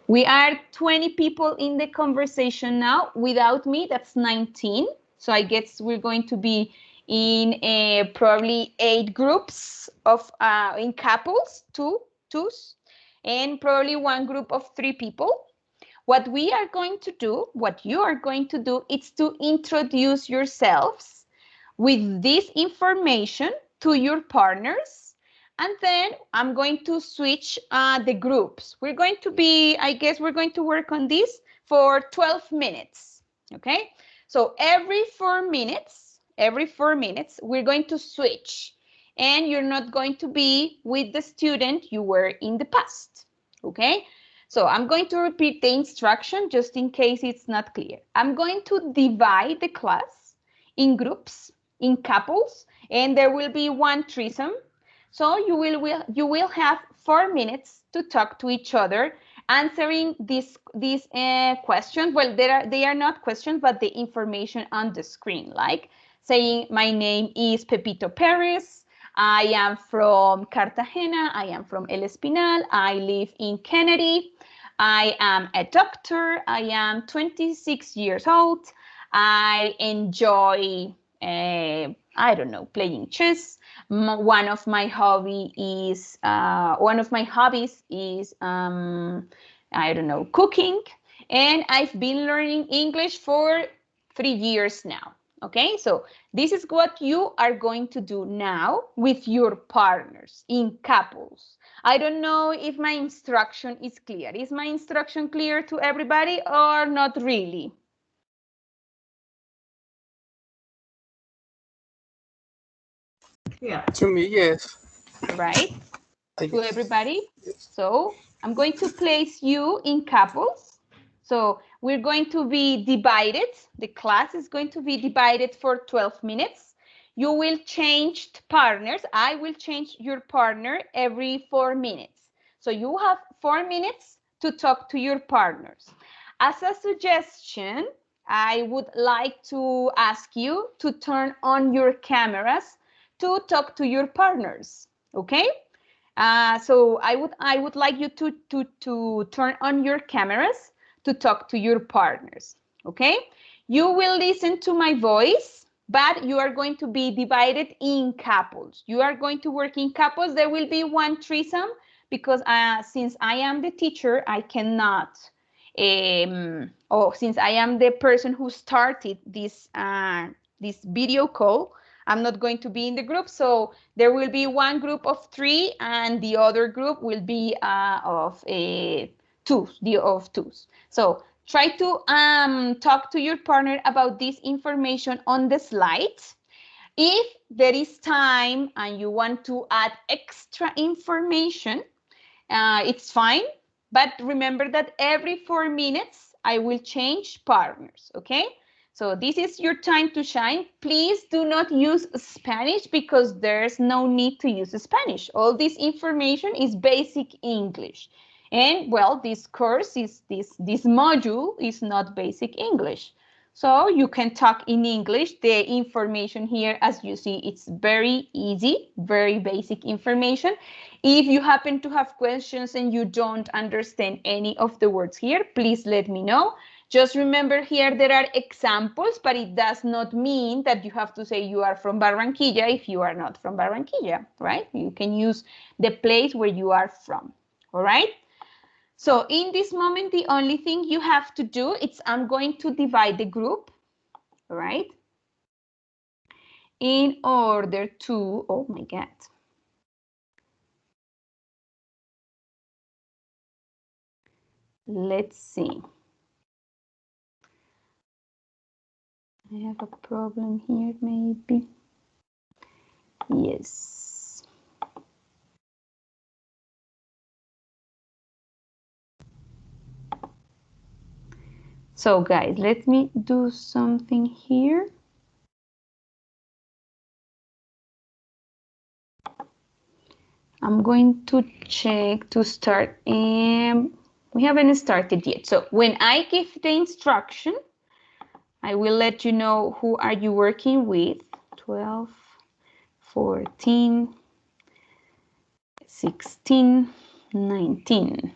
We are 20 people in the conversation now. Without me, that's 19. So I guess we're going to be in probably 8 groups of in couples, twos, and probably 1 group of 3 people. What we are going to do, what you are going to do, is to introduce yourselves with this information to your partners. And then I'm going to switch the groups. We're going to be, I guess we're going to work on this for 12 minutes, okay? So every 4 minutes, we're going to switch. And you're not going to be with the student you were in the past, okay? So I'm going to repeat the instruction just in case it's not clear. I'm going to divide the class in groups, in couples, and there will be 1 threesome. So you will have 4 minutes to talk to each other, answering these questions. Well, they are not questions, but the information on the screen, like saying my name is Pepito Perez. I am from Cartagena. I am from El Espinal. I live in Kennedy. I am a doctor. I am 26 years old. I enjoy, I don't know, playing chess. One of my hobbies is, I don't know, cooking. And I've been learning English for 3 years now. Okay, so this is what you are going to do now with your partners in couples. I don't know if my instruction is clear. Is my instruction clear to everybody or not really? Yeah. To me, yes. Right? To everybody. So I'm going to place you in couples. So we're going to be divided. The class is going to be divided for 12 minutes. You will change partners. I will change your partner every 4 minutes. So you have 4 minutes to talk to your partners. As a suggestion, I would like to ask you to turn on your cameras to talk to your partners. Okay? So I would like you to turn on your cameras to talk to your partners, okay? You will listen to my voice, but you are going to be divided in couples. You are going to work in couples. There will be 1 threesome because since I am the teacher, I cannot, since I am the person who started this video call, I'm not going to be in the group, so there will be 1 group of 3 and the other group will be of twos. So try to talk to your partner about this information on the slide. If there is time and you want to add extra information, it's fine. But remember that every 4 minutes, I will change partners, okay? So this is your time to shine. Please do not use Spanish because there's no need to use Spanish. All this information is basic English. And well, this course is this module is not basic English. So you can talk in English. The information here, as you see, it's very easy, very basic information. If you happen to have questions and you don't understand any of the words here, please let me know. Just remember here there are examples, but it does not mean that you have to say you are from Barranquilla if you are not from Barranquilla, right? You can use the place where you are from, all right? So in this moment, the only thing you have to do is I'm going to divide the group, all right? In order to, oh my God. Let's see. I have a problem here, maybe. Yes. So guys, let me do something here. I'm going to check to start. We haven't started yet. So when I give the instruction, I will let you know who are you working with. 12, 14, 16, 19.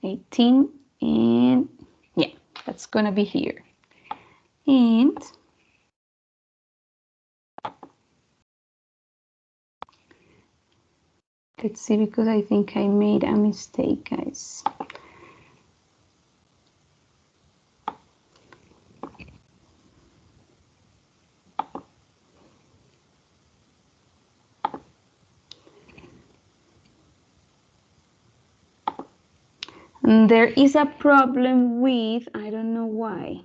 18, and yeah, that's gonna be here. And let's see, because I think I made a mistake, guys. And there is a problem with, I don't know why.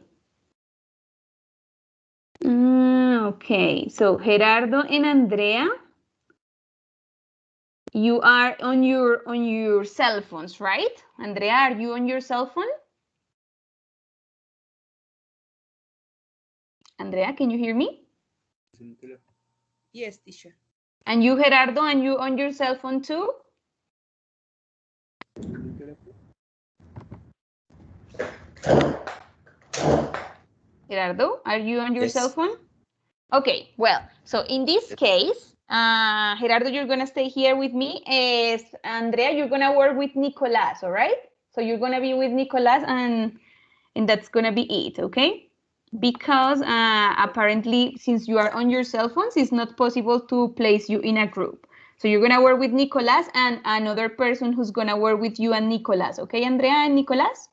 Okay, so Gerardo and Andrea, you are on your cell phones, right? Andrea, are you on your cell phone? Andrea, can you hear me? Yes, teacher. And you, Gerardo, and you on your cell phone too? Gerardo, are you on your cell phone? Okay, well, so in this case, Gerardo, you're gonna stay here with me. As Andrea, you're gonna work with Nicolas, all right? So you're gonna be with Nicolas, and that's gonna be it, okay? Because apparently, since you are on your cell phones, it's not possible to place you in a group. So you're gonna work with Nicolas and another person who's gonna work with you and Nicolas, okay, Andrea and Nicolas?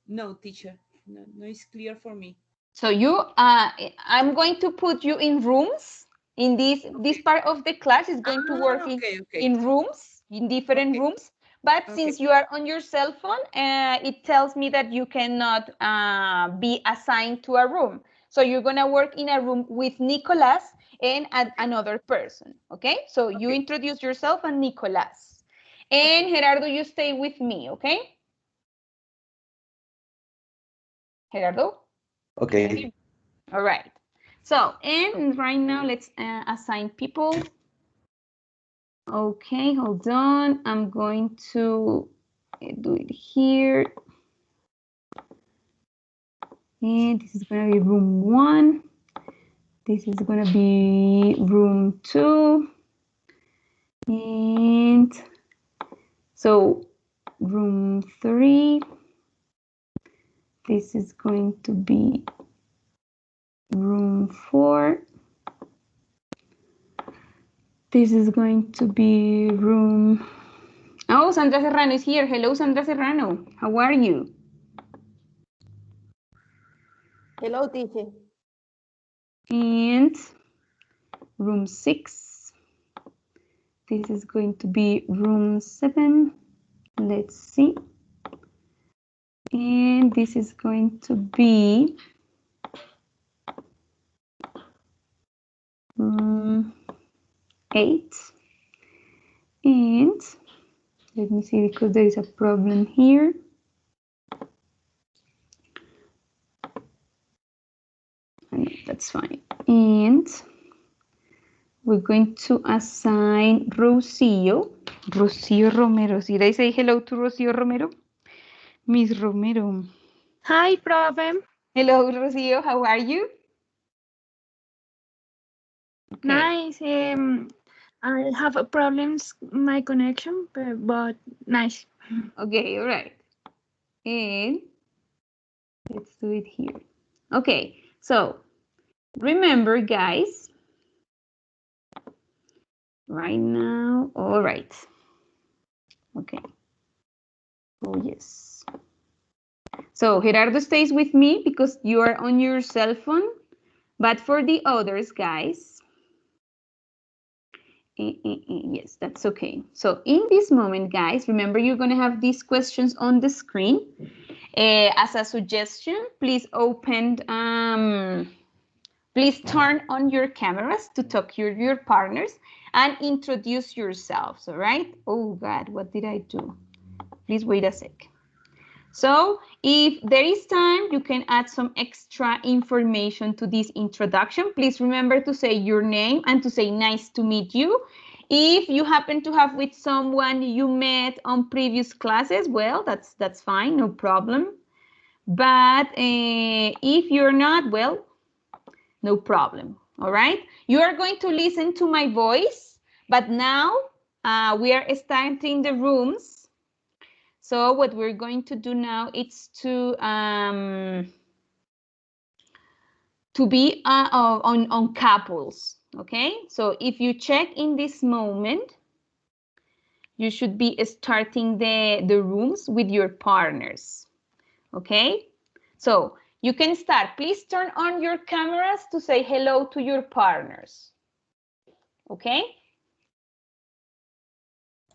No, teacher. No, no, it's clear for me. So I'm going to put you in rooms. In this part of the class is going to work in rooms, in different rooms. But since you are on your cell phone, it tells me that you cannot be assigned to a room. So you're gonna work in a room with Nicolas and another person, okay? So you introduce yourself and Nicolas. And Gerardo, you stay with me, okay? Gerardo? Okay. All right. So, and right now let's assign people. Okay, hold on. I'm going to do it here. And this is going to be room 1. This is going to be room 2. And so room 3. This is going to be room 4. This is going to be room... Oh, Sandra Serrano is here. Hello, Sandra Serrano. How are you? Hello, teacher. And room 6. This is going to be room 7. Let's see. And this is going to be room 8. And let me see, because there is a problem here. That's fine. And we're going to assign Rocio Romero. Did I say hello to Rocio Romero? Miss Romero. Hi, Profe. Hello, Rocio. How are you? Okay. Nice. I have a problems my connection, but nice. Okay, all right. And let's do it here. Okay, so remember, guys, right now, all right. Okay. Oh, yes. So Gerardo stays with me because you are on your cell phone, but for the others, guys, yes, that's okay. So in this moment, guys, remember you're going to have these questions on the screen. As a suggestion, please please turn on your cameras to talk to your partners and introduce yourselves, all right? Oh, God, what did I do? Please wait a sec. So if there is time, you can add some extra information to this introduction. Please remember to say your name and to say nice to meet you. If you happen to have with someone you met on previous classes, well, that's fine, no problem. But if you're not, well, no problem, all right? You are going to listen to my voice, but now we are starting the rooms. So what we're going to do now is to be on couples, okay? So if you check in this moment, you should be starting the rooms with your partners, okay? So you can start. Please turn on your cameras to say hello to your partners, okay?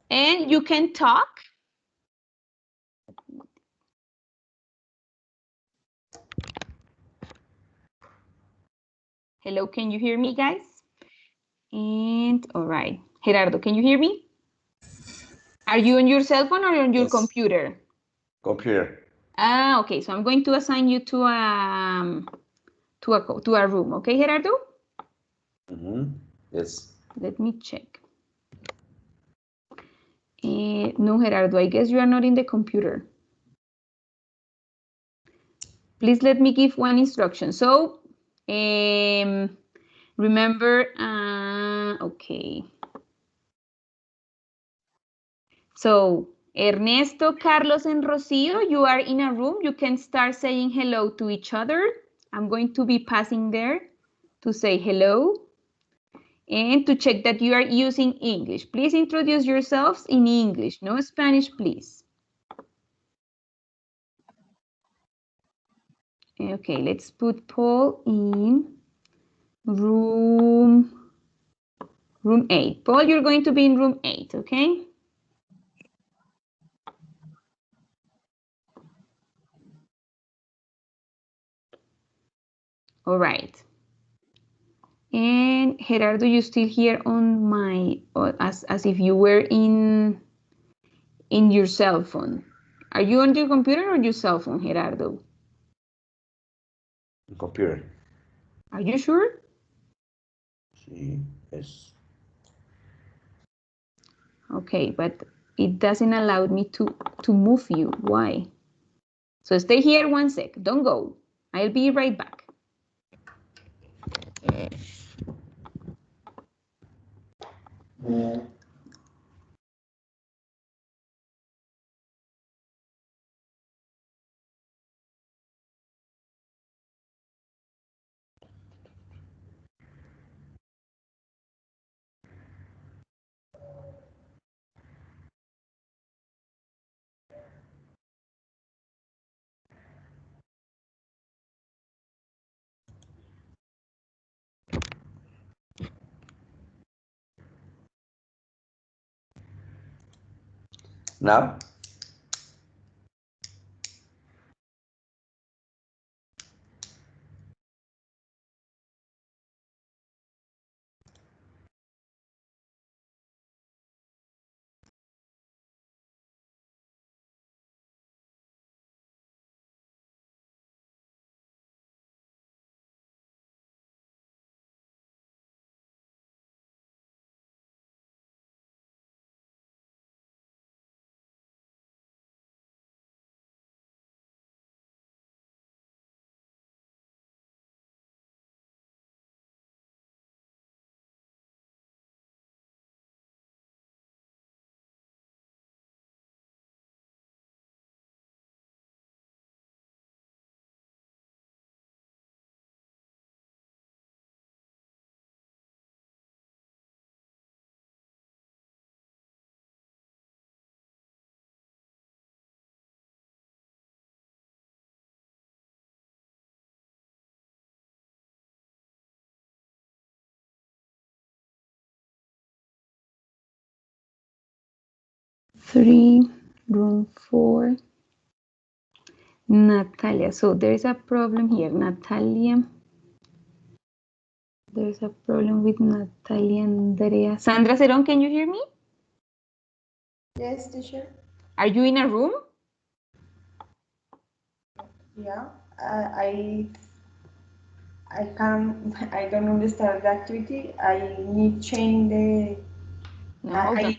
And you can talk. Hello, can you hear me, guys? And all right, Gerardo, can you hear me? Are you on your cell phone or on your computer? Computer. Ah, okay. So I'm going to assign you to a room. Okay, Gerardo? Yes. Let me check. No, Gerardo, I guess you are not in the computer. Please let me give one instruction. So remember, okay. So Ernesto, Carlos, and Rocio, you are in a room. You can start saying hello to each other. I'm going to be passing there to say hello and to check that you are using English. Please introduce yourselves in English, no Spanish, please. Okay, let's put Paul in room 8. Paul, you're going to be in room 8, okay? All right. And Gerardo, you still here on my, as if you were in your cell phone. Are you on your computer or your cell phone, Gerardo? Computer. Are you sure? Sí, yes. Okay, but it doesn't allow me to move you. Why? So stay here 1 sec. Don't go. I'll be right back. Now? Three, room 4. Natalia. So there's a problem here. Natalia. There's a problem with Natalia Andrea. Sandra Cerón, can you hear me? Yes, teacher. Are you in a room? Yeah. I can. I don't understand the activity. I need change the. No, hold on.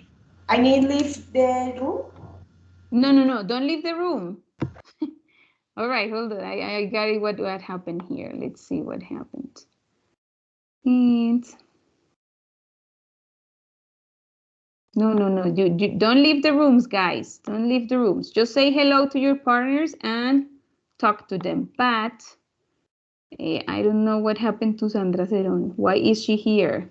I need leave the room. No. Don't leave the room. All right, hold on. I got it. What happened here? Let's see what happened. And No, no, no. You don't leave the rooms, guys. Don't leave the rooms. Just say hello to your partners and talk to them. But I don't know what happened to Sandra Cerón. Why is she here?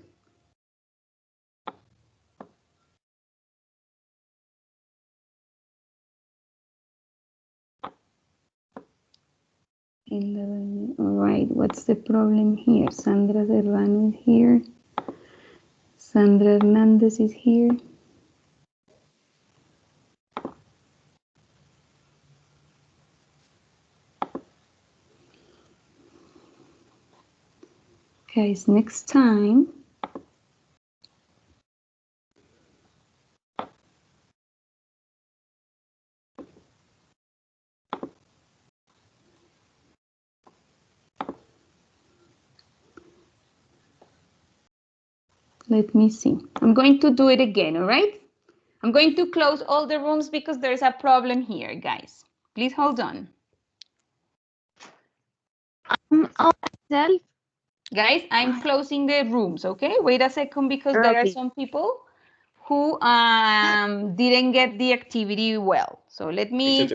All right, what's the problem here? Sandra Serrano is here. Sandra Hernandez is here. Guys, next time. Let me see. I'm going to do it again, all right? I'm going to close all the rooms because there's a problem here, guys. Please hold on. Self. Guys, I'm closing the rooms, okay? Wait a second because there are some people who didn't get the activity well. So let me,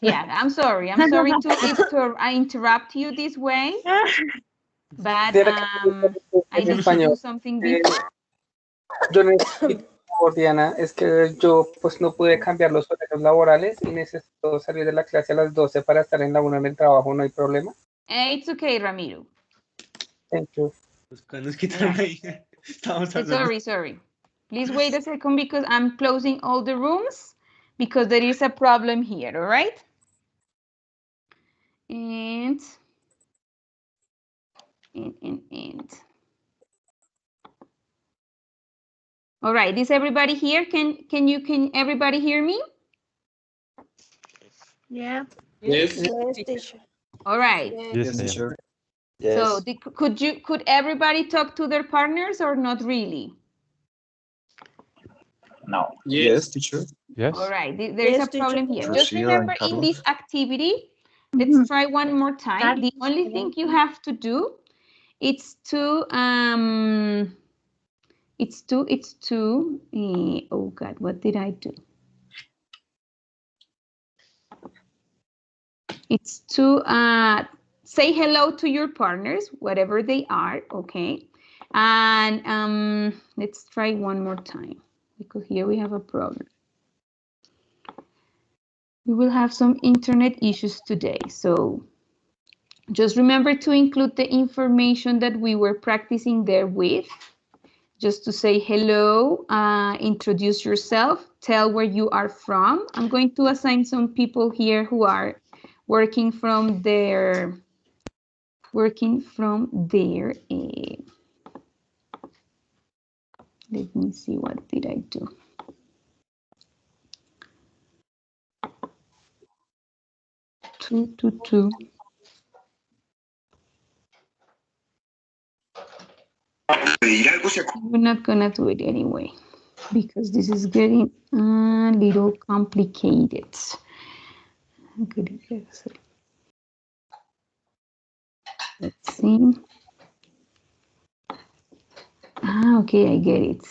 yeah, I'm sorry to interrupt you this way, but I need to do something before. Yo necesito, por Diana, es que yo pues no pude cambiar los horarios laborales y necesito salir de la clase a las 12 para estar en la 1 en el trabajo, ¿no hay problema? It's okay, Ramiro. Thank you. Sorry. Please wait a second because I'm closing all the rooms because there is a problem here, all right? And. All right, is everybody here? Can everybody hear me? Yeah. Yes. Yes, teacher. All right. Yes, teacher. Yes. So could everybody talk to their partners or not really? No. Yes. teacher. Yes. All right, there is a problem here. Just Rocío remember and in this Carlos. activity, let's try one more time. The only thing you have to do it's to oh God, what did I do? It's to say hello to your partners, whatever they are, okay? And let's try one more time because here we have a problem. We will have some internet issues today, so just remember to include the information that we were practicing there with, just to say hello, introduce yourself, tell where you are from. I'm going to assign some people here who are working from their let me see, what did I do? Two. We're not gonna do it anyway because this is getting a little complicated. Let's see. Okay, I get it.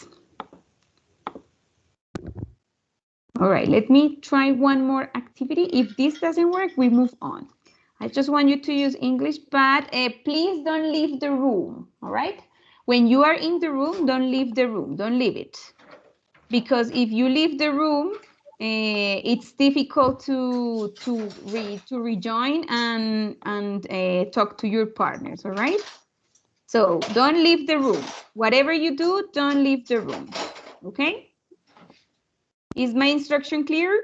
All right, let me try one more activity. If this doesn't work, we move on. I just want you to use English, but please don't leave the room, all right? When you are in the room, don't leave the room, don't leave it. Because if you leave the room, it's difficult to rejoin and talk to your partners, all right? So don't leave the room. Whatever you do, don't leave the room, okay? Is my instruction clear?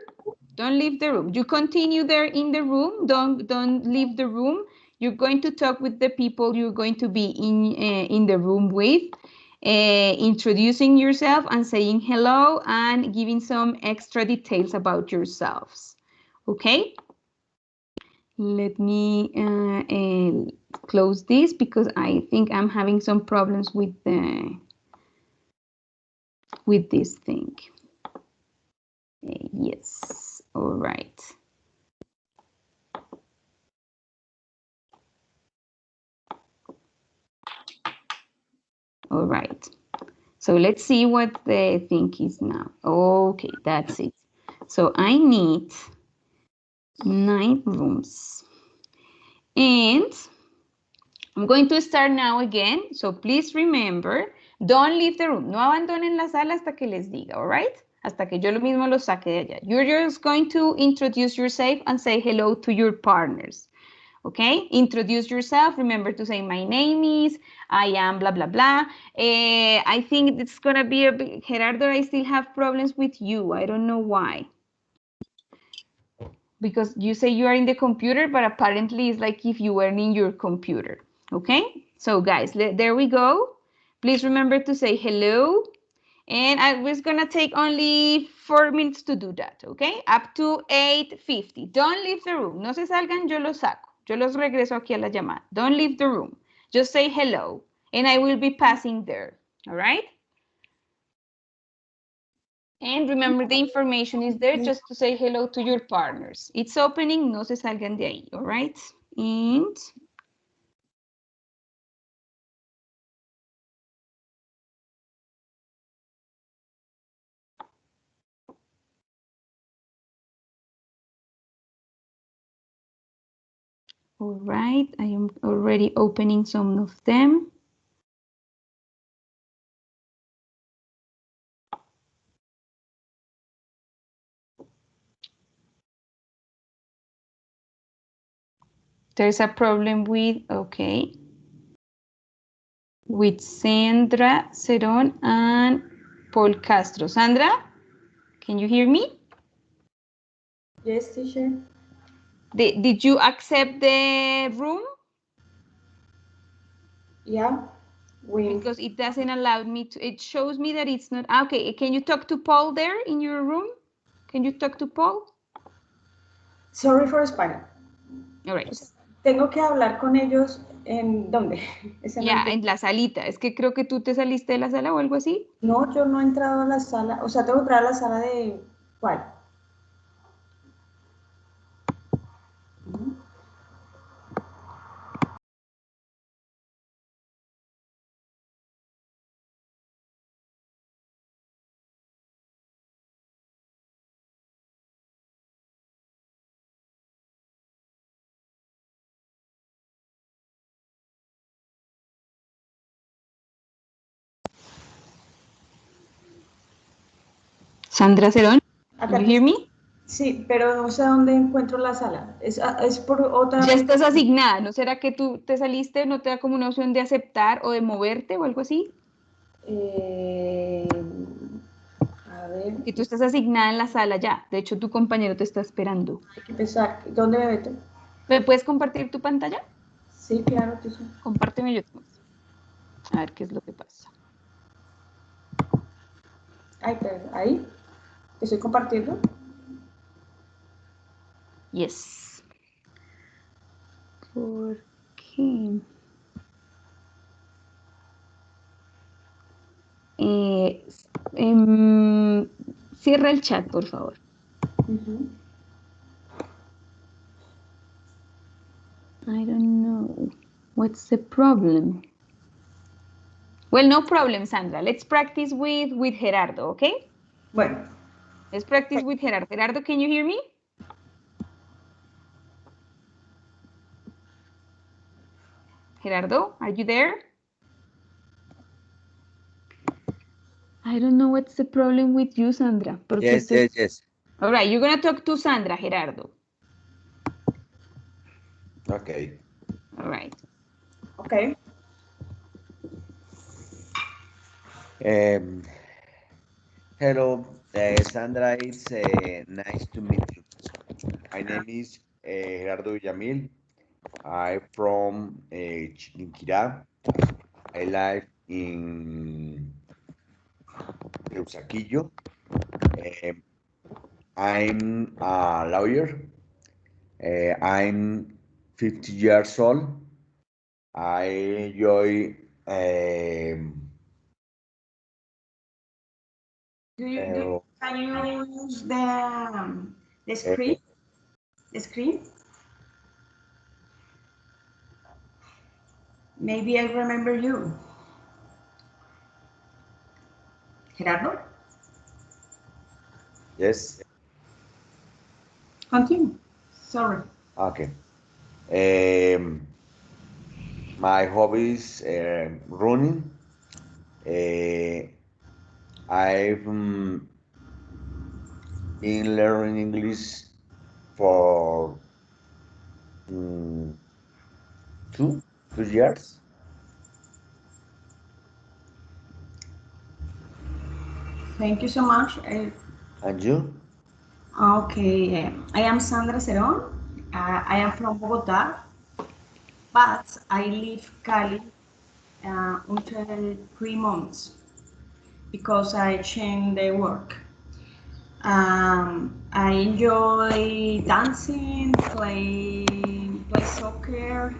Don't leave the room. You continue there in the room. Don't leave the room. You're going to talk with the people you're going to be in the room with, introducing yourself and saying hello and giving some extra details about yourselves. Okay? Let me close this because I think I'm having some problems with this thing. Yes, all right. All right. So let's see what the thing is now. Okay, that's it. So I need 9 rooms. And I'm going to start now again. So please remember, don't leave the room. No abandonen la sala hasta que les diga, all right? Hasta que yo lo mismo los saque de allá. You're just going to introduce yourself and say hello to your partners. Okay, introduce yourself. Remember to say my name is, I am blah, blah, blah. I think it's going to be a bit, Gerardo, I still have problems with you. I don't know why. Because you say you are in the computer, but apparently it's like if you were in your computer. Okay, so guys, there we go. Please remember to say hello. And I was gonna take only 4 minutes to do that, okay? Up to 8:50. Don't leave the room. No se salgan, yo los saco. Yo los regreso aquí a la llamada. Don't leave the room. Just say hello, and I will be passing there, all right? And remember, the information is there just to say hello to your partners. It's opening, no se salgan de ahí, all right? And all right, I am already opening some of them. There's a problem with, okay, with Sandra Cerón and Paul Castro. Sandra, can you hear me? Yes, teacher. Did you accept the room? Yeah. Because it doesn't allow me to, it shows me that it's not, okay, can you talk to Paul there in your room? Can you talk to Paul? Sorry for Spanish. All right. Tengo que hablar con ellos en ¿dónde? Ese no Ya, entiendo. en la salita. Es que creo que tú te saliste de la sala o algo así. No, yo no he entrado a la sala, o sea, tengo que entrar a la sala de ¿cuál? Sandra Cerón, Acá can you hear me? sí, pero no sé dónde encuentro la sala. Es por otra. Ya estás asignada, ¿no será que tú te saliste, no te da como una opción de aceptar o de moverte o algo así? A ver, Que tú estás asignada en la sala ya. De hecho, tu compañero te está esperando. hay que empezar. ¿Dónde me meto? ¿Me puedes compartir tu pantalla? Sí, claro, teacher. Compárteme yo. A ver qué es lo que pasa. Ahí, ahí. ¿Te estoy compartiendo? Yes. ¿Por qué? Cierra el chat, por favor. I don't know. What's the problem? Well, no problem, Sandra. Let's practice with Gerardo, okay? Bueno. Let's practice with Gerardo. Gerardo, can you hear me? Gerardo, are you there? I don't know what's the problem with you, Sandra. Yes. All right, you're going to talk to Sandra, Gerardo. Okay. All right. Okay. Hello, Sandra. It's nice to meet you. My name is Gerardo Villamil. I'm from Chiquinquirá. I live in Teusaquillo. I'm a lawyer. I'm 50 years old. I enjoy Can you use the screen? The screen? Maybe I remember you. Gerardo, Yes. continue. Sorry. Okay. My hobbies running. I've been learning English for mm, two years. Thank you so much. And you? Okay, I am Sandra Cerón. I am from Bogota, but I live Cali until 3 months because I changed the work. I enjoy dancing, play soccer,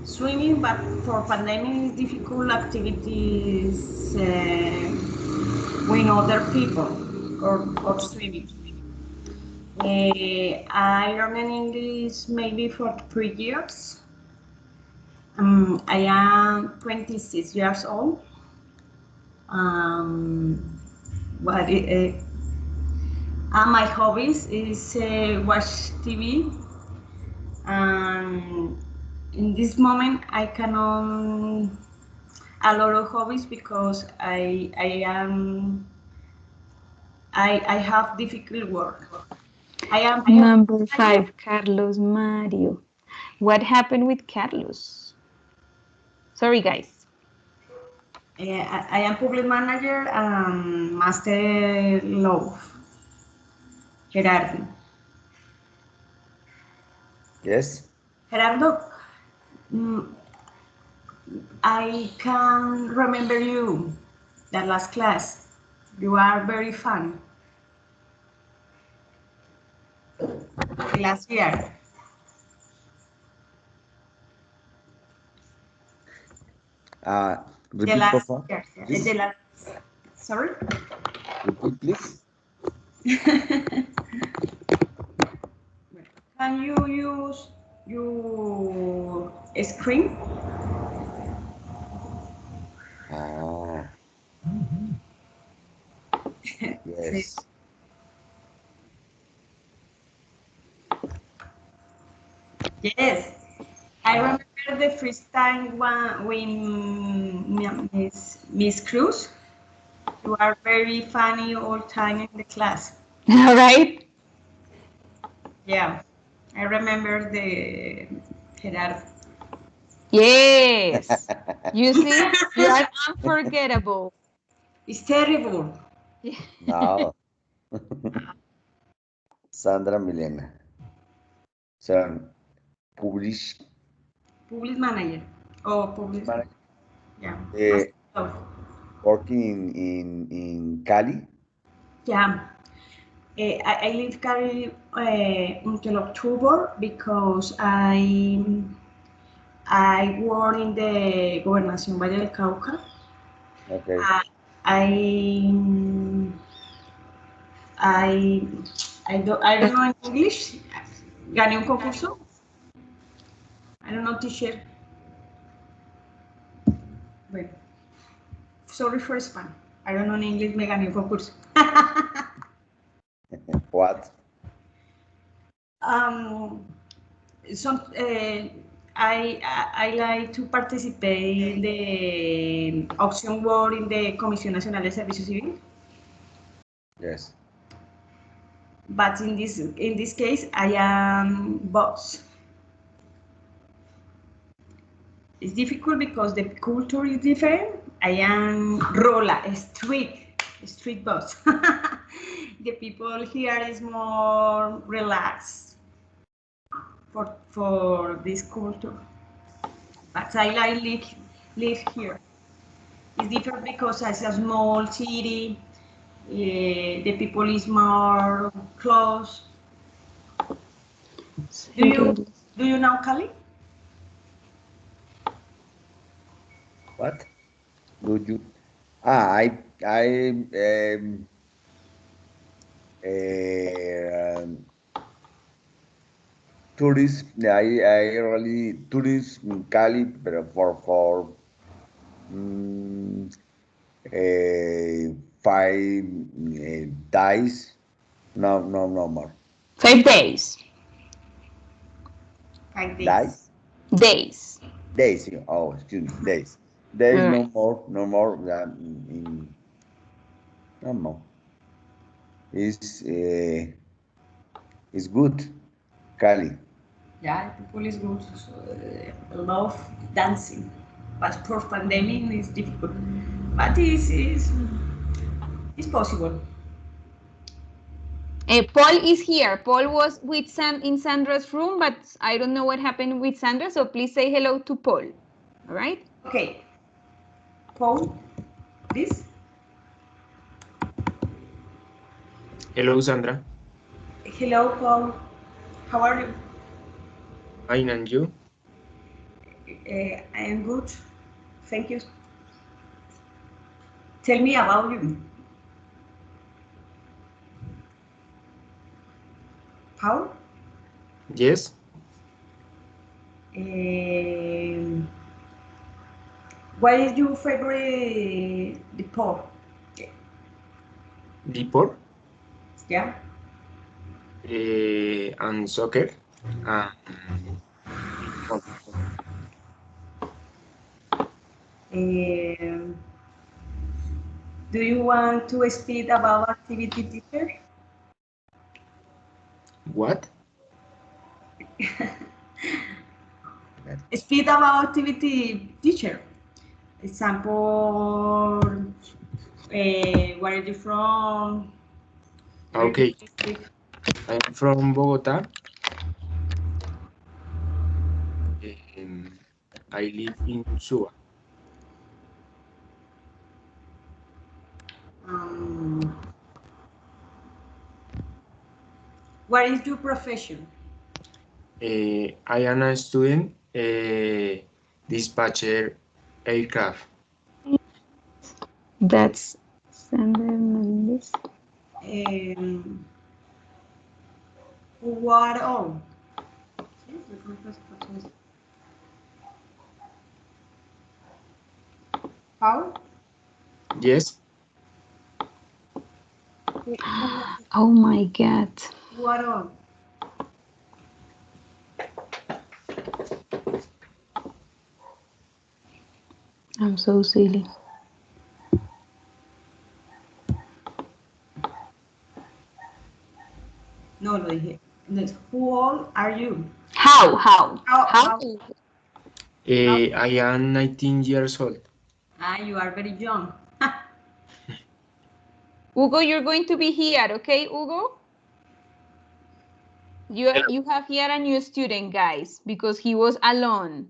swimming, but for pandemic, it's difficult activities with other people or swimming. I learned English maybe for 3 years. I am 26 years old. But my hobbies is watch TV. And in this moment, I cannot a lot of hobbies because I have difficult work. I am Number 5, Carlos Mario. What happened with Carlos? Sorry, guys. I am public manager and master law. Gerardo. Yes. Gerardo, I can remember you, that last class. You are very fun. Last year. Repeat, por favor. Year. Sorry? Repeat, please. Can you use your screen? Yes. Yes. I remember the first time when Miss Cruz, you are very funny all time in the class. All right. Yeah, I remember the Gerardo. Yes. You see, you are unforgettable. It's terrible. No. Sandra Milena. So, publish. Public manager. Oh, public. Manager. Yeah. Working in Cali. Yeah. I live Cali until October because I work in the Gobernación Valle del Cauca. Okay. I don't know in English. Gané un concurso. I don't know, teacher. Bueno. Sorry for spam. I don't know in English. Me gané un concurso. What? I like to participate in the auction board in the Comisión Nacional de Servicio Civil. Yes. But in this case, I am boss. It's difficult because the culture is different. I am rola, street boss. The people here is more relaxed for this culture. But I like live here. It's different because it's a small city. The people is more close. Do you know Cali? What? Do you? I tourist. I really tourist in Cali, but for 5 days. No more. 5 days. 5 days. Days? Days. Days. Oh, excuse me. Days. Days. All No right. more. No more. No more. It's good. Cali. Yeah, people is good. So, love dancing, but for pandemic is difficult. But it's possible. Paul is here. Paul was with in Sandra's room, but I don't know what happened with Sandra, so please say hello to Paul. All right? Okay. Paul, this. Hello, Sandra. Hello, Paul. How are you? Fine, and you? I am good. Thank you. Tell me about you. Paul? Yes. What is your favorite sport? Deport Yeah. and soccer. Do you want to speak about activity teacher? What? Speak about activity teacher. Example, where are you from? Okay. I'm from Bogota. I live in Suba. What is your profession? I am a student, dispatcher aircraft. That's Sandra Mendes. What all? How? Yes. Oh my God. What all? I'm so silly. No, lo dije. Who old are you? How? I am 19 years old. You are very young. Hugo, you're going to be here, okay, Hugo? You have here a new student, guys, because he was alone.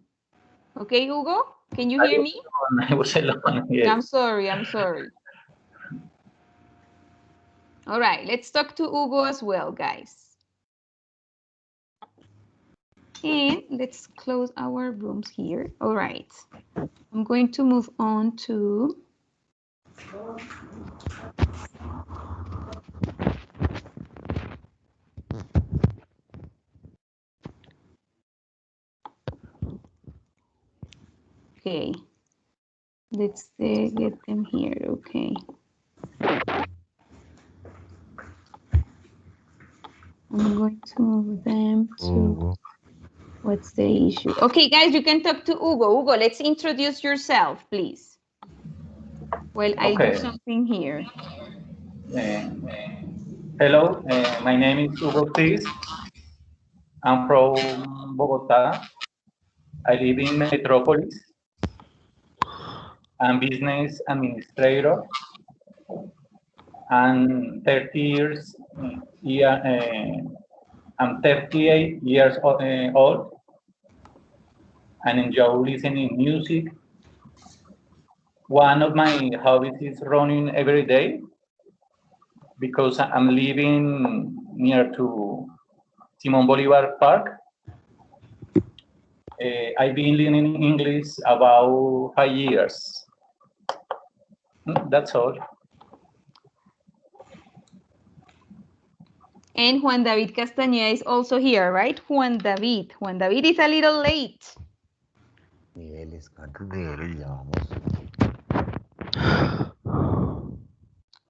Okay, Hugo? Can you hear me? I was alone, yes. I'm sorry. All right, let's talk to Hugo as well, guys. And let's close our rooms here. All right. I'm going to move on to... Okay. Let's get them here, okay. I'm going to move them to... What's the issue? Okay, guys, you can talk to Hugo. Hugo, let's introduce yourself, please. Well, I'll do something here. Hello, my name is Hugo Ortiz. I'm from Bogota. I live in Metropolis. I'm business administrator. I'm 38 years old and enjoy listening music. One of my hobbies is running every day because I'm living near to Simon Bolivar Park. I've been learning English about 5 years. That's all. And Juan David Castañeda is also here, right? Juan David. Juan David is a little late. Niveles, ¿cuántos niveles llevamos?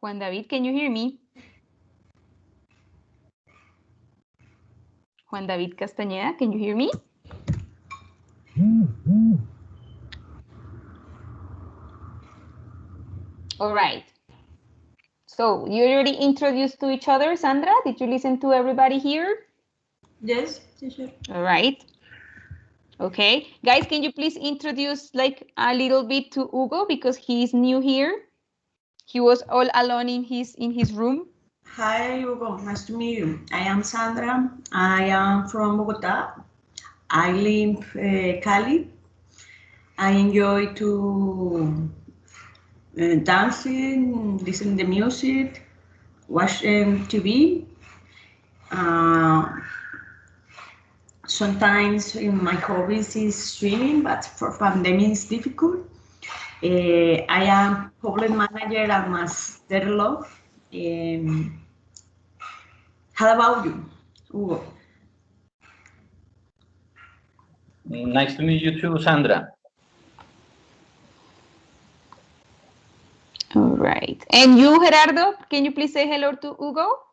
Juan David, can you hear me? Juan David Castañeda, can you hear me? All right. So you already introduced to each other, Sandra? Did you listen to everybody here? Yes, teacher. All right. Okay. Guys, can you please introduce like a little bit to Hugo because he's new here? He was all alone in his room. Hi, Hugo. Nice to meet you. I am Sandra. I am from Bogota. I live Cali. I enjoy to dancing, listen to music, watch TV. Sometimes in my hobbies is swimming, but for pandemic it's difficult. I am public manager at Master Law. How about you, Hugo? Nice to meet you too, Sandra. All right. And you, Gerardo, can you please say hello to Hugo?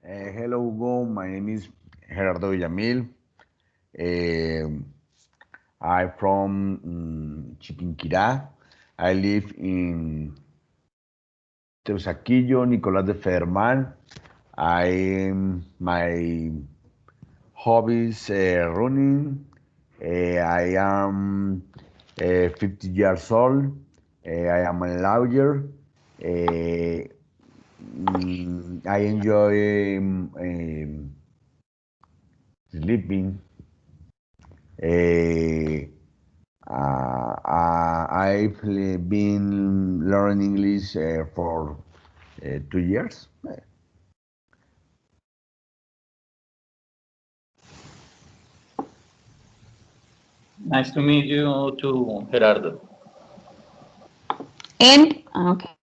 Hello, Hugo. My name is Gerardo Villamil. I'm from Chiquinquirá. I live in Teusaquillo, Nicolás de Ferman. My hobbies running. I am 50 years old. I am a lawyer. I enjoy sleeping. I've been learning English for 2 years. Nice to meet you too, Gerardo. And okay.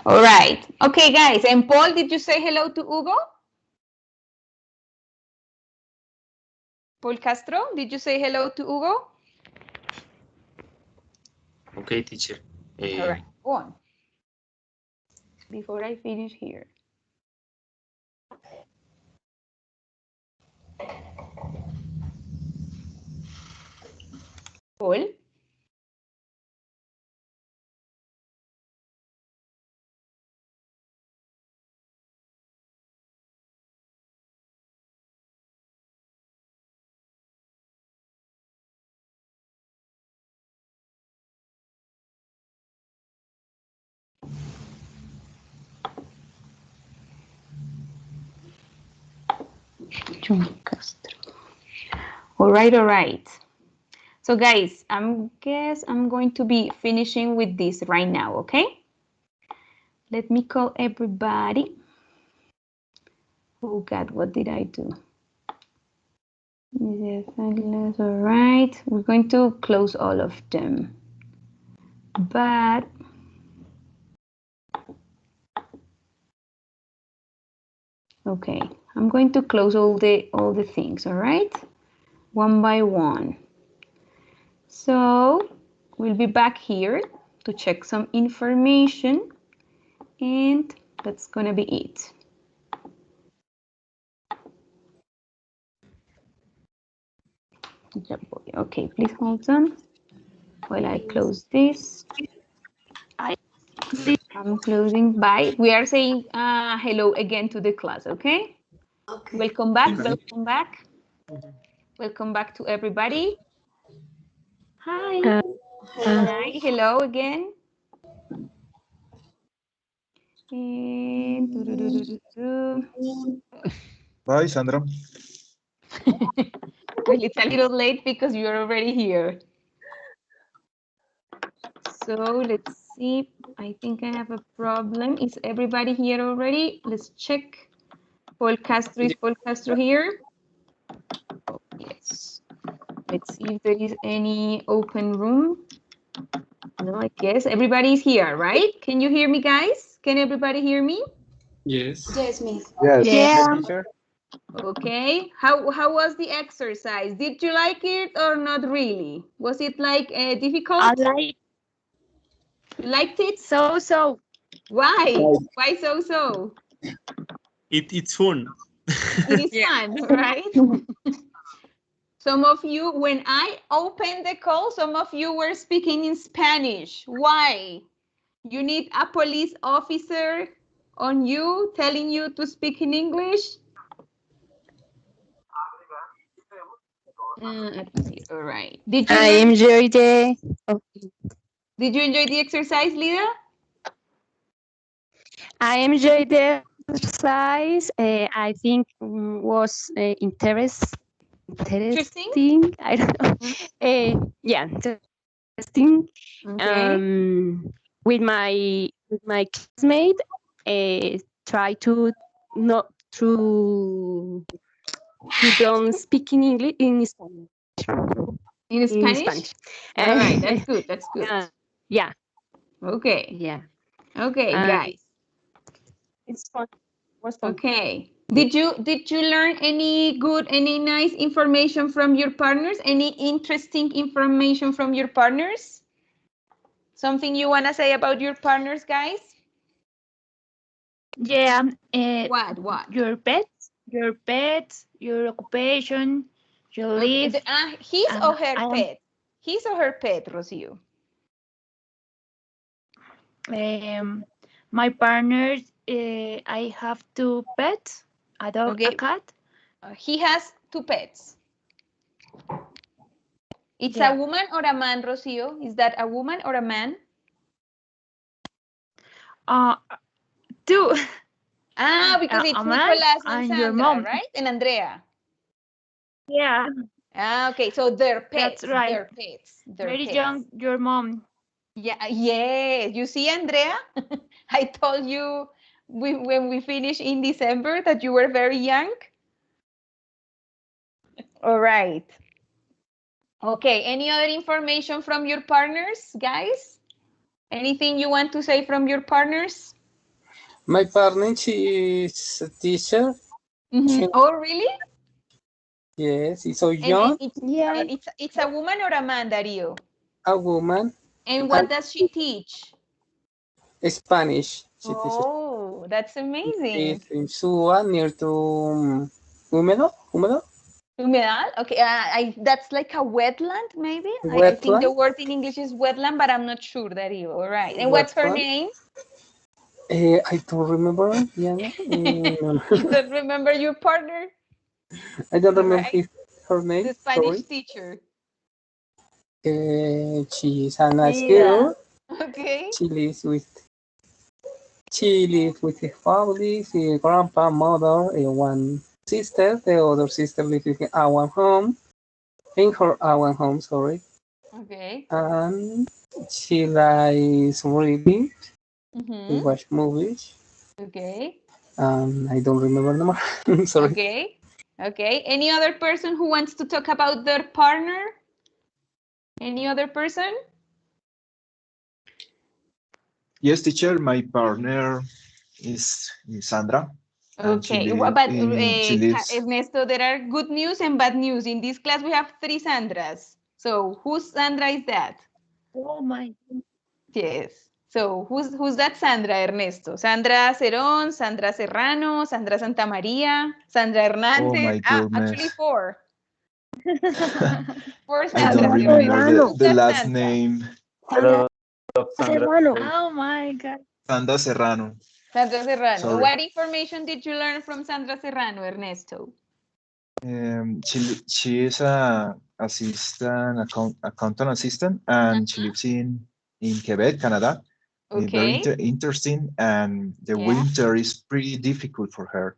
All right. Okay, guys. And Paul, did you say hello to Hugo? Paul Castro, did you say hello to Hugo? Okay, teacher. All right. Go on. Before I finish here. Paul? Castro. All right. So guys, guess I'm going to be finishing with this right now, okay? Let me call everybody. Oh God, what did I do? Yes, all right. We're going to close all of them. But okay, I'm going to close all the things, all right? One by one. So we'll be back here to check some information, and that's gonna be it. Okay, please hold on while I close this. I'm closing. Bye. We are saying hello again to the class, okay? Okay. Welcome back. Welcome back. Welcome back to everybody. Hi. Hi. Hello again. And Bye, Sandra. well, it's a little late because you're already here. So let's see. I think I have a problem. Is everybody here already? Let's check. Paul Castro, is Paul Castro here? Oh, yes. Let's see if there is any open room. No, I guess everybody's here, right? Can you hear me, guys? Can everybody hear me? Yes. Yes, Miss. Yes, Yeah. teacher. Okay. How was the exercise? Did you like it or not really? Was it like I difficult? like You liked it? so. Why? Why so? It's fun. It is fun, right? Some of you, when I opened the call, some of you were speaking in Spanish. Why? You need a police officer on you telling you to speak in English? All right. Did you enjoy the Did you enjoy the exercise, Lida? I enjoy the exercise. I think was interesting. I don't know. Yeah, interesting. Okay. With my classmate, try to not to don't speak in English in Spanish. In Spanish? All right, that's good. That's good. Yeah. Okay. Yeah. Okay, Uh, guys. It's fun. Was fun. Okay. Did you learn any nice information from your partners? Any interesting information from your partners? Something you want to say about your partners, guys? Yeah. What? Your pets, your occupation, your live. His or her I am pet? His or her pet, Rocio? my partners. I have 2 pets, a dog, a Okay. cat. He has 2 pets. It's Yeah. a woman or a man, Rocio? Is that a woman or a man? 2. Because it's a man Nicolas and and your Sandra, mom. right? And Andrea. Yeah, Okay, so they're pets. that's right. They're pets. They're Very pets. young, your mom. Yeah, yes. You see, Andrea, I told you when we finished in December that you were very young. All right. Okay, any other information from your partners, guys? Anything you want to say from your partners? My partner, she is a teacher. She, Oh, really? yes, she's so And young. Yeah. it's a woman or a man, Dario? A woman. And what does she teach? Spanish. She teaches Oh, that's amazing. in Suba near to Húmedo. Humedal? Okay, that's like a wetland, maybe? I think the Wetland. word in English is wetland, but I'm not sure, Dario. All right. And what's her Wetland. name? I don't remember. Diana. You don't remember your partner? I don't remember Right. her name. The Spanish Sorry. teacher. She is a nice girl. Okay. She lives with his family, his grandpa, mother, and one sister. The other sister lives in our home. In our home, sorry. Okay. And she likes reading. We Mm-hmm. watch movies. Okay. I don't remember the more. Sorry. Okay. Okay. Any other person who wants to talk about their partner? Any other person? Yes, teacher, my partner is Sandra. Okay, She lives. Ernesto, there are good news and bad news. In this class, we have 3 Sandras. So whose Sandra is that? Oh my. Yes. So who's that Sandra, Ernesto? Sandra Cerón, Sandra Serrano, Sandra Santamaría, Sandra Oh Hernandez. my goodness. Actually 4. 4 I don't Sandras. remember Who's the that last Sandra? name. Serrano. Oh my God. Sandra Serrano. Sandra Serrano. Sorry. What information did you learn from Sandra Serrano, Ernesto? She is a accountant assistant, and she lives in Quebec, Canada. Very Okay. interesting, and the winter is pretty difficult for her.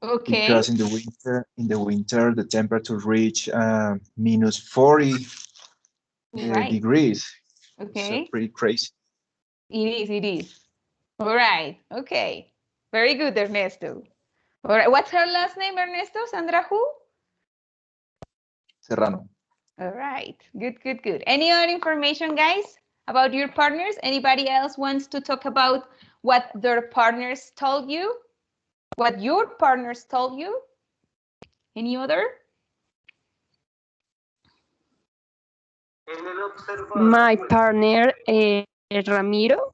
Okay. Because in the winter the temperature reach minus 40 degrees. Okay. So pretty crazy. It is. All right. Okay. Very good, Ernesto. All right. What's her last name, Ernesto? Sandra who? Serrano. All right. Good, good, good. Any other information, guys, about your partners? Anybody else wants to talk about what their partners told you? What your partners told you? Any other? My partner, Ramiro,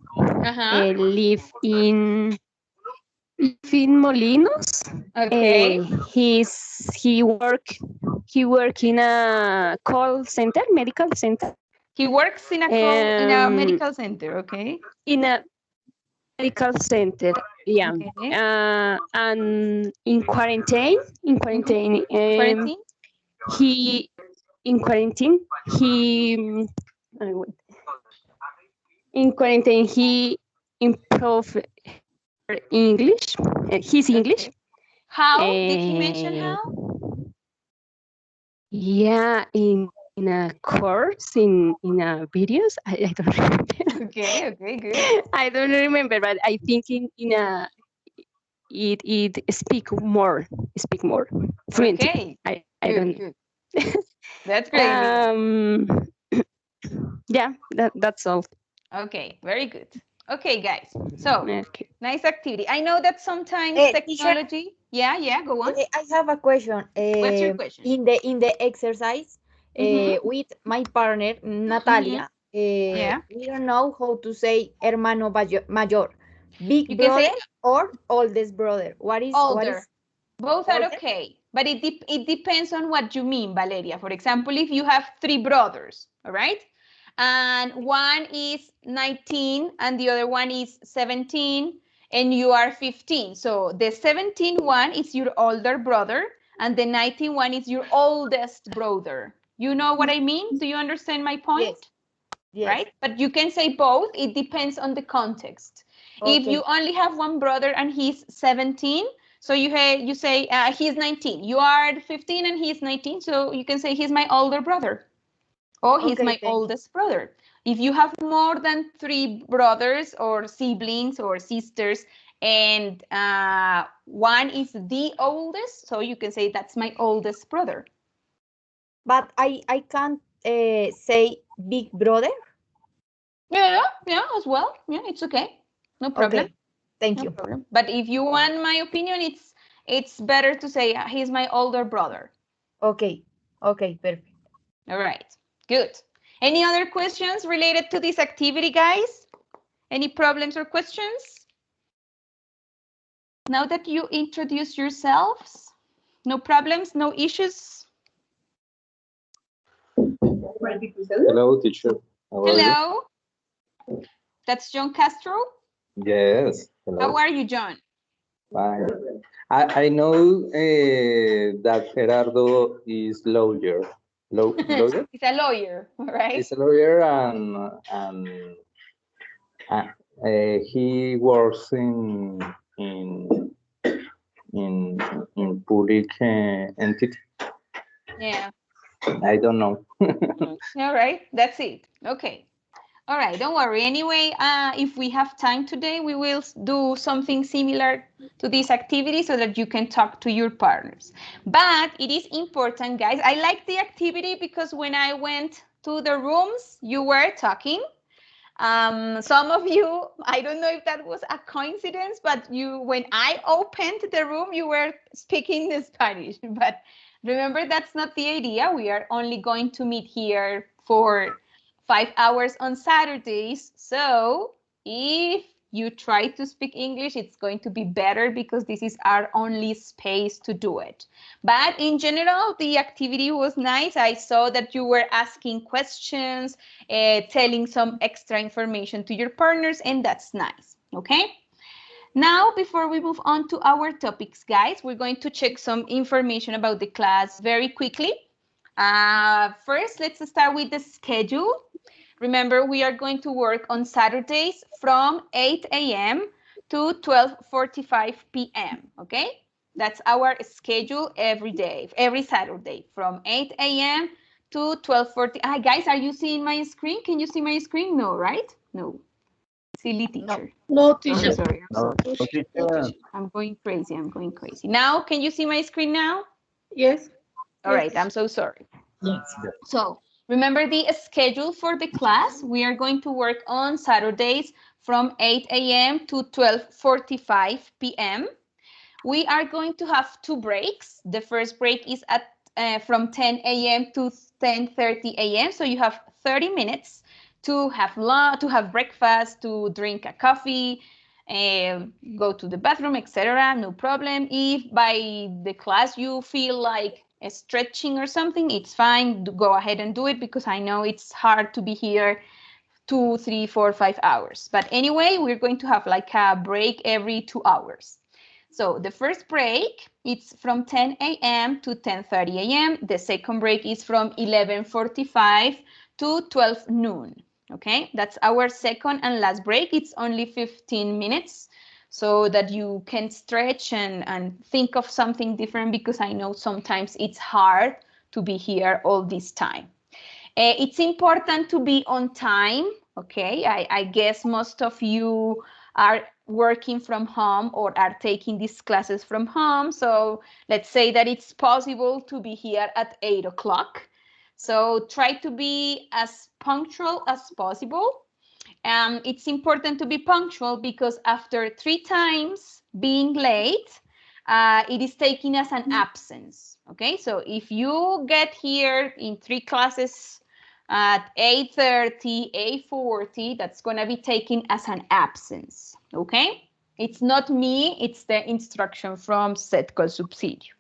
live in Molinos. Okay. He work in a call center, medical center. He works in a medical center, okay? In a medical center, yeah. Okay. And in quarantine, Quarantine? he improved English, his English. How? Did he mention how? Yeah, in a course, in a videos. I don't remember. Okay, okay, good. I don't remember, but I think in a it speak more fluent. Okay. I Good, don't. good. That's great. Yeah, that's all. Okay, very good. Okay, guys. So Okay. nice activity. I know that sometimes technology. Yeah, go on. I have a question. What's your question? In the exercise with my partner Natalia, we don't know how to say hermano mayor, big You can brother say or oldest brother. What is older. Both are older? okay, but it depends on what you mean, Valeria. For example, if you have 3 brothers, all right, and one is 19 and the other one is 17 and you are 15, so the 17 one is your older brother and the 19 one is your oldest brother. You know what I mean? Do you understand my point? Yes. Yes. Right? But you can say both. It depends on the context. Okay. If you only have one brother and he's 17, so you say he's 19. You are 15 and he's 19, so you can say he's my older brother. Or he's my oldest brother. If you have more than 3 brothers or siblings or sisters and one is the oldest, so you can say that's my oldest brother. But I can't say big brother. Yeah, as well. Yeah, it's okay. No problem. Okay. Thank No you. problem. But if you want my opinion, it's better to say he's my older brother. Okay. Okay, perfect. All right. Good. Any other questions related to this activity, guys? Any problems or questions? Now that you introduce yourselves, no problems, no issues? Hello, teacher. Hello. That's John Castro? Yes. Hello. How are you, John? Fine. I know that Gerardo is lawyer. Lawyer? He's a lawyer, right? He's a lawyer and he works in public entity. Yeah. I don't know. All right, that's it. Okay. All right, don't worry. Anyway, if we have time today, we will do something similar to this activity so that you can talk to your partners. But it is important, guys. I like the activity because when I went to the rooms, you were talking. Some of you, I don't know if that was a coincidence, but when I opened the room, you were speaking in Spanish. But remember, that's not the idea. We are only going to meet here for 5 hours on Saturdays. So if you try to speak English, it's going to be better because this is our only space to do it. But in general, the activity was nice. I saw that you were asking questions, telling some extra information to your partners, and that's nice. Okay. Now, before we move on to our topics, guys, we're going to check some information about the class very quickly. First, let's start with the schedule. Remember, we are going to work on Saturdays from 8 a.m. to 12:45 p.m. Okay, that's our schedule every day, every Saturday from 8 a.m. to 12:40. Guys, are you seeing my screen? Can you see my screen? No, right? No. Silly teacher. No, teacher. Sorry. I'm going crazy. Now, can you see my screen now? Yes. All right. I'm so sorry. Yes. So remember the schedule for the class. We are going to work on Saturdays from 8 a.m. to 12:45 p.m. We are going to have 2 breaks. The first break is at from 10 a.m. to 10:30 a.m. So you have 30 minutes to have lunch, to have breakfast, to drink a coffee, go to the bathroom, etc. No problem. If by the class you feel like stretching or something, it's fine. Go ahead and do it, because I know it's hard to be here 2, 3, 4, 5 hours. But anyway, we're going to have like a break every 2 hours. So the first break, it's from 10 a.m. to 10:30 a.m. The second break is from 11:45 to 12 noon. Okay, that's our second and last break. It's only 15 minutes so that you can stretch and think of something different, because I know sometimes it's hard to be here all this time. It's important to be on time. Okay, I guess most of you are working from home or are taking these classes from home. So let's say that it's possible to be here at 8 o'clock. So try to be as punctual as possible. It's important to be punctual, because after 3 times being late, it is taken as an absence. Okay, so if you get here in 3 classes at 8:30, 8:40, that's going to be taken as an absence. Okay, it's not me, it's the instruction from SETCOL Subsidio.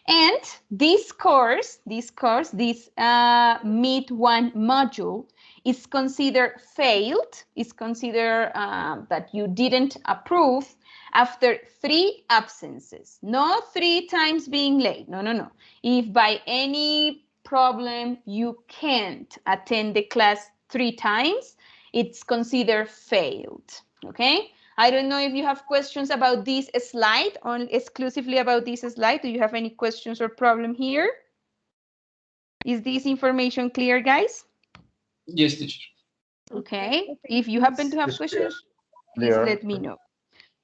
And this course, this Meet-1 module is considered failed, is considered that you didn't approve after 3 absences, not 3 times being late. No. If by any problem you can't attend the class 3 times, it's considered failed. Okay, I don't know if you have questions about this slide, exclusively about this slide. Do you have any questions or problem here? Is this information clear, guys? Yes, teacher. Okay, if you happen to have questions, please let me know.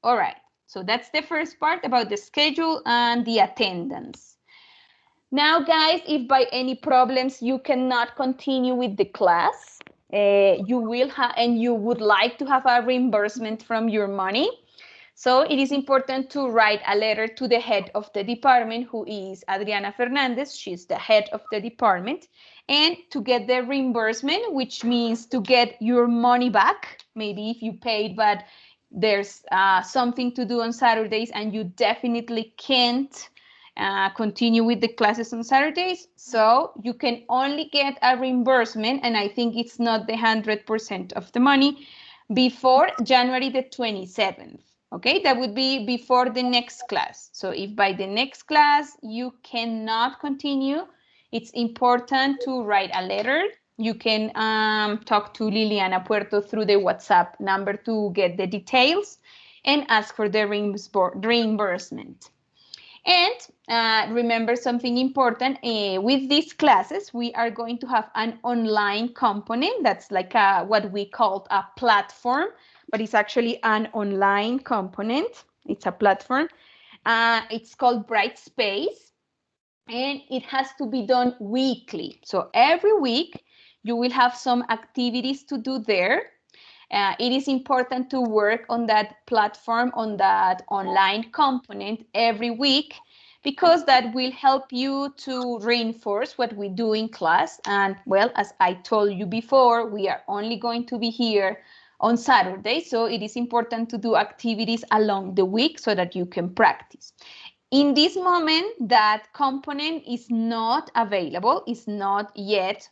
All right, so that's the first part about the schedule and the attendance. Now, guys, if by any problems you cannot continue with the class, you will have, and you would like to have a reimbursement from your money, so it is important to write a letter to the head of the department, who is Adriana Fernandez. She's the head of the department, and to get the reimbursement, which means to get your money back. Maybe if you paid, but there's something to do on Saturdays and you definitely can't continue with the classes on Saturdays, so you can only get a reimbursement, and I think it's not the 100% of the money, before January the 27th. Okay, that would be before the next class. So if by the next class you cannot continue, it's important to write a letter. You can talk to Liliana Puerto through the WhatsApp number to get the details and ask for the reimbursement. And remember something important, with these classes, we are going to have an online component. That's like what we call a platform, but it's actually an online component. It's a platform. It's called Brightspace, and it has to be done weekly. So every week you will have some activities to do there. It is important to work on that platform, on that online component every week, because that will help you to reinforce what we do in class. And well, as I told you before, we are only going to be here on Saturday, so it is important to do activities along the week so that you can practice. In this moment, that component is not available, it's not yet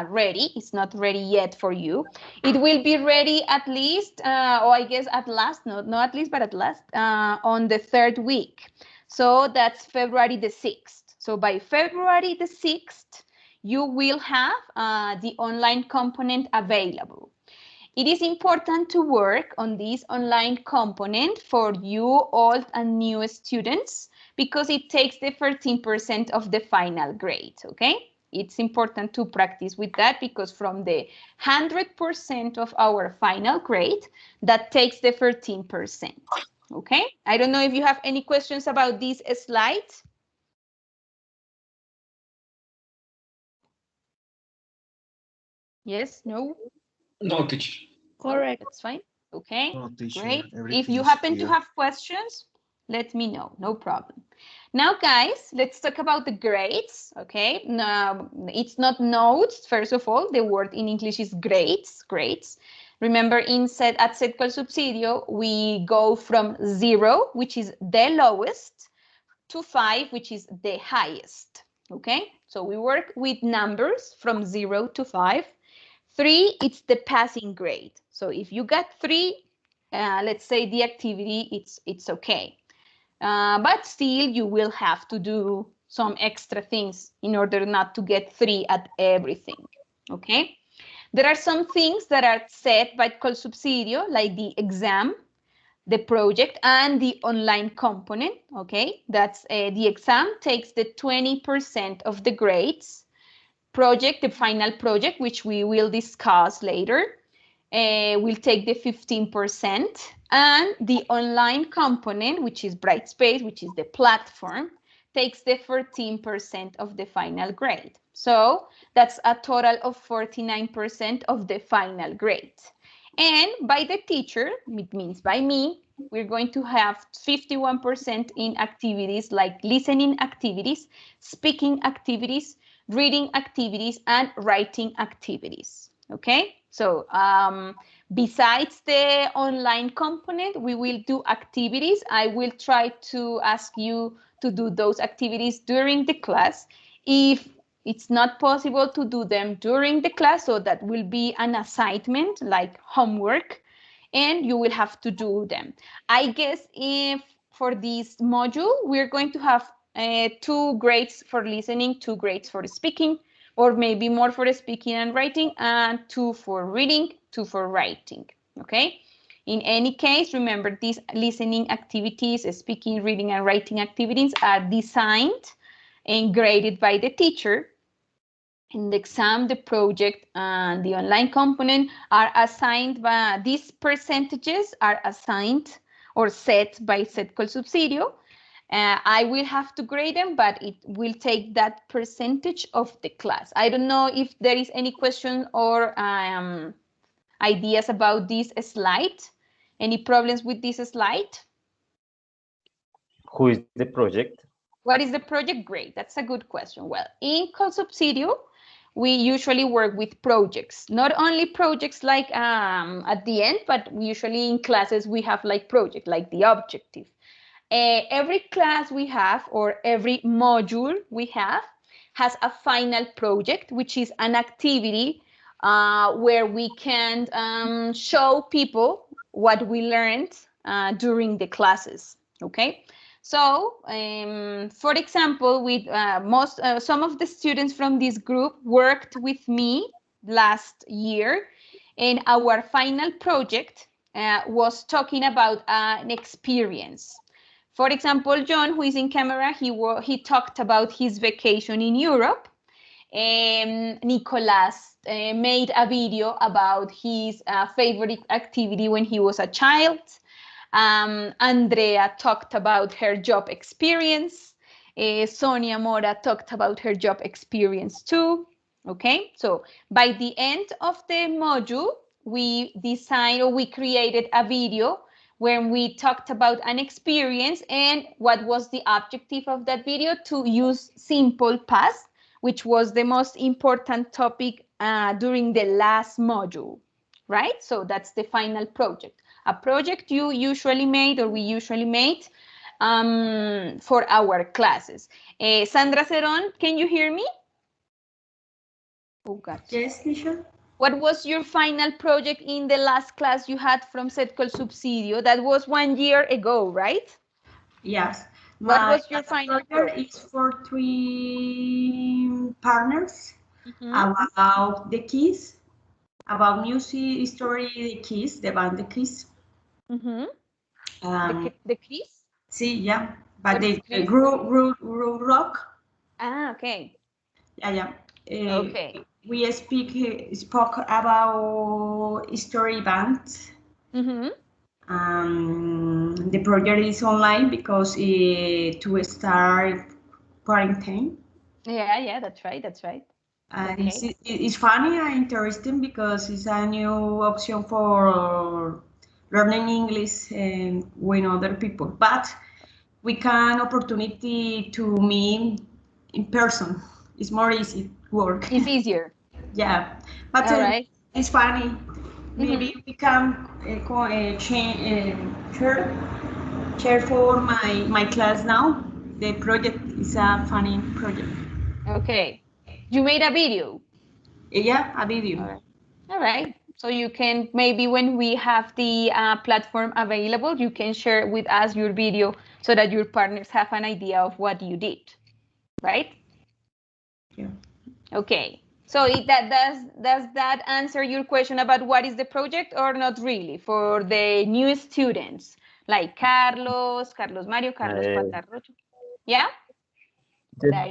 ready, it's not ready yet for you. It will be ready at least, or I guess at last, not at least, but at last, on the 3rd week. So that's February the 6th. So by February the 6th, you will have the online component available. It is important to work on this online component for you old and new students, because it takes the 13% of the final grade, okay? It's important to practice with that, because from the 100% of our final grade, that takes the 13%, okay? I don't know if you have any questions about this slide. Yes, no? No, teacher. Correct. That's fine. Okay, No, teacher, great. If everything you is happen to clear. have questions, let me know, no problem. Now, guys, let's talk about the grades, okay? Now, it's not notes, first of all. The word in English is grades, grades. Remember, at Setcol Subsidio, we go from 0, which is the lowest, to 5, which is the highest, okay? So we work with numbers from 0 to 5. 3, it's the passing grade. So if you got 3, let's say the activity, it's okay. But still, you will have to do some extra things in order not to get 3 at everything, okay? There are some things that are set by Col Subsidio, like the exam, the project, and the online component, okay? That's the exam takes the 20% of the grades. Project, the final project, which we will discuss later, will take the 15%, and the online component, which is Brightspace, which is the platform, takes the 14% of the final grade. So that's a total of 49% of the final grade. And by the teacher, it means by me, we're going to have 51% in activities like listening activities, speaking activities, reading activities, and writing activities, okay? So besides the online component, we will do activities. I will try to ask you to do those activities during the class. If it's not possible to do them during the class, so that will be an assignment like homework, and you will have to do them. I guess if for this module, we're going to have 2 grades for listening, 2 grades for speaking, or maybe more for speaking and writing, and 2 for reading, 2 for writing, okay? In any case, remember these listening activities, speaking, reading, and writing activities are designed and graded by the teacher. In the exam, the project, and the online component are assigned by, these percentages are assigned or set by Setcol Subsidio. I will have to grade them, but it will take that percentage of the class. I don't know if there is any question or ideas about this slide. Any problems with this slide? Who is the project? What is the project? Great, that's a good question. Well, in Col Subsidio, we usually work with projects, not only projects like at the end, but usually in classes we have like project, like the objective. Every class we have, or every module we have, has a final project, which is an activity where we can show people what we learned during the classes, okay? So, for example, with some of the students from this group worked with me last year, and our final project was talking about an experience. For example, John, who is in camera, he talked about his vacation in Europe. Nicolas made a video about his favorite activity when he was a child. Andrea talked about her job experience. Sonia Mora talked about her job experience too. Okay, so by the end of the module, we designed, or we created a video when we talked about an experience, and what was the objective of that video? To use simple past, which was the most important topic during the last module, right? So that's the final project. A project you usually made, or we usually made for our classes. Sandra Ceron, can you hear me? Oh, gotcha. Yes, teacher. What was your final project in the last class you had from Setcol Subsidio? That was 1 year ago, right? Yes. What was your final project? It's for 3 partners about the keys, about music story, the keys, the band, the keys. The keys? Sí, yeah. But the group rock. Ah, okay. Yeah. Okay. We spoke about story band. The project is online because to start quarantine. Yeah, that's right. It's funny and interesting because it's a new option for learning English with other people. But we can opportunity to meet in person. It's more easy work. It's easier. Yeah, but it's funny. Maybe we can share for my class now. The project is a funny project. Okay. You made a video? Yeah, a video. All right. So you can, maybe when we have the platform available, you can share with us your video so that your partners have an idea of what you did, right? Yeah. Okay. So does that answer your question about what is the project, or not really, for the new students like Carlos Mario, Carlos Patarrocho? Yeah?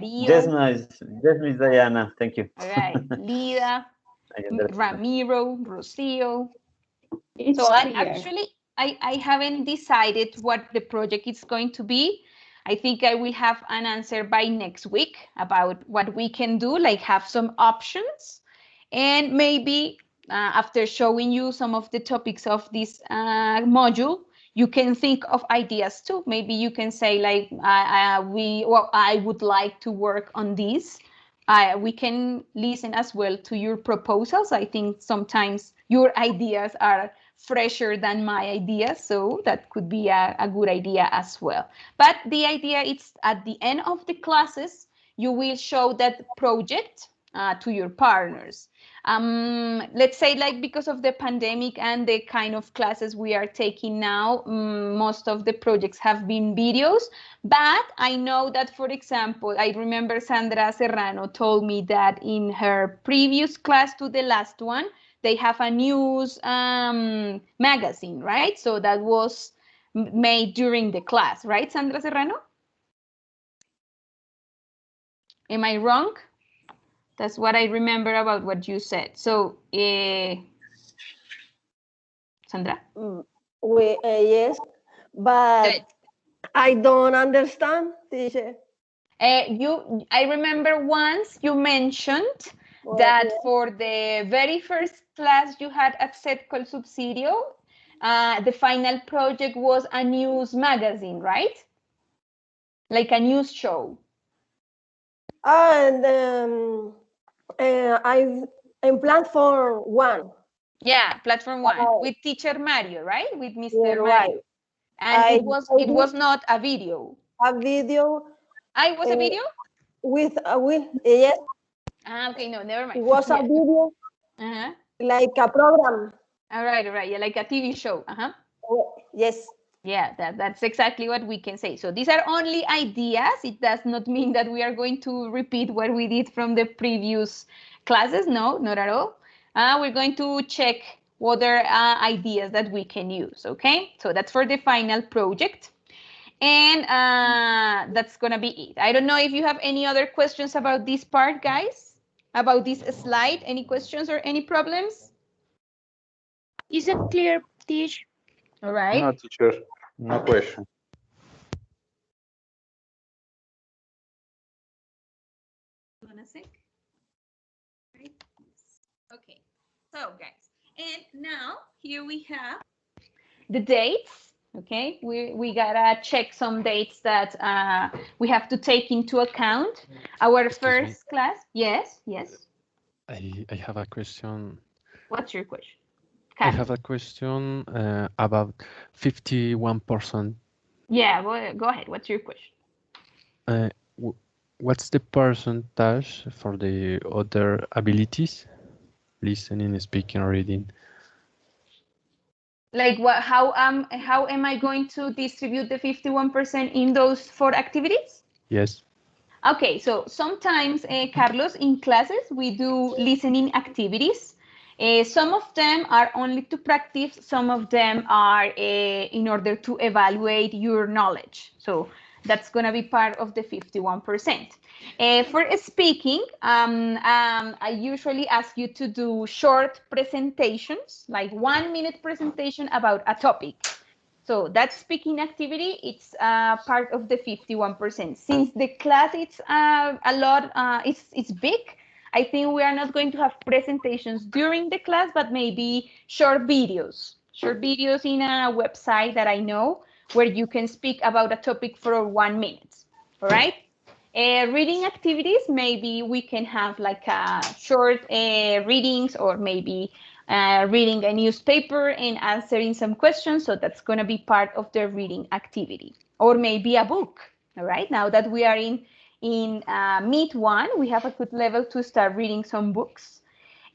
Yes, Miss Diana. Thank you. All right. Lida, Ramiro, Rocio. It's so clear. I haven't decided what the project is going to be. I think I will have an answer by next week about what we can do, like have some options. And maybe after showing you some of the topics of this module, you can think of ideas too. Maybe you can say like, I would like to work on this. We can listen as well to your proposals. I think sometimes your ideas are fresher than my ideas, so that could be a good idea as well. But the idea is at the end of the classes, you will show that project to your partners. Let's say, like, because of the pandemic and the kind of classes we are taking now, most of the projects have been videos. But I know that, for example, I remember Sandra Serrano told me that in her previous class to the last one, they have a news magazine, right? So that was made during the class, right, Sandra Serrano? Am I wrong? That's what I remember about what you said. So, Sandra? Yes, but I don't understand, teacher. I remember once you mentioned that for the very first class you had at Setcol Subsidio, the final project was a news magazine, right? Like a news show. And I'm platform 1. Yeah, platform 1 with teacher Mario, right? With Mr. Mario. Right. And it was not a video. A video. It was a video? With yes. Okay, no, never mind. It was a video. Like a program. All right, yeah, like a TV show. Yes. Yeah, that's exactly what we can say. So these are only ideas. It does not mean that we are going to repeat what we did from the previous classes. No, not at all. We're going to check other ideas that we can use, okay? So that's for the final project. And that's going to be it. I don't know if you have any other questions about this part, guys, about this slide. Any questions or any problems? Is it clear, teacher? All right. No, teacher, no question. Okay, so guys, and now here we have the dates. Okay, we gotta check some dates that we have to take into account. Our first class. Yes. I have a question. What's your question? I have a question about 51%. Yeah, go ahead. What's your question? What's the percentage for the other abilities? Listening, speaking, reading. Like what? How am I going to distribute the 51% in those 4 activities? Yes. Okay, so sometimes, Carlos, in classes we do listening activities. Some of them are only to practice. Some of them are in order to evaluate your knowledge. So that's going to be part of the 51%. For speaking, I usually ask you to do short presentations, like 1-minute presentation about a topic. So that speaking activity, it's part of the 51%. Since the class, it's a lot, it's big, I think we are not going to have presentations during the class, but maybe short videos in a website that I know where you can speak about a topic for 1 minute. All right. Reading activities, maybe we can have like a short readings, or maybe reading a newspaper and answering some questions. So that's going to be part of the reading activity, or maybe a book. All right. Now that we are in Meet 1, we have a good level to start reading some books.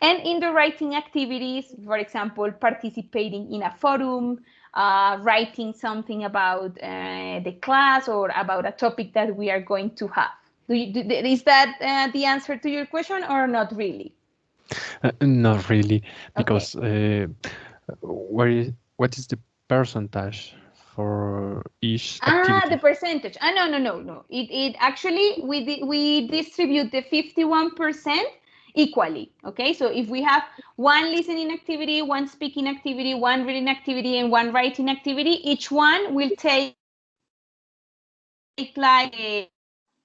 And in the writing activities, for example, participating in a forum, writing something about the class or about a topic that we are going to have. Is that the answer to your question, or not really? Not really, because what is the percentage for each activity? The percentage. No. It actually, we distribute the 51% equally. Okay, so if we have 1 listening activity, 1 speaking activity, 1 reading activity, and 1 writing activity, each one will take like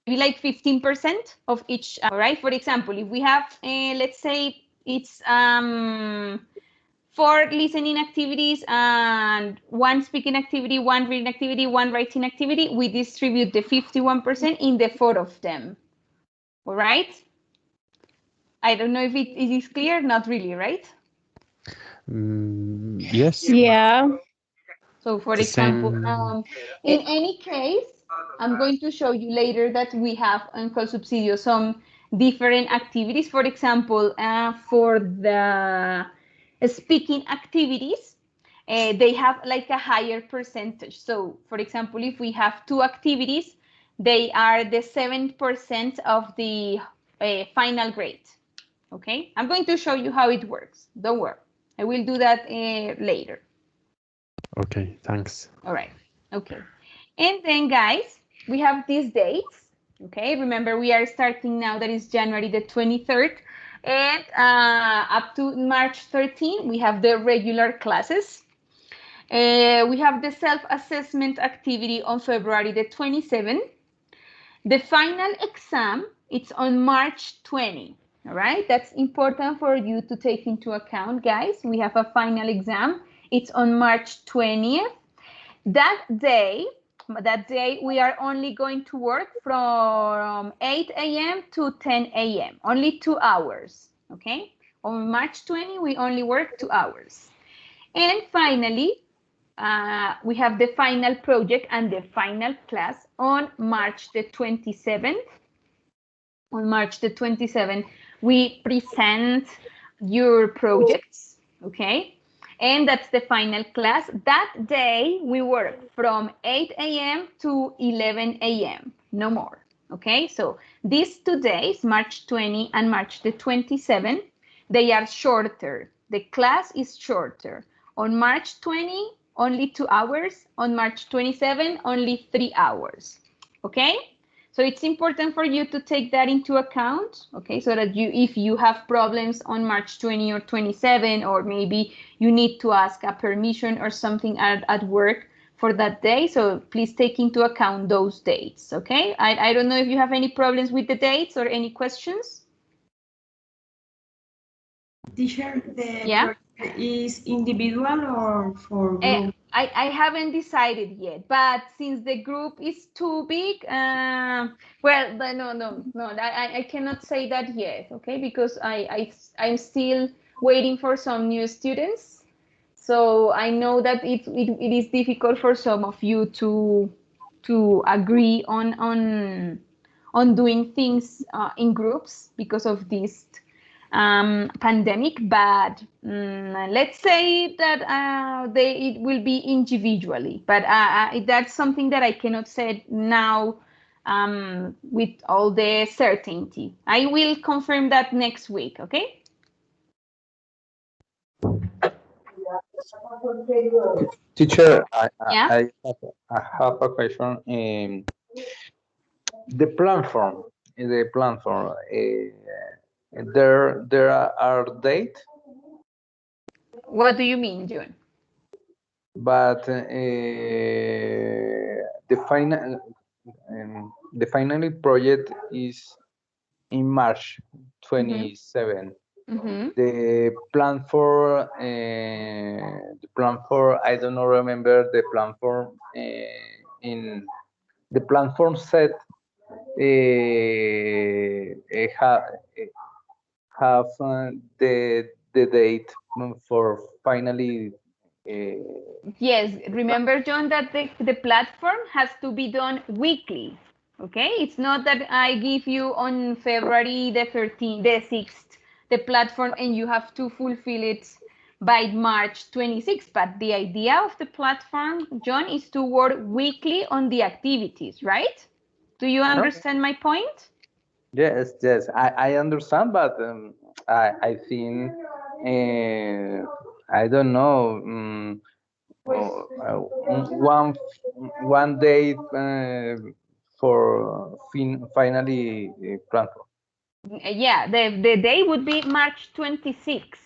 maybe like 15% of each. All right. For example, if we have, let's say it's 4 listening activities and 1 speaking activity, 1 reading activity, 1 writing activity, we distribute the 51% in the 4 of them. All right. I don't know if it is clear. Not really, right? Yes. Yeah. So for example, in any case, I'm going to show you later that we have on Colsubsidio some different activities. For example, for the speaking activities, they have like a higher percentage. So for example, if we have 2 activities, they are the 7% of the final grade. Okay, I'm going to show you how it works. Don't worry, I will do that later. Okay, thanks. All right. Okay. And then, guys, we have these dates. Okay. Remember, we are starting now. That is January the 23rd. And up to March 13, we have the regular classes. We have the self-assessment activity on February the 27th. The final exam, it's on March 20. All right. That's important for you to take into account, guys. We have a final exam. It's on March 20th. That day, we are only going to work from 8 a.m. to 10 a.m. Only 2 hours, okay? On March 20, we only work 2 hours. And finally, we have the final project and the final class on March the 27th. On March the 27th, we present your projects, okay? And that's the final class. That day, we work from 8 a.m. to 11 a.m. No more. Okay, so these 2 days, March 20 and March the 27th, they are shorter. The class is shorter. On March 20, only 2 hours. On March 27, only 3 hours. Okay? So it's important for you to take that into account, okay, so that if you have problems on March 20 or 27, or maybe you need to ask a permission or something at work for that day, so please take into account those dates, okay? I don't know if you have any problems with the dates or any questions. Teacher, the project is individual or for group? I haven't decided yet, but since the group is too big, well, no, I cannot say that yet, okay? Because I'm still waiting for some new students, so I know that it is difficult for some of you to agree on doing things in groups because of this pandemic, but let's say that it will be individually, but that's something that I cannot say now with all the certainty. I will confirm that next week, okay? Teacher, Yeah? I have a question. The platform, there are dates. What do you mean, June? But the final project is in March. 27. Mm-hmm. The plan for I don't know, remember the plan for in the plan form set have the date for finally. Yes, remember, John, that the platform has to be done weekly. Okay, it's not that I give you on February the 13th, the 6th, the platform, and you have to fulfill it by March 26th. But the idea of the platform, John, is to work weekly on the activities, right? Do you understand my point? Yes, I understand, but I think I don't know. One day for finally platform. Yeah, the day would be March 26th.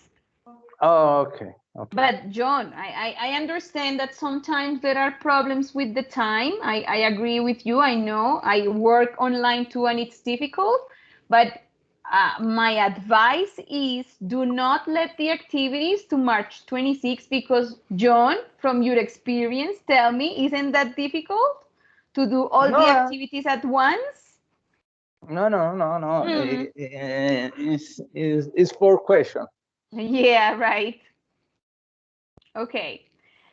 Oh, okay. But John, I understand that sometimes there are problems with the time. I agree with you. I know I work online too and it's difficult. But my advice is do not let the activities to March 26 because John, from your experience, tell me, isn't that difficult to do all the activities at once? No. It's for question. Yeah, right. Okay.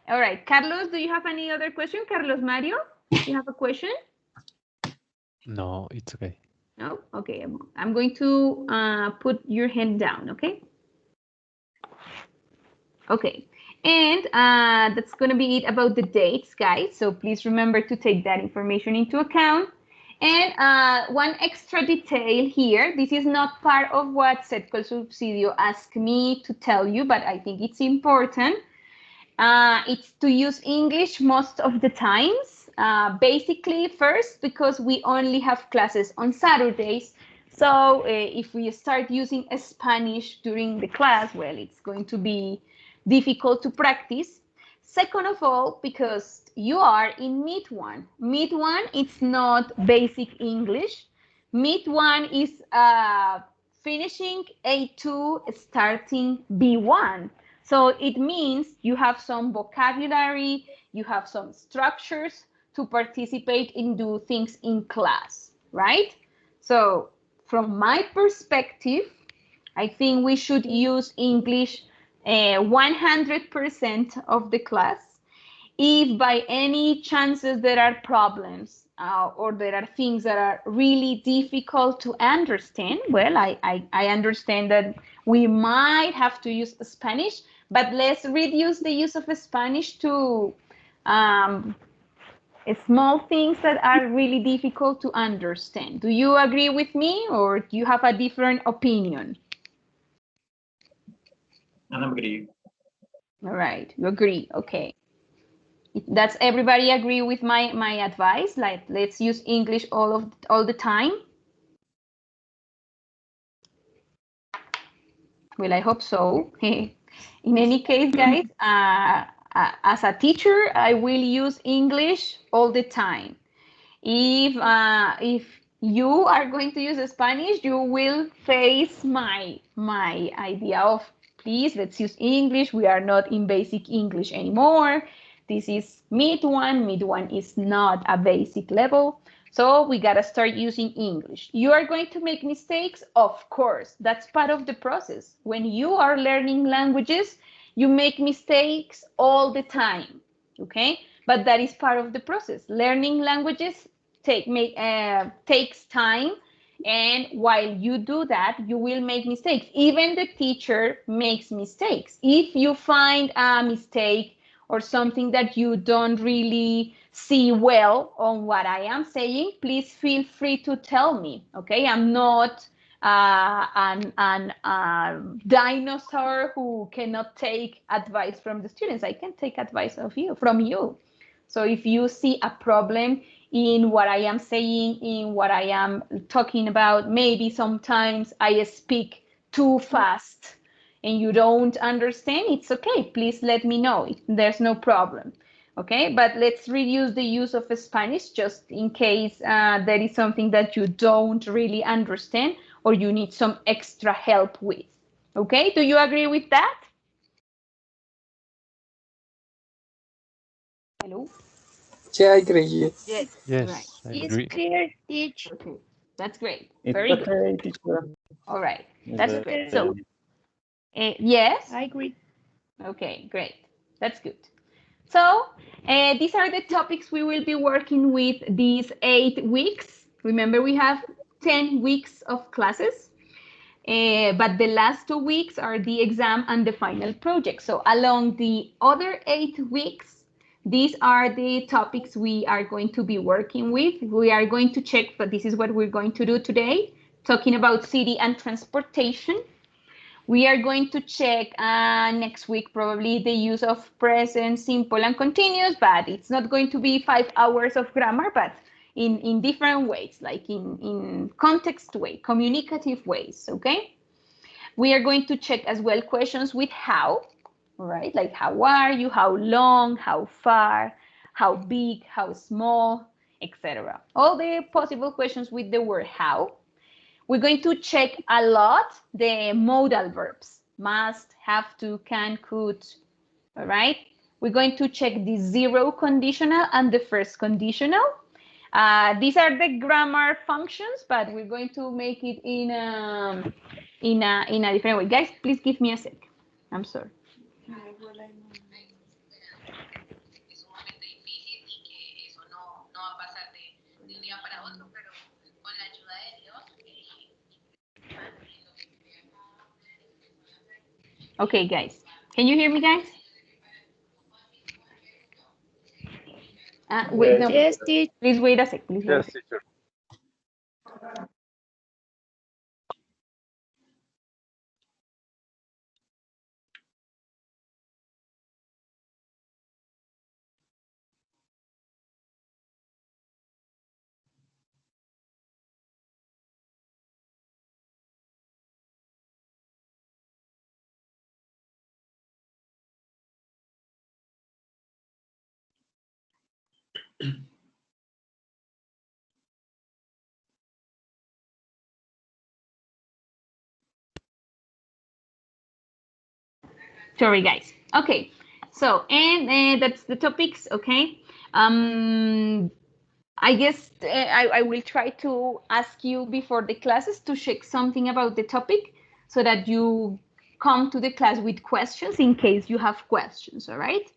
All right. Carlos, do you have any other question? Carlos Mario, do you have a question? No, it's okay. No? Okay. I'm going to put your hand down, okay? Okay. And that's going to be it about the dates, guys. So please remember to take that information into account. And one extra detail here, this is not part of what Setcol Subsidio asked me to tell you, but I think it's important. It's to use English most of the times. Basically, first, because we only have classes on Saturdays. So if we start using Spanish during the class, well, it's going to be difficult to practice. Second of all, because you are in Meet 1. Meet 1, it's not basic English. Meet 1 is finishing A2, starting B1. So it means you have some vocabulary, you have some structures to participate and do things in class, right? So from my perspective, I think we should use English 100% of the class. If by any chances there are problems or there are things that are really difficult to understand, well, I understand that we might have to use Spanish, but let's reduce the use of Spanish to small things that are really difficult to understand. Do you agree with me or do you have a different opinion? I agree. All right, you agree. Okay. Does everybody agree with my advice? Like, let's use English all the time. Well, I hope so. In any case, guys, as a teacher, I will use English all the time. If you are going to use Spanish, you will face my idea of, please, let's use English. We are not in basic English anymore. This is Meet 1. Meet 1 is not a basic level. So we got to start using English. You are going to make mistakes? Of course, that's part of the process. When you are learning languages, you make mistakes all the time, okay? But that is part of the process. Learning languages takes time. And while you do that, you will make mistakes. Even the teacher makes mistakes. If you find a mistake or something that you don't really see well on what I am saying, please feel free to tell me, okay? I'm not an dinosaur who cannot take advice from the students. I can take advice from you. So if you see a problem in what I am saying, in what I am talking about, maybe sometimes I speak too fast and you don't understand, it's okay. Please let me know. There's no problem. Okay, but let's reduce the use of Spanish just in case there is something that you don't really understand or you need some extra help with. Okay, do you agree with that? Hello? Yeah, I agree. Yes. Yes, Right. I It's agree. clear, teach. Okay, that's great. It's Very good. okay, teacher. All right, It's that's okay. great. So, yes? I agree. Okay, great. That's good. So, these are the topics we will be working with these 8 weeks. Remember, we have 10 weeks of classes, but the last 2 weeks are the exam and the final project. So along the other 8 weeks, these are the topics we are going to be working with. We are going to check, but this is what we're going to do today, talking about city and transportation. We are going to check next week probably the use of present, simple, and continuous, but it's not going to be 5 hours of grammar, but in different ways, like in context way, communicative ways, okay? We are going to check as well questions with how, all right? Like how are you, how long, how far, how big, how small, etc. All the possible questions with the word how. We're going to check a lot the modal verbs, must, have to, can, could, all right? We're going to check the zero conditional and the first conditional. These are the grammar functions, but we're going to make it in a different way. Guys, please give me a sec. I'm sorry. Okay, guys. Can you hear me, guys? Wait, no. Yes, teach. Please wait a sec. Please wait a Yes, sec. teacher. Sorry, guys. Okay. So, and that's the topics, okay? I guess I will try to ask you before the classes to check something about the topic so that you come to the class with questions in case you have questions, all right?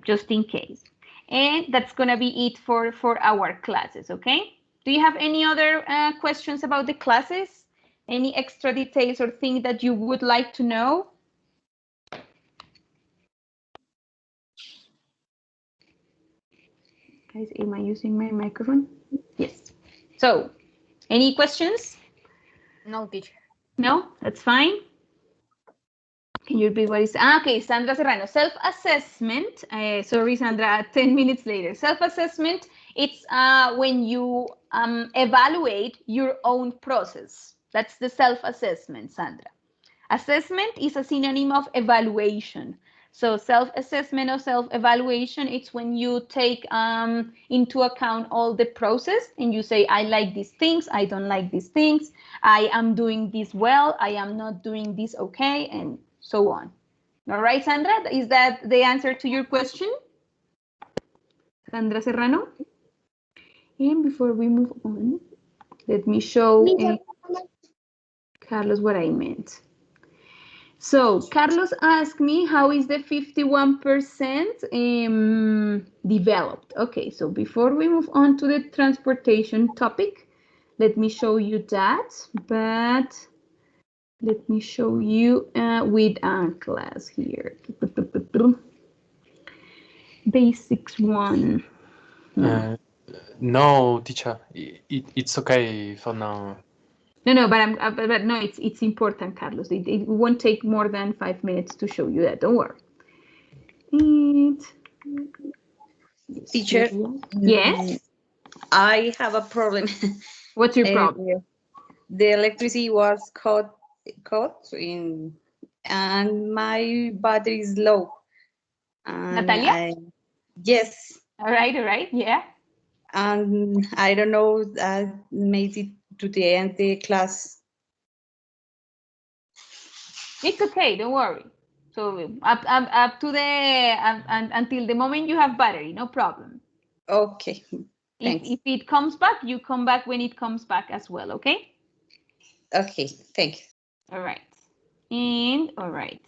Just in case. And that's going to be it for our classes, okay? Do you have any other questions about the classes? Any extra details or things that you would like to know? Guys, am I using my microphone? Yes. So, any questions? No, teacher. No, that's fine. Can you repeat what is? Okay, Sandra Serrano. Self-assessment. Sorry, Sandra. 10 minutes later. Self-assessment. It's when you evaluate your own process. That's the self-assessment, Sandra. Assessment is a synonym of evaluation. So self-assessment or self-evaluation, it's when you take into account all the process and you say, I like these things, I don't like these things, I am doing this well, I am not doing this okay, and so on. All right, Sandra, is that the answer to your question? Sandra Serrano? And before we move on, let me show Carlos what I meant. So Carlos asked me, how is the 51% developed? Okay, so before we move on to the transportation topic, let me show you that, but let me show you with a class here. Basics 1. No, teacher, it's okay for now. No, but no, it's important, Carlos. It won't take more than 5 minutes to show you that. Don't worry. Teacher. Yes. I have a problem. What's your problem? The electricity was cut and my battery is low. And Natalia? Yes. All right, yeah. And I don't know that made it to the end of the class. It's okay, don't worry. So up to the until the moment you have battery, no problem. Okay. Thanks. If it comes back, you come back when it comes back as well, okay? Okay, thank you. All right. And all right.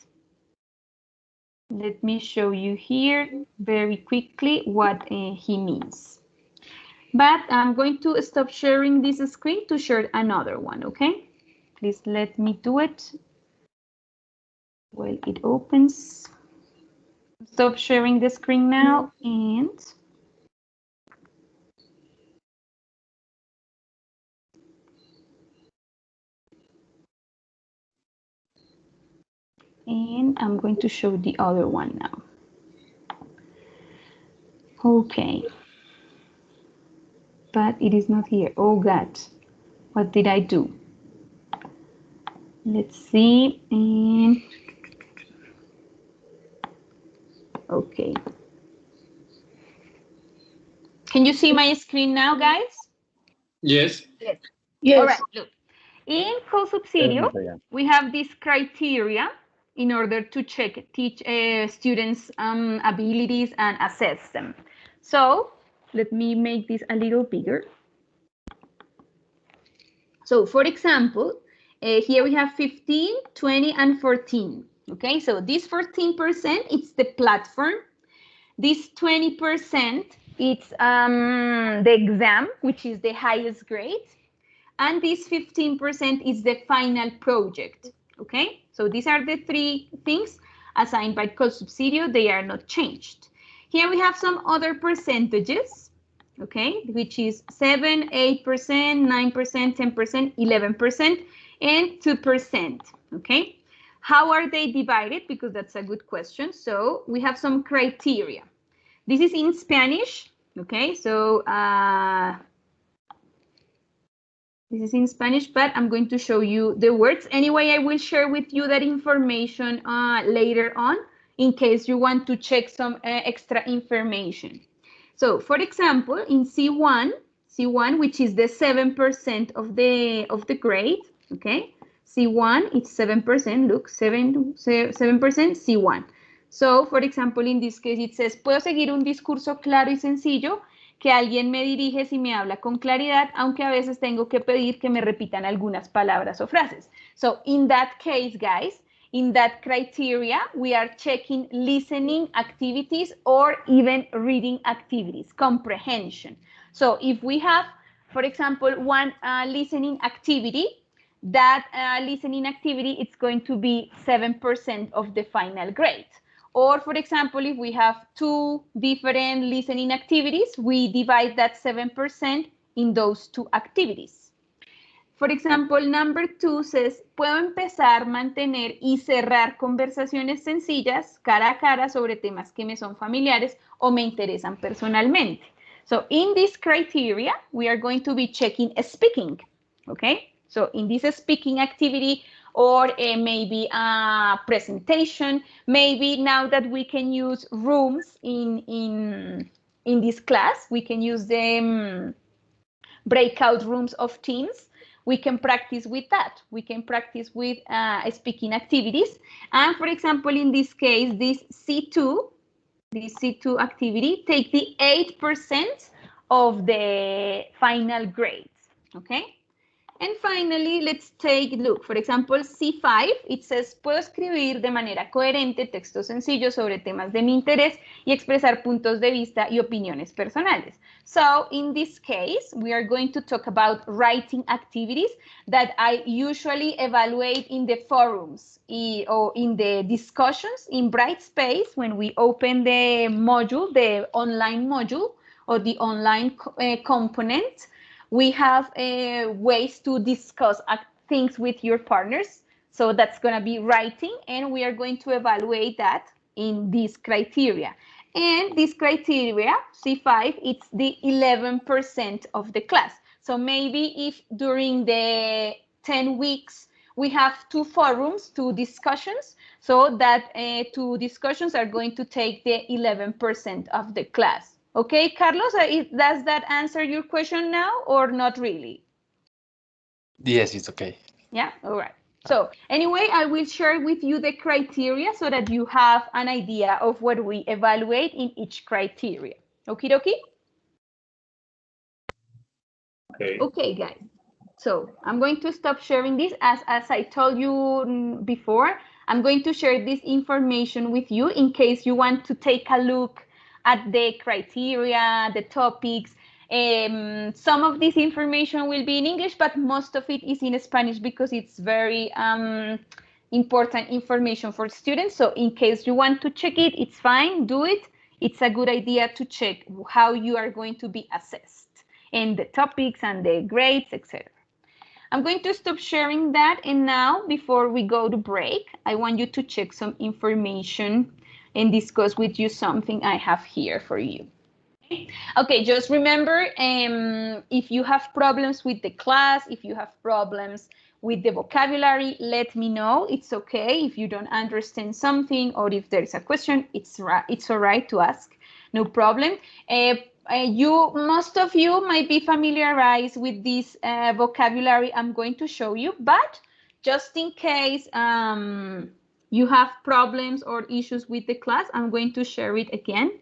Let me show you here very quickly what he means. But I'm going to stop sharing this screen to share another one, okay? Please let me do it while it opens. Stop sharing the screen now and I'm going to show the other one now. Okay. But it is not here. Oh God, what did I do? Let's see. And okay. Can you see my screen now, guys? Yes. Yes. Yes. All right, look. In co-subsidio, we have this criteria in order to teach students' abilities and assess them. So let me make this a little bigger. So for example, here we have 15, 20, and 14. Okay, so this 14%, it's the platform. This 20%, it's the exam, which is the highest grade. And this 15% is the final project, okay? So these are the three things assigned by co-subsidio. They are not changed. Here we have some other percentages, okay, which is 7, 8%, 9%, 10%, 11%, and 2%, okay? How are they divided? Because that's a good question. So we have some criteria. This is in Spanish, okay? So this is in Spanish, but I'm going to show you the words. Anyway, I will share with you that information later on in case you want to check some extra information. So, for example, in C1, which is the 7% of the grade, okay? C1, it's 7%, look, 7% C1. So, for example, in this case, it says, puedo seguir un discurso claro y sencillo, que alguien me dirige si me habla con claridad, aunque a veces tengo que pedir que me repitan algunas palabras o frases. So, in that case, guys, in that criteria, we are checking listening activities or even reading activities, comprehension. So, if we have, for example, one listening activity, that listening activity, it's going to be 7% of the final grade. Or, for example, if we have two different listening activities, we divide that 7% in those two activities. For example, number 2 says, puedo empezar, mantener y cerrar conversaciones sencillas cara a cara sobre temas que me son familiares o me interesan personalmente. So, in this criteria, we are going to be checking speaking, okay? So, in this speaking activity, or maybe a presentation, maybe now that we can use rooms in this class, we can use the breakout rooms of Teams. We can practice with that. We can practice with speaking activities. And for example, in this case, this C2 activity, take the 8% of the final grades, okay? And finally, let's take a look. For example, C5, it says, puedo escribir de manera coherente textos sencillos sobre temas de mi interés y expresar puntos de vista y opiniones personales. So, in this case, we are going to talk about writing activities that I usually evaluate in the forums or in the discussions in Brightspace when we open the module, the online module or the online component. We have ways to discuss things with your partners. So that's going to be writing, and we are going to evaluate that in this criteria. And this criteria, C5, it's the 11% of the class. So maybe if during the 10 weeks, we have 2 forums, 2 discussions, so that 2 discussions are going to take the 11% of the class. Okay, Carlos, does that answer your question now or not really? Yes, it's okay. Yeah, all right. So anyway, I will share with you the criteria so that you have an idea of what we evaluate in each criteria. Okie dokie? Okay. Okay, guys. So I'm going to stop sharing this. As I told you before, I'm going to share this information with you in case you want to take a look at the criteria, the topics. Some of this information will be in English, but most of it is in Spanish because it's very important information for students. So in case you want to check it, it's fine, do it. It's a good idea to check how you are going to be assessed and the topics and the grades, etc. I'm going to stop sharing that. And now, before we go to break, I want you to check some information and discuss with you something I have here for you. Okay, just remember, if you have problems with the class, if you have problems with the vocabulary, let me know. It's okay if you don't understand something or if there is a question, it's all right to ask, no problem. Most of you might be familiarized with this vocabulary I'm going to show you, but just in case you have problems or issues with the class, I'm going to share it again,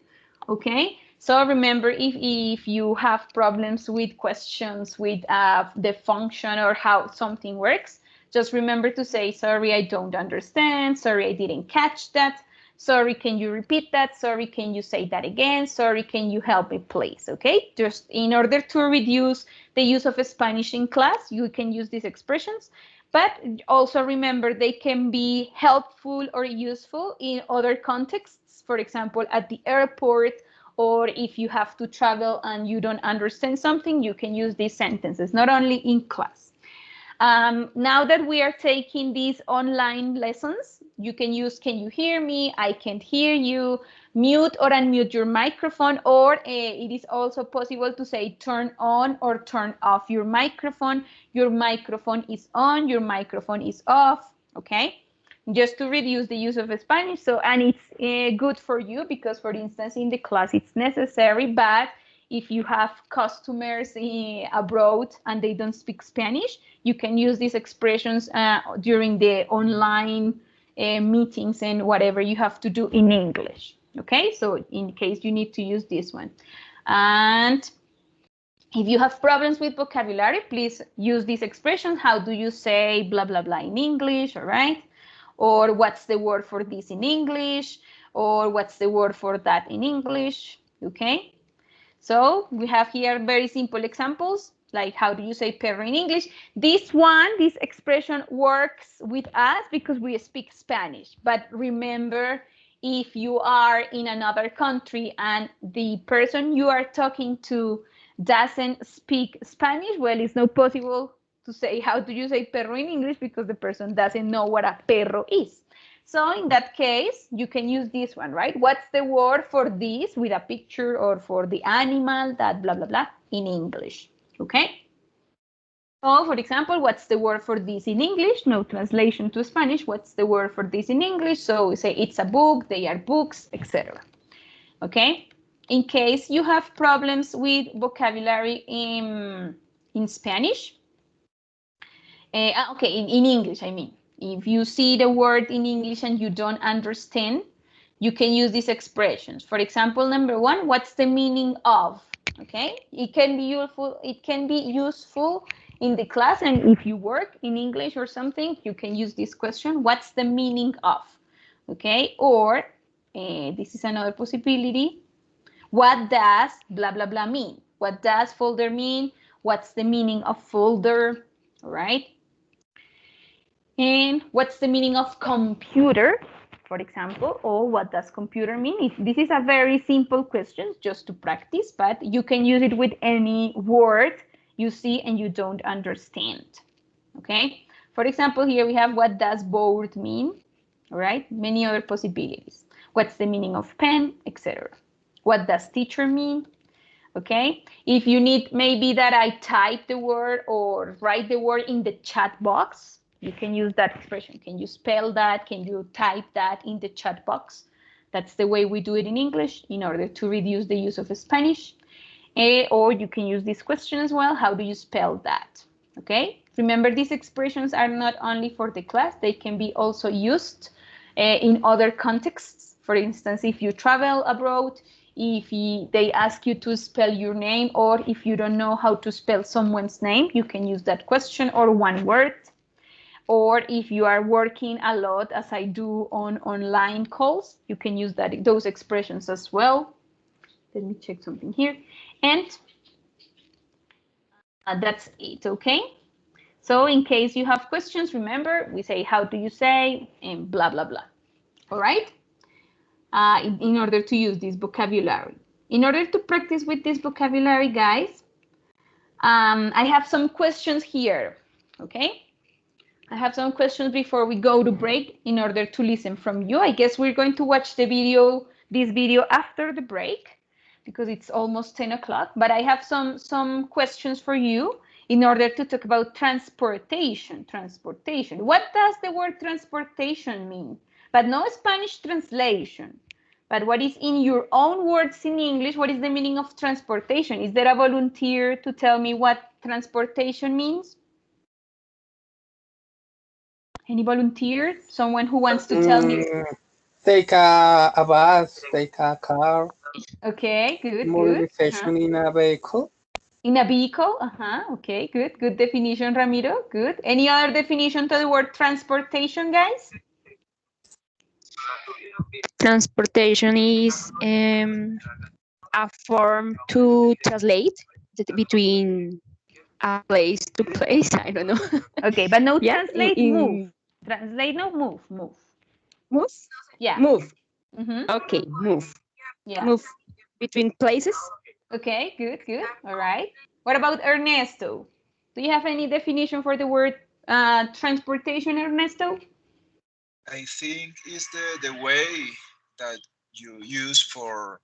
okay? So remember, if you have problems with questions with the function or how something works, just remember to say, sorry, I don't understand. Sorry, I didn't catch that. Sorry, can you repeat that? Sorry, can you say that again? Sorry, can you help me, please? Okay, just in order to reduce the use of Spanish in class, you can use these expressions. But also remember, they can be helpful or useful in other contexts. For example, at the airport, or if you have to travel and you don't understand something, you can use these sentences, not only in class. Now that we are taking these online lessons, you can use, can you hear me? I can't hear you. Mute or unmute your microphone, or it is also possible to say turn on or turn off your microphone. Your microphone is on, your microphone is off, okay? Just to reduce the use of Spanish. So, and it's good for you because, for instance, in the class it's necessary, but if you have customers abroad and they don't speak Spanish, you can use these expressions during the online meetings and whatever you have to do in English. Okay, so in case you need to use this one. And if you have problems with vocabulary, please use these expressions. How do you say blah, blah, blah in English, all right? Or what's the word for this in English? Or what's the word for that in English, okay? So we have here very simple examples, like how do you say perro in English? This expression works with us because we speak Spanish. But remember, if you are in another country and the person you are talking to doesn't speak Spanish, well, it's not possible to say how do you say perro in English because the person doesn't know what a perro is. So in that case, you can use this one, right? What's the word for this with a picture, or for the animal that blah, blah, blah in English, okay? So for example, what's the word for this in English? No translation to Spanish. What's the word for this in English? So we say it's a book, they are books, etc. Okay? In case you have problems with vocabulary in Spanish, okay, in English, I mean. If you see the word in English and you don't understand, you can use these expressions. For example, number one, what's the meaning of? Okay, it can be useful. It can be useful in the class, and if you work in English or something, you can use this question. What's the meaning of? Okay, or this is another possibility. What does blah blah blah mean? What does folder mean? What's the meaning of folder? All right. And what's the meaning of computer, for example, or what does computer mean? This is a very simple question just to practice, but you can use it with any word you see and you don't understand, okay? For example, here we have what does board mean, all right? Many other possibilities. What's the meaning of pen, etc. What does teacher mean? Okay, if you need maybe that I type the word or write the word in the chat box, you can use that expression. Can you spell that? Can you type that in the chat box? That's the way we do it in English in order to reduce the use of Spanish. Or you can use this question as well. How do you spell that? Okay, remember these expressions are not only for the class, they can be also used in other contexts. For instance, if you travel abroad, if they ask you to spell your name, or if you don't know how to spell someone's name, you can use that question or one word. Or if you are working a lot, as I do on online calls, you can use those expressions as well. Let me check something here. And that's it, okay? So in case you have questions, remember, we say, how do you say, and blah, blah, blah. All right? In order to use this vocabulary. In order to practice with this vocabulary, guys, I have some questions here, okay? I have some questions before we go to break in order to listen from you. I guess we're going to watch this video after the break because it's almost 10 o'clock, but I have some questions for you in order to talk about transportation. Transportation. What does the word transportation mean? But no Spanish translation. But what is in your own words in English? What is the meaning of transportation? Is there a volunteer to tell me what transportation means? Any volunteer? Someone who wants to tell me? Take a bus, take a car. Okay, good, Mobilization in a vehicle. In a vehicle? Okay, good. Good definition, Ramiro. Good. Any other definition to the word transportation, guys? Transportation is a form to translate between a place to place. I don't know. Okay, but no translate, move. Translate, no, move. Move? Yeah. Move. Okay, move. Yeah. Move between places. Okay, good. All right. What about Ernesto? Do you have any definition for the word transportation, Ernesto? I think it's the way that you use for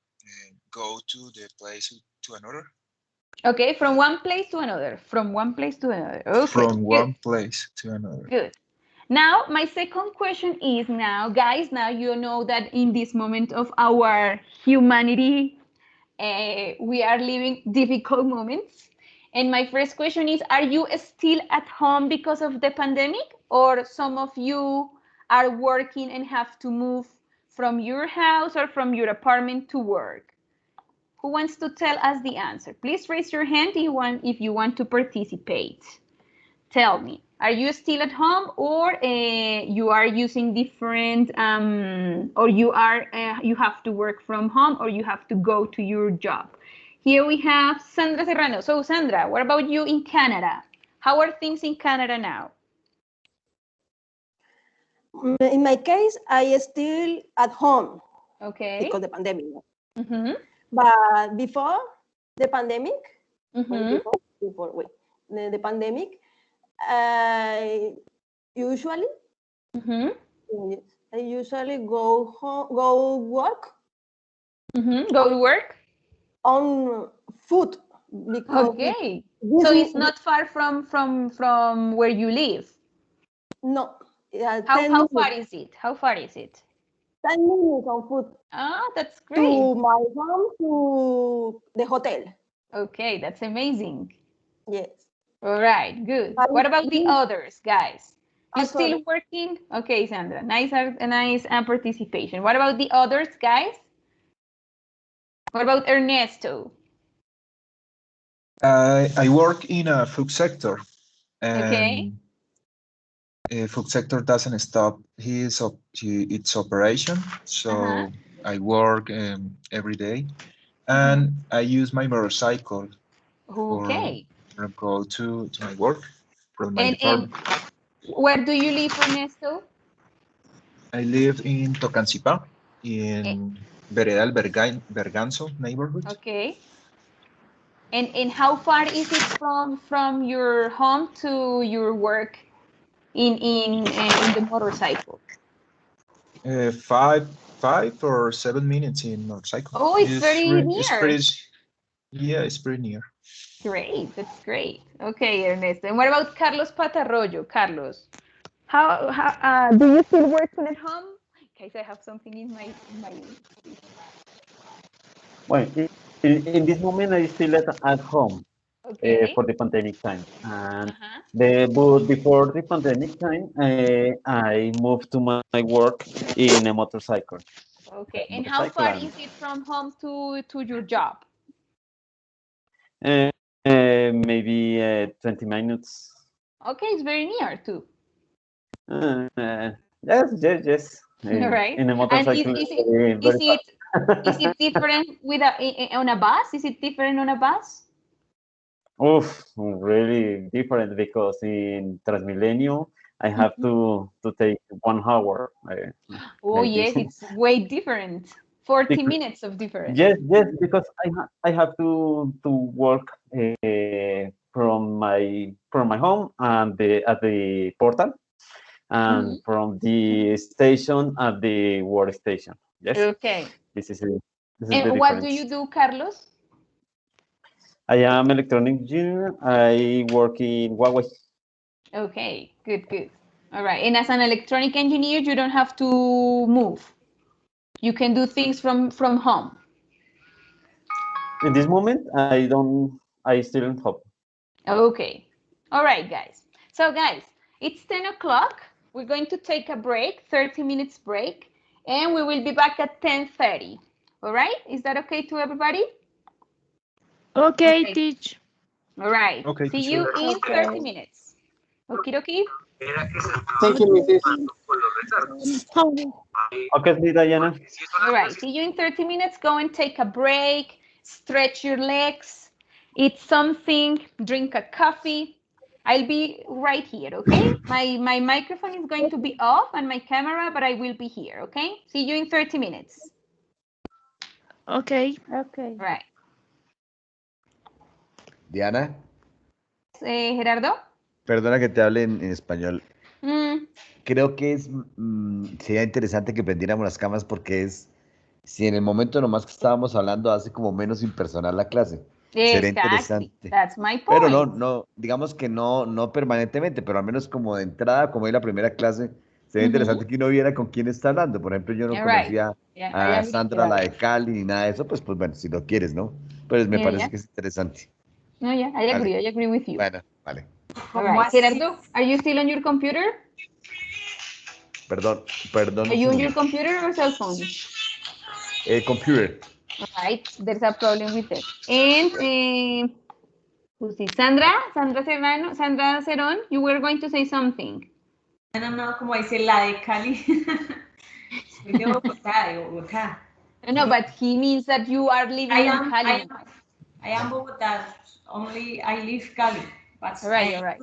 go to the place to another. Okay, from one place to another. From one place to another. Okay. From one place to another. Good. Now, my second question is now, guys, now you know that in this moment of our humanity, we are living difficult moments. And my first question is, are you still at home because of the pandemic? Or some of you are working and have to move from your house or from your apartment to work? Who wants to tell us the answer? Please raise your hand if you want to participate. Tell me, are you still at home, or you are using different, or you have to work from home, or you have to go to your job? Here we have Sandra Serrano. So Sandra, what about you in Canada? How are things in Canada now? In my case, I still at home. Okay. Because the pandemic. But before the pandemic, before the pandemic, I usually go home, go work. Go to work on foot. Okay, so it's not far from where you live. No. How far is it? How far is it? 10 minutes on foot. Ah, that's great. To my home, to the hotel. Okay, that's amazing. Yes. All right, good. What about the others, guys? You still working? Okay, Sandra, nice participation. What about the others, guys? What about Ernesto? I work in a food sector. Okay. Food sector doesn't stop its operation, so I work every day, and I use my motorcycle for go to my work from my department. Where do you live, Ernesto? I live in Tocancipá, in Vereda del Berganzo neighborhood. Okay. And how far is it from your home to your work in the motorcycle? 5 or 7 minutes in motorcycle. Oh, it's very near. It's pretty near. Great, that's great. Okay, Ernesto. And what about Carlos Patarroyo? Carlos, how do you still working at home? In case I have something in my. Well, in this moment, I still at home. Okay. for the pandemic time. And but before the pandemic time, I moved to my work in a motorcycle. Okay, and how far is it from home to your job? Maybe 20 minutes. Okay, it's very near too. Yes. Right. In a motorcycle. And is it different with on a bus? Is it different on a bus? Oof, really different because in Transmilenio I have to take 1 hour. Oh Like yes, this. it's way different. 40 minutes of difference. Yes, because I have to work from my home and at the portal, and from the station at the workstation. Yes. Okay. This is the And what do difference. you do, Carlos? I am electronic engineer. I work in Huawei. Okay, good. All right. And as an electronic engineer, you don't have to move. You can do things from home. In this moment, I still don't hope. Okay. All right, guys. So, guys, it's 10 o'clock. We're going to take a break, 30 minutes break, and we will be back at 10:30. All right? Is that okay to everybody? Okay, teach. All right. Okay, See teacher. you in 30 minutes. Okie dokie. Thank you, Mrs. Okay, Diana. All right. See you in 30 minutes. Go and take a break, stretch your legs, eat something, drink a coffee. I'll be right here, okay? My microphone is going to be off and my camera, but I will be here, okay? See you in 30 minutes. Okay. Right. Diana, Gerardo. perdona que te hable en español. Creo que sería interesante que prendiéramos las cámaras porque si en el momento nomás que estábamos hablando hace como menos impersonal la clase. Sería Exactly. interesante. That's my point. Pero no, digamos que no permanentemente, pero al menos como de entrada, como es la primera clase, sería interesante que uno viera con quién está hablando. Por ejemplo, yo no conocía a Sandra, la de Cali, ni nada de eso, pues bueno, si lo quieres, ¿no? Pues me parece que es interesante. No, yeah, I agree with you. Bueno, vale. All right. Gerardo, are you still on your computer? Perdón. Are you on your computer or cell phone? Computer. All right, there's a problem with it. And who's this? Sandra Cerón, you were going to say something. No, como dice la de Cali. Soy de Bogotá. No, but he means that you are living in Cali. I am Bogotá. Only I live Cali. But all right.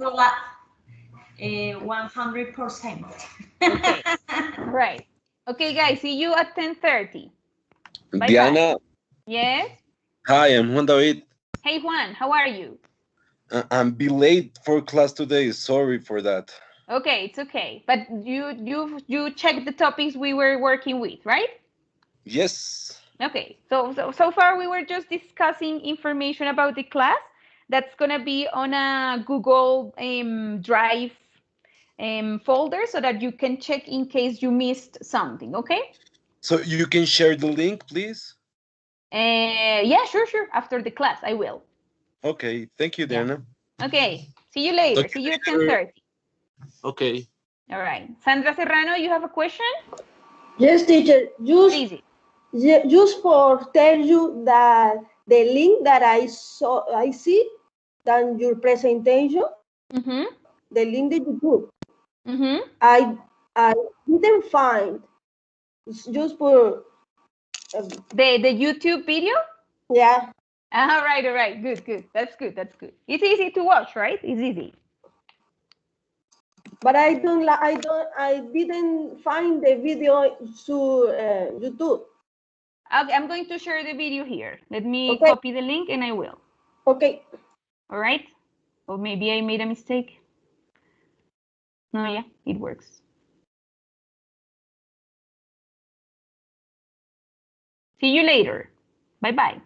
100%. Okay. Right. Okay, guys, see you at 10:30. Bye-bye. Diana. Yes? Hi, I'm Juan David. Hey, Juan, how are you? I'm be late for class today. Sorry for that. Okay, it's okay. But you checked the topics we were working with, right? Yes. Okay, so far we were just discussing information about the class that's gonna be on a Google Drive folder so that you can check in case you missed something, okay? So you can share the link, please? Yeah, sure. After the class, I will. Okay, thank you, Diana. Okay, see you later. Okay. See you at 10:30. Okay. All right. Sandra Serrano, you have a question? Yes, teacher. Just for tell you that the link that I see than your presentation, the link that you put, I didn't find. It's just for the YouTube video. Yeah. All right. Good. That's good. It's easy to watch, right? It's easy. But I didn't find the video to YouTube. I'm going to share the video here. Let me copy the link and I will. Okay. All right. Or maybe I made a mistake. No, yeah, it works. See you later. Bye-bye.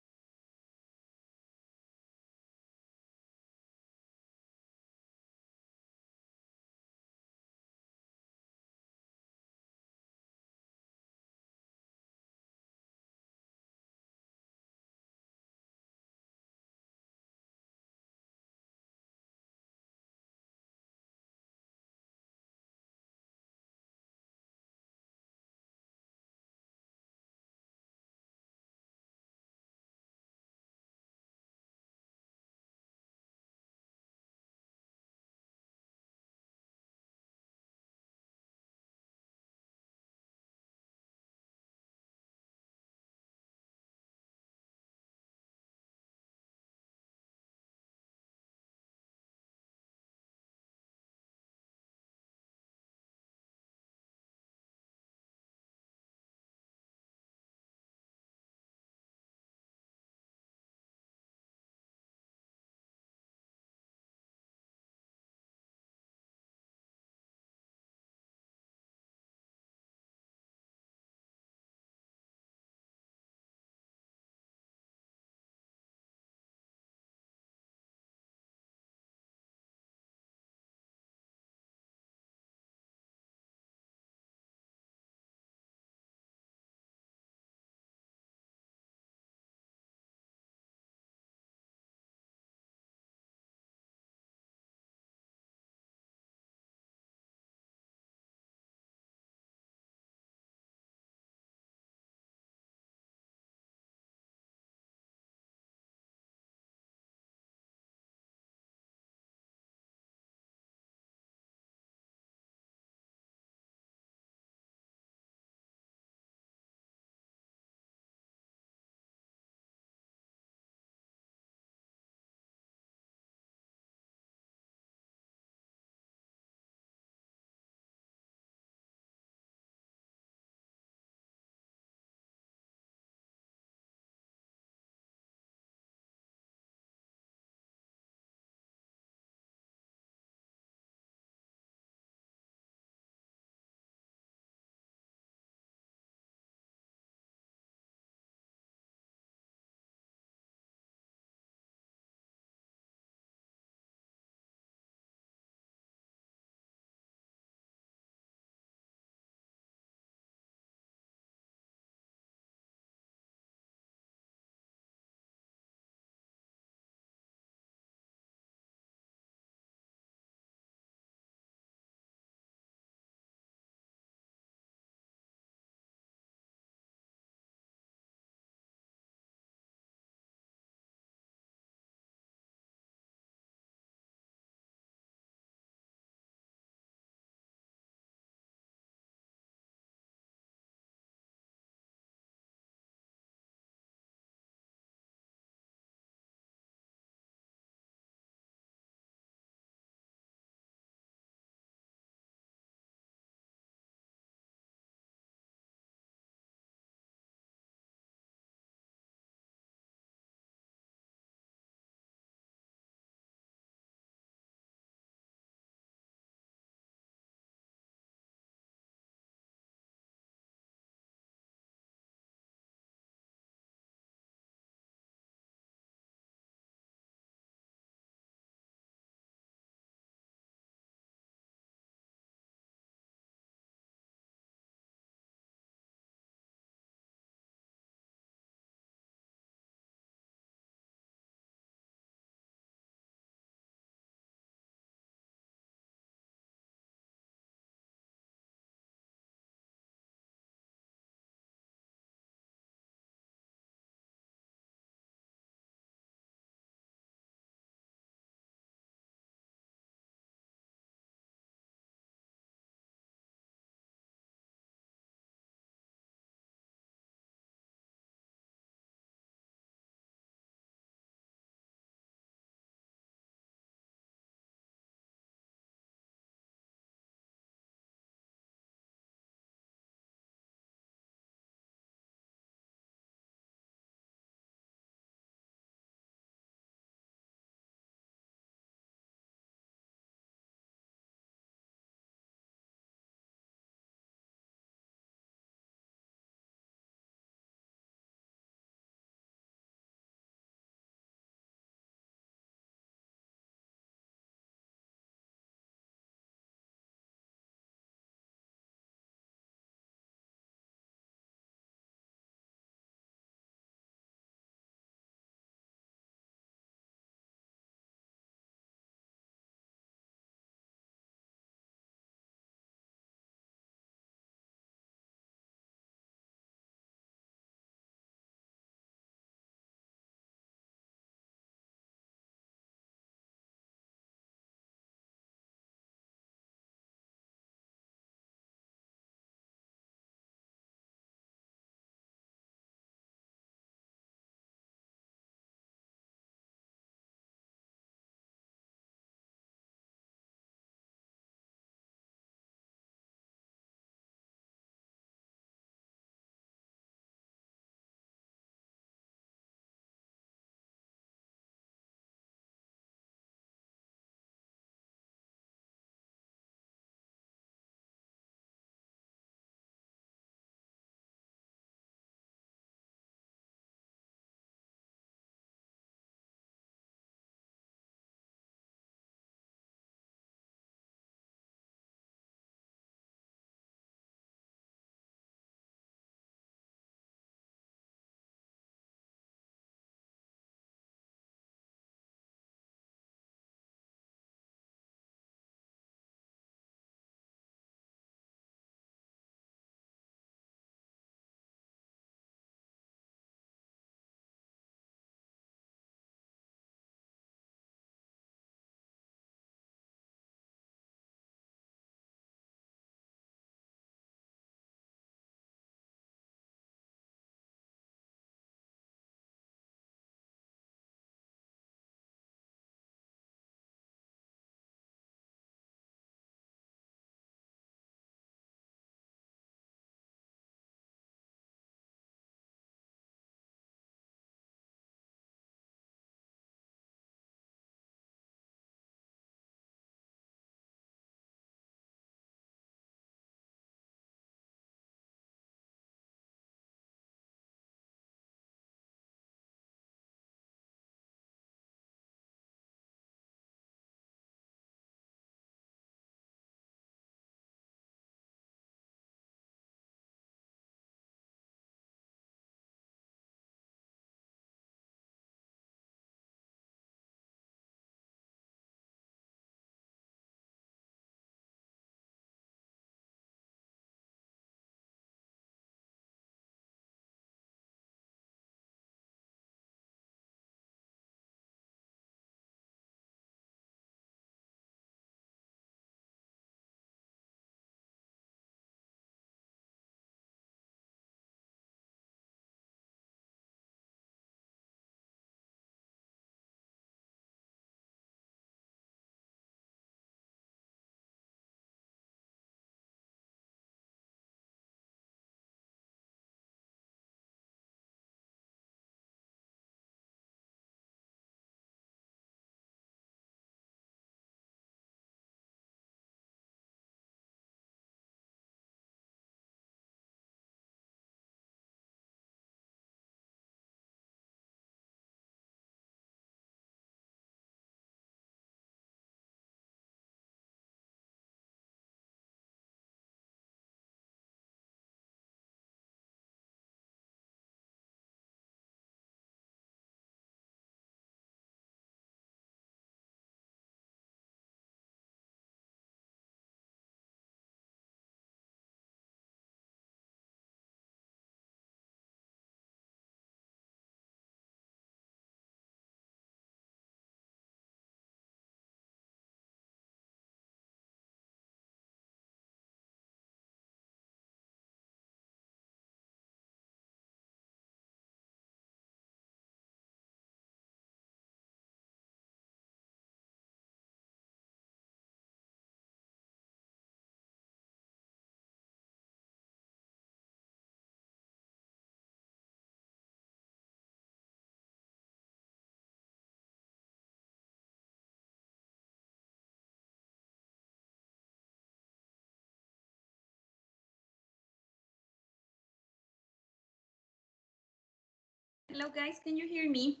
Hello, guys. Can you hear me?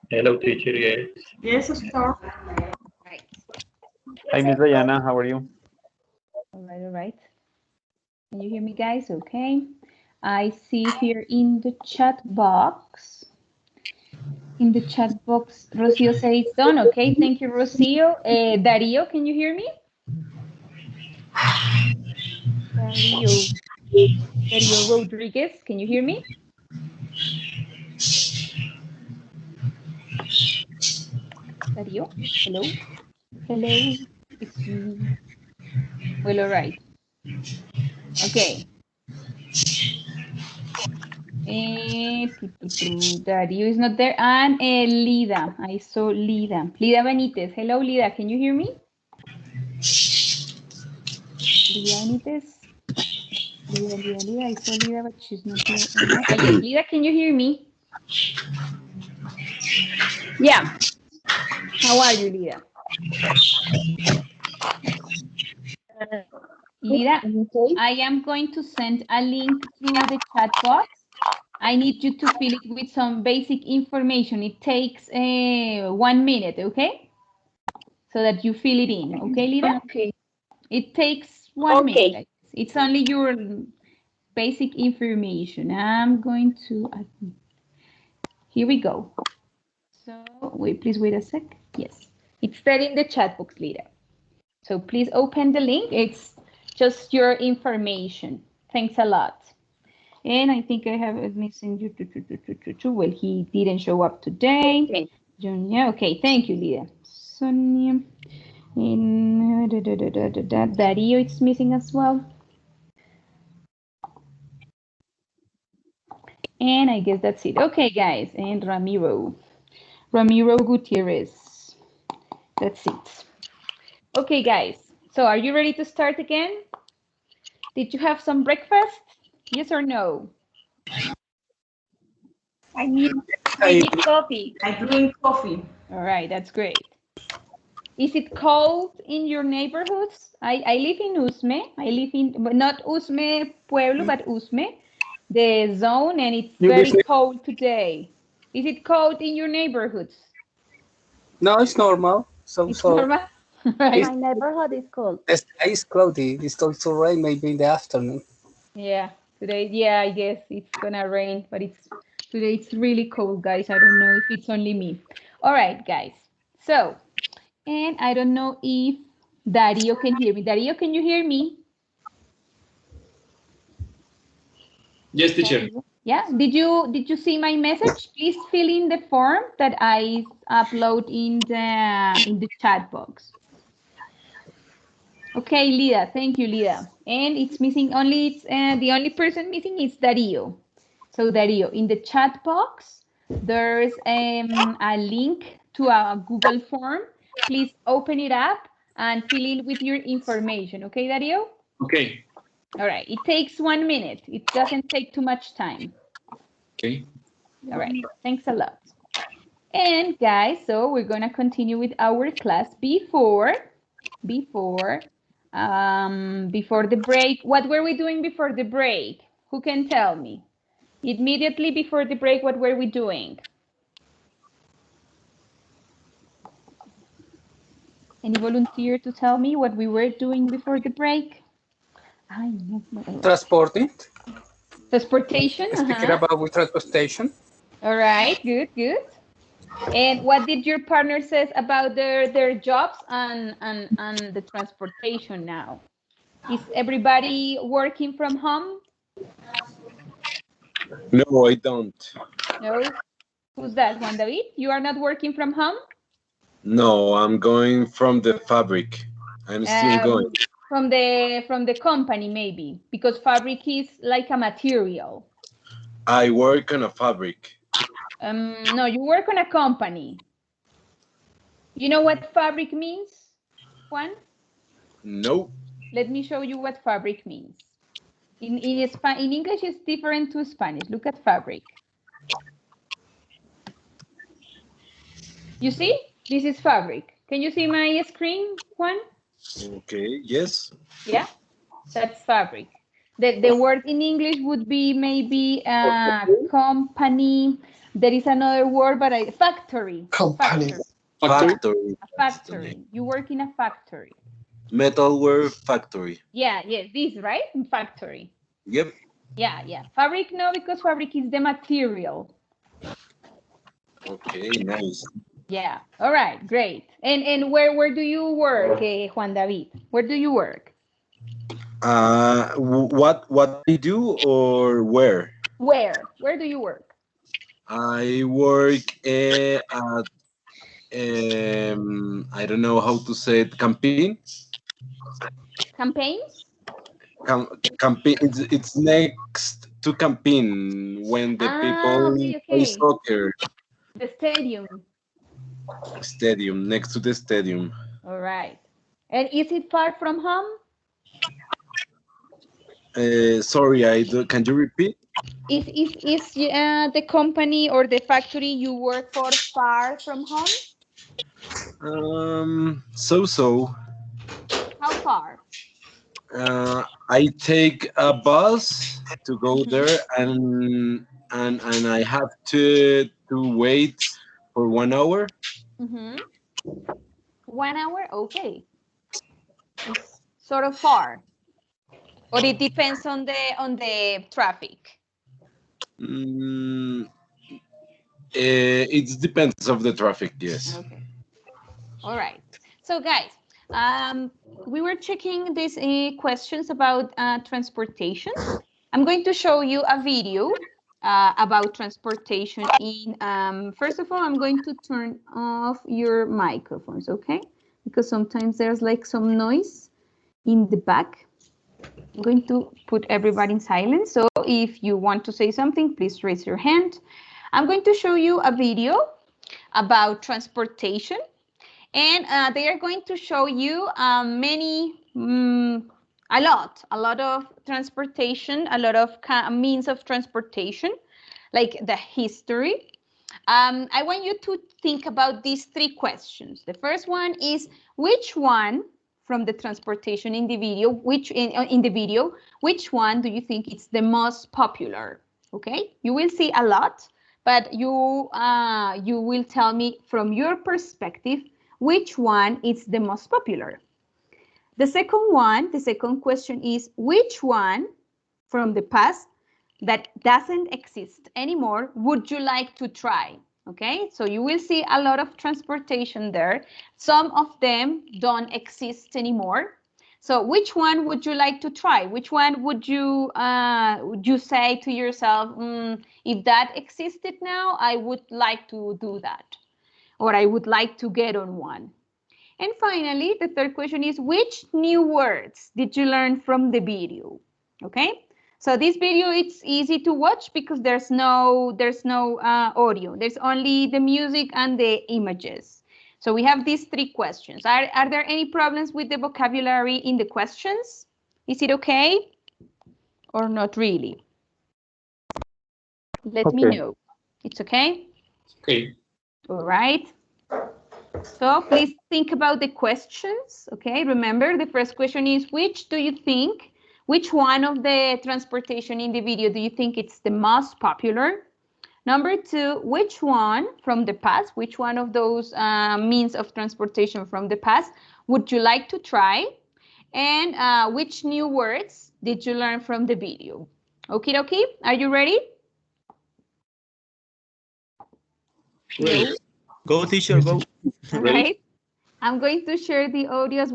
Hello, teacher. Yes. Yes, of course. Right. Hi, Miss Diana. How are you? All right, all right. Can you hear me, guys? Okay. I see here in the chat box. In the chat box, Rocio says it's done. Okay, thank you, Rocio. Dario, can you hear me? Dario Rodriguez, can you hear me? Dario, hello? Hello, it's me. Well, all right. Okay. Dario is not there. And Lida, I saw Lida. Lida Benitez. Hello, Lida, can you hear me? Lida Benitez. Lida, I saw Lida, but she's not here. Yes, Lida, can you hear me? Yeah. How are you, Lida? Lida, I am going to send a link through the chat box. I need you to fill it with some basic information. It takes 1 minute, okay? So that you fill it in, okay, Lida? Okay. It takes 1 minute. It's only your basic information. I'm going to, here we go. So wait, please wait a sec. Yes, it's there in the chat box, Lida. So please open the link. It's just your information. Thanks a lot. And I think I have missing you. Well, he didn't show up today. Okay. Sonia, okay, thank you, Lida. Sonia. In Dario, it's missing as well. And I guess that's it. Okay, guys, and Ramiro Gutierrez. That's it. Okay, guys. So are you ready to start again? Did you have some breakfast? Yes or no? I need coffee. I drink coffee. All right, that's great. Is it cold in your neighborhoods? I live in Usme. I live in, but not Usme Pueblo, but Usme, the zone, and it's very cold today. Is it cold in your neighborhoods? No, it's normal. It's normal? Right. My neighborhood is cold. The sky is cloudy. It's also rain maybe in the afternoon. Yeah, today, yeah, I guess it's gonna rain, but today it's really cold, guys. I don't know if it's only me. All right, guys. So, and I don't know if Dario can hear me. Dario, can you hear me? Yes, teacher. Yeah, did you see my message? Please fill in the form that I upload in the chat box. Okay, Lida, thank you, Lida. And it's missing only, the only person missing is Dario. So Dario, in the chat box, there's a link to a Google form. Please open it up and fill in with your information. Okay, Dario? Okay. All right, it takes 1 minute. It doesn't take too much time. Okay. All right, thanks a lot. And guys, so we're gonna continue with our class before the break. What were we doing before the break? Who can tell me? Immediately before the break, what were we doing? Any volunteer to tell me what we were doing before the break? Transporting. Transportation. Speaking about with transportation. All right, good, good. And what did your partner says about their jobs and the transportation now? Is everybody working from home? No, I don't. No? Who's that, Juan David? You are not working from home? No, I'm going from the fabric. I'm still going. From the company, maybe, because fabric is like a material. I work on a fabric. No, you work on a company. You know what fabric means, Juan? No. Let me show you what fabric means. In English, it's different to Spanish. Look at fabric. You see? This is fabric. Can you see my screen, Juan? Okay, yes. Yeah, that's fabric. The word in English would be maybe company. There is another word, but factory. Company. Factory. A factory. You work in a factory. Metalware factory. Yeah, this, right? Factory. Yep. Yeah. Fabric, no, because fabric is the material. Okay, nice. Yeah. All right, great. And where do you work, Juan David? Where do you work? What I do or where? Where do you work? I work at I don't know how to say it. Campaign. Campaigns? Campaign. It's next to campaign when the people play soccer. The stadium. Stadium, next to the stadium. All right. And is it far from home? Sorry, can you repeat? Is the company or the factory you work for far from home? So. How far? I take a bus to go there, and I have to wait for 1 hour. 1 hour, okay. It's sort of far, or it depends on the traffic. It depends of the traffic, yes. Okay. All right. So guys, we were checking these questions about transportation. I'm going to show you a video about transportation in, first of all, I'm going to turn off your microphones, okay? Because sometimes there's like some noise in the back. I'm going to put everybody in silence. So if you want to say something, please raise your hand. I'm going to show you a video about transportation. And they are going to show you a lot of transportation, a lot of means of transportation, like the history. I want you to think about these 3 questions. The first one is, which one from the transportation in the video, which one do you think is the most popular? Okay, you will see a lot, but you will tell me from your perspective which one is the most popular. The second question is, which one from the past that doesn't exist anymore would you like to try? Okay, so you will see a lot of transportation there. Some of them don't exist anymore. So which one would you like to try? Which one would you say to yourself, if that existed now, I would like to do that, or I would like to get on one? And finally, the third question is, which new words did you learn from the video? Okay, so this video, it's easy to watch because there's no audio. There's only the music and the images. So we have these 3 questions. Are there any problems with the vocabulary in the questions? Is it okay or not really? Let me know. It's okay? Okay. All right. So please think about the questions, okay? Remember, the first question is, which one of the transportation in the video do you think it's the most popular? Number 2, which one from the past, which one of those means of transportation from the past would you like to try? And which new words did you learn from the video? Okie dokie, are you ready? Ready. Go, teacher, go. All right. I'm going to share the audio as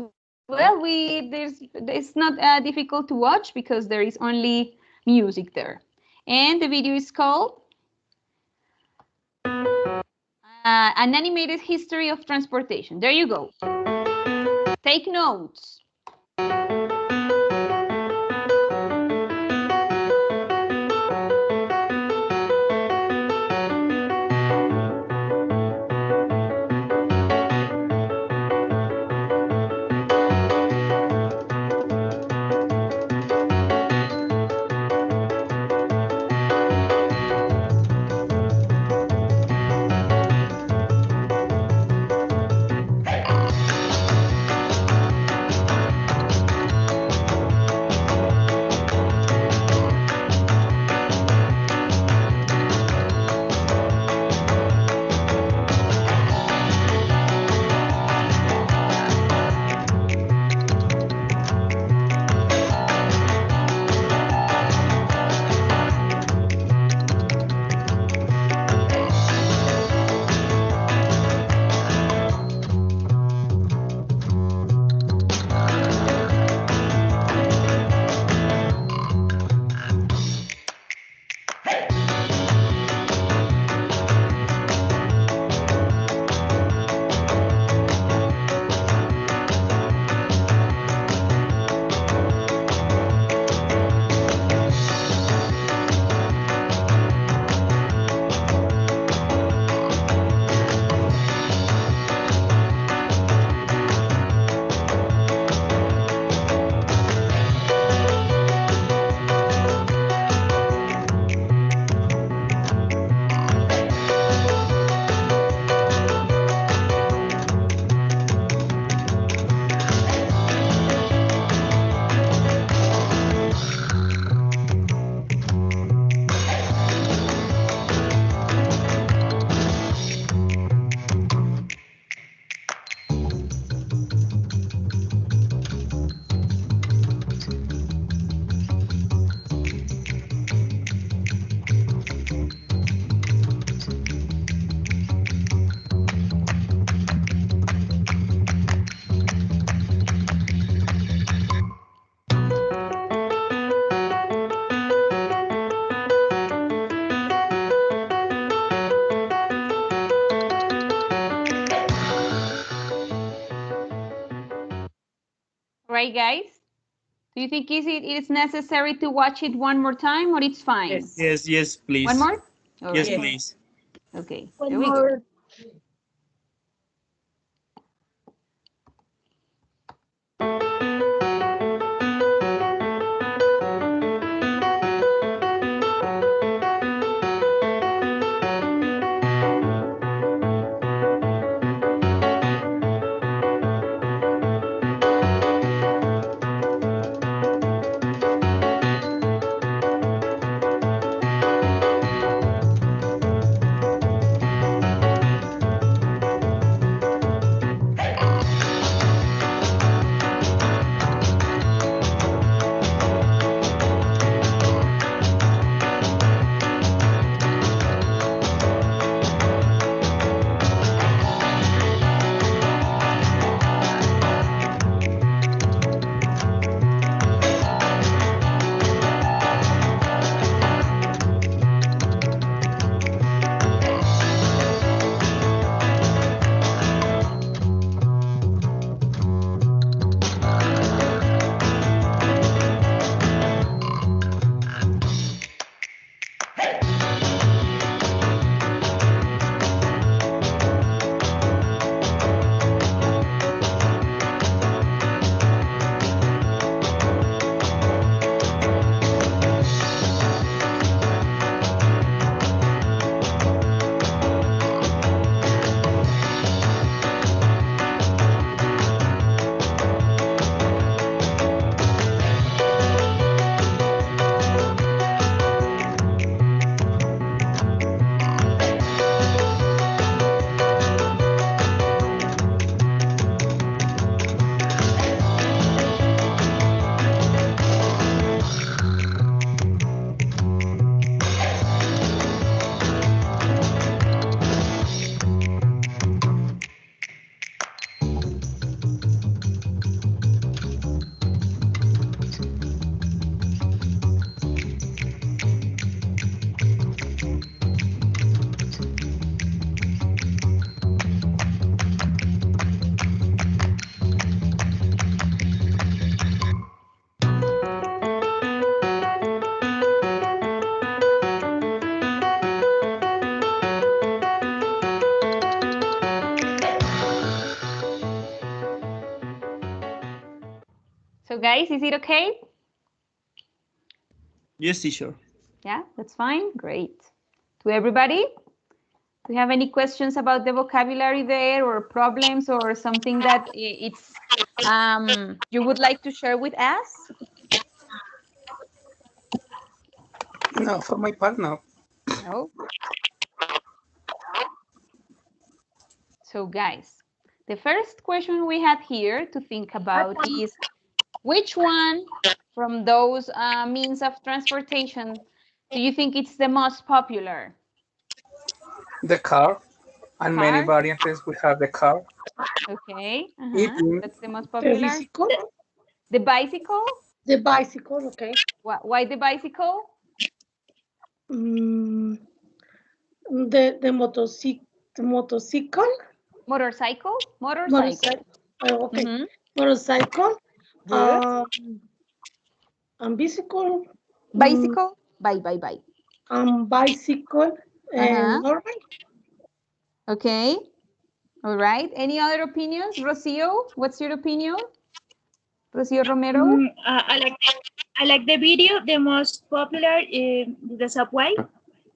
well. It's not difficult to watch because there is only music there. And the video is called An Animated History of Transportation. There you go. Take notes. right, guys? Do you think it is necessary to watch it one more time, or it's fine? Yes, please. One more? All Yes, right. please. Okay, One here we go. more. So guys, is it okay? Yes, teacher. Yeah, that's fine. Great. To everybody, do you have any questions about the vocabulary there, or problems, or something that it's you would like to share with us? No, for my part, no. No. So guys, the first question we have here to think about is, which one from those means of transportation do you think it's the most popular? The car. And Car? many variants we have the car. Okay, that's the most The popular. bicycle? The bicycle? The bicycle, okay. Why the bicycle? The motorcycle? Motorcycle? Motorcycle. Oh, okay. Motorcycle. Good. And bicycle. Bicycle? Bye. Bicycle. Normal. Okay. All right. Any other opinions? Rocio, what's your opinion? Rocio Romero? I like the video. The most popular the subway.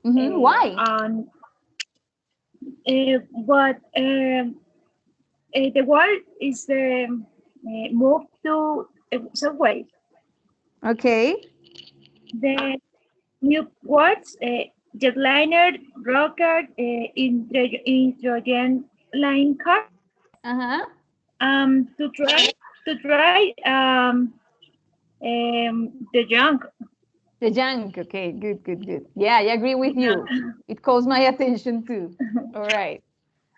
Why? But the world is move to subway. Okay. The new words, jetliner, rocket, hydrogen line car. To try the junk. The junk. Okay, good. Yeah, I agree with you. It calls my attention too. All right.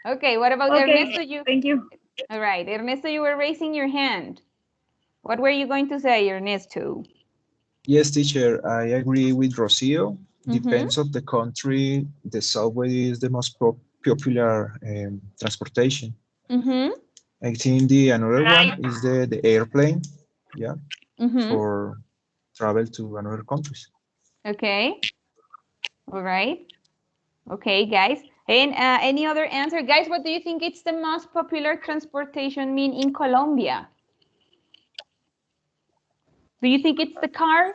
Okay, what about Ernesto? Thank you. All right, Ernesto, you were raising your hand. What were you going to say, Ernesto? Yes, teacher, I agree with Rocio. Depends on the country, the subway is the most popular transportation. I think the another one is the airplane. yeah, for travel to another countries. Okay. All right. Okay, guys. And any other answer? Guys, what do you think it's the most popular transportation mean in Colombia? Do you think it's the car?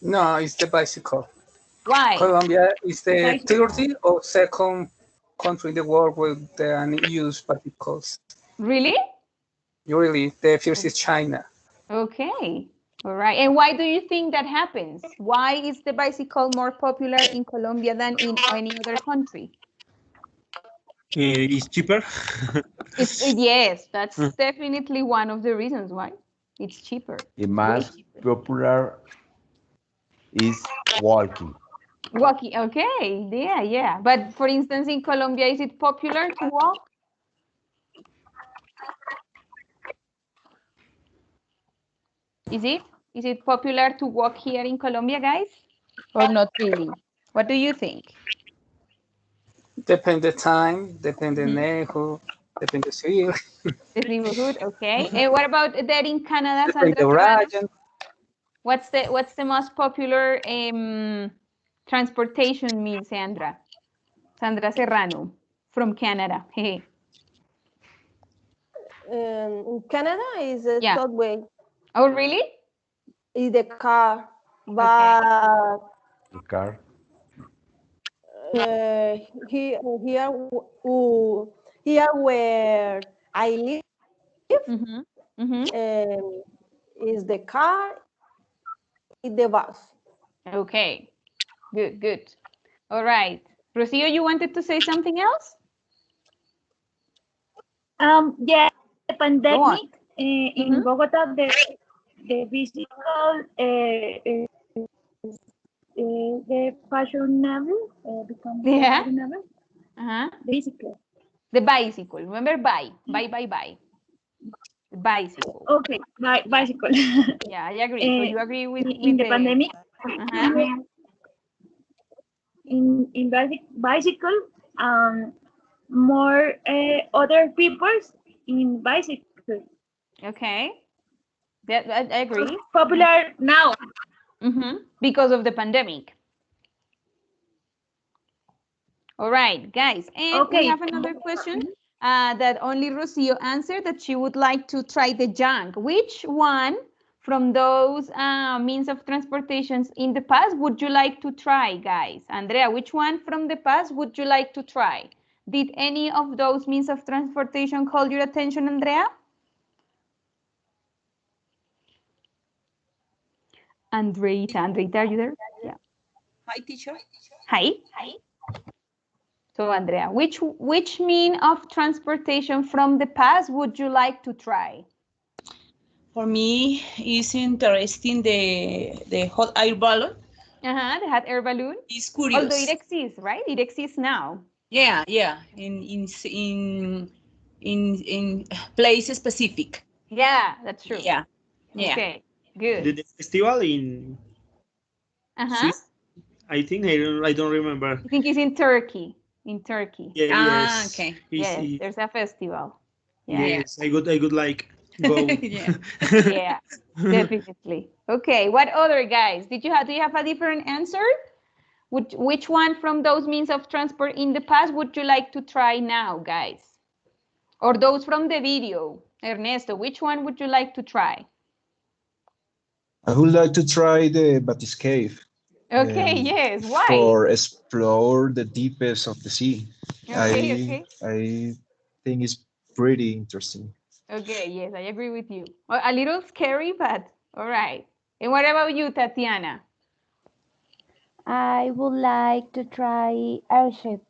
No, it's the bicycle. Why? Colombia is the 30th or second country in the world with the use bicycles. Really? Really, the first is China. Okay. All right. And why do you think that happens? Why is the bicycle more popular in Colombia than in any other country? It's cheaper. Yes, that's definitely one of the reasons why. It's cheaper. The most popular is walking. Walking, okay, yeah. But for instance, in Colombia, is it popular to walk? Is it popular to walk here in Colombia, guys? Or not really? What do you think? Depend the time, depend the neighborhood, depend the city. The neighborhood, okay. And what about that in Canada, Depend Sandra? the region. What's the most popular transportation means, Sandra? Sandra Serrano from Canada. Hey. In Canada is a subway. Oh, really? Is the car, but the car. Here where I live, is the car, is the bus. Okay, good. All right, Rocio, you wanted to say something else? Yeah, the pandemic in Bogota, the physical, the fashionable, become fashionable. Bicycle. The bicycle. Remember, buy. The bicycle. Okay, bicycle. Yeah, I agree. So you agree with the pandemic? In bicycle, more other people in bicycle. Okay, I agree. Popular now. Because of the pandemic. All right, guys, and we have another question that only Rocio answered, that she would like to try the junk. Which one from those means of transportations in the past would you like to try, guys? Andrea, which one from the past would you like to try? Did any of those means of transportation call your attention, Andrea? Andreita, are you there? Yeah. Hi, teacher. Hi. So, Andrea, which mean of transportation from the past would you like to try? For me, it's interesting the hot air balloon. The hot air balloon. It's curious. Although it exists, right? It exists now. Yeah. In place specific. Yeah, that's true. Yeah. Okay, good. The festival in Swiss, I think. I don't remember. I think it's in Turkey. Yes. Okay. Yes, there's a festival. Yeah. Yes, I would like go. Yeah, definitely. Okay, what other, guys? Do you have a different answer? Which one from those means of transport in the past would you like to try now, guys? Or those from the video? Ernesto, which one would you like to try? I would like to try the Batiscave. Okay, yes. Why? For explore the deepest of the sea. Okay. I think it's pretty interesting. Okay, yes, I agree with you. A little scary, but all right. And what about you, Tatiana? I would like to try airship.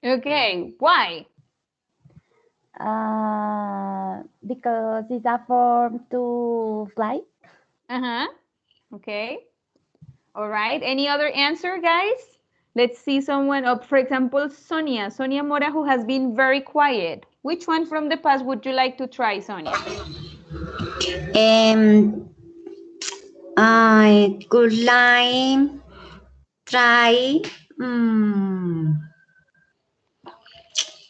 Okay, why? Because it's a form to fly. Okay. All right. Any other answer, guys? Let's see someone up. For example, Sonia Mora, who has been very quiet. Which one from the past would you like to try, Sonia? I could like try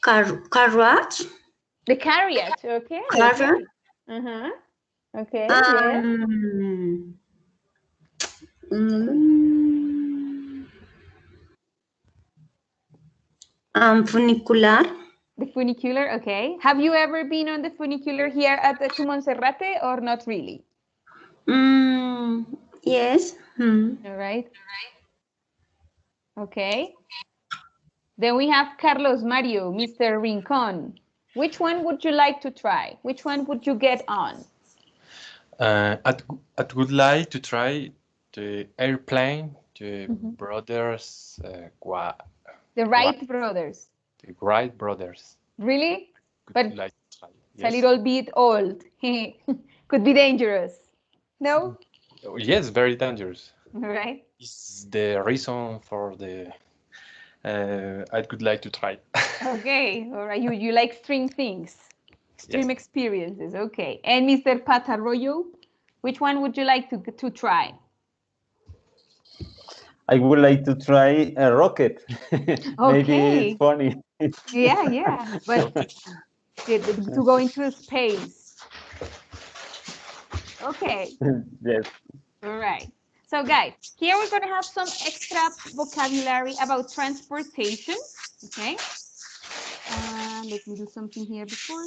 carriage. The carriage, okay. Carriage. Okay. Yeah. Funicular. The funicular, okay. Have you ever been on the funicular here at the Monserrate or not really? Yes. All right. Okay. Then we have Carlos Mario, Mr. Rincon. Which one would you like to try? Which one would you get on? I would like to try the airplane, the brothers, the Wright brothers. The Wright brothers. Really? But like to try. It's a little bit old. Could be dangerous. No? Yes, very dangerous. All right. It's the reason for the I would like to try. Okay, all right. You like extreme things, extreme experiences. Okay. And Mr. Patarroyo, which one would you like to try? I would like to try a rocket. Maybe it's funny. Yeah. But to go into space. Okay. Yes. All right. So guys, here we're going to have some extra vocabulary about transportation. Okay. Let me do something here before.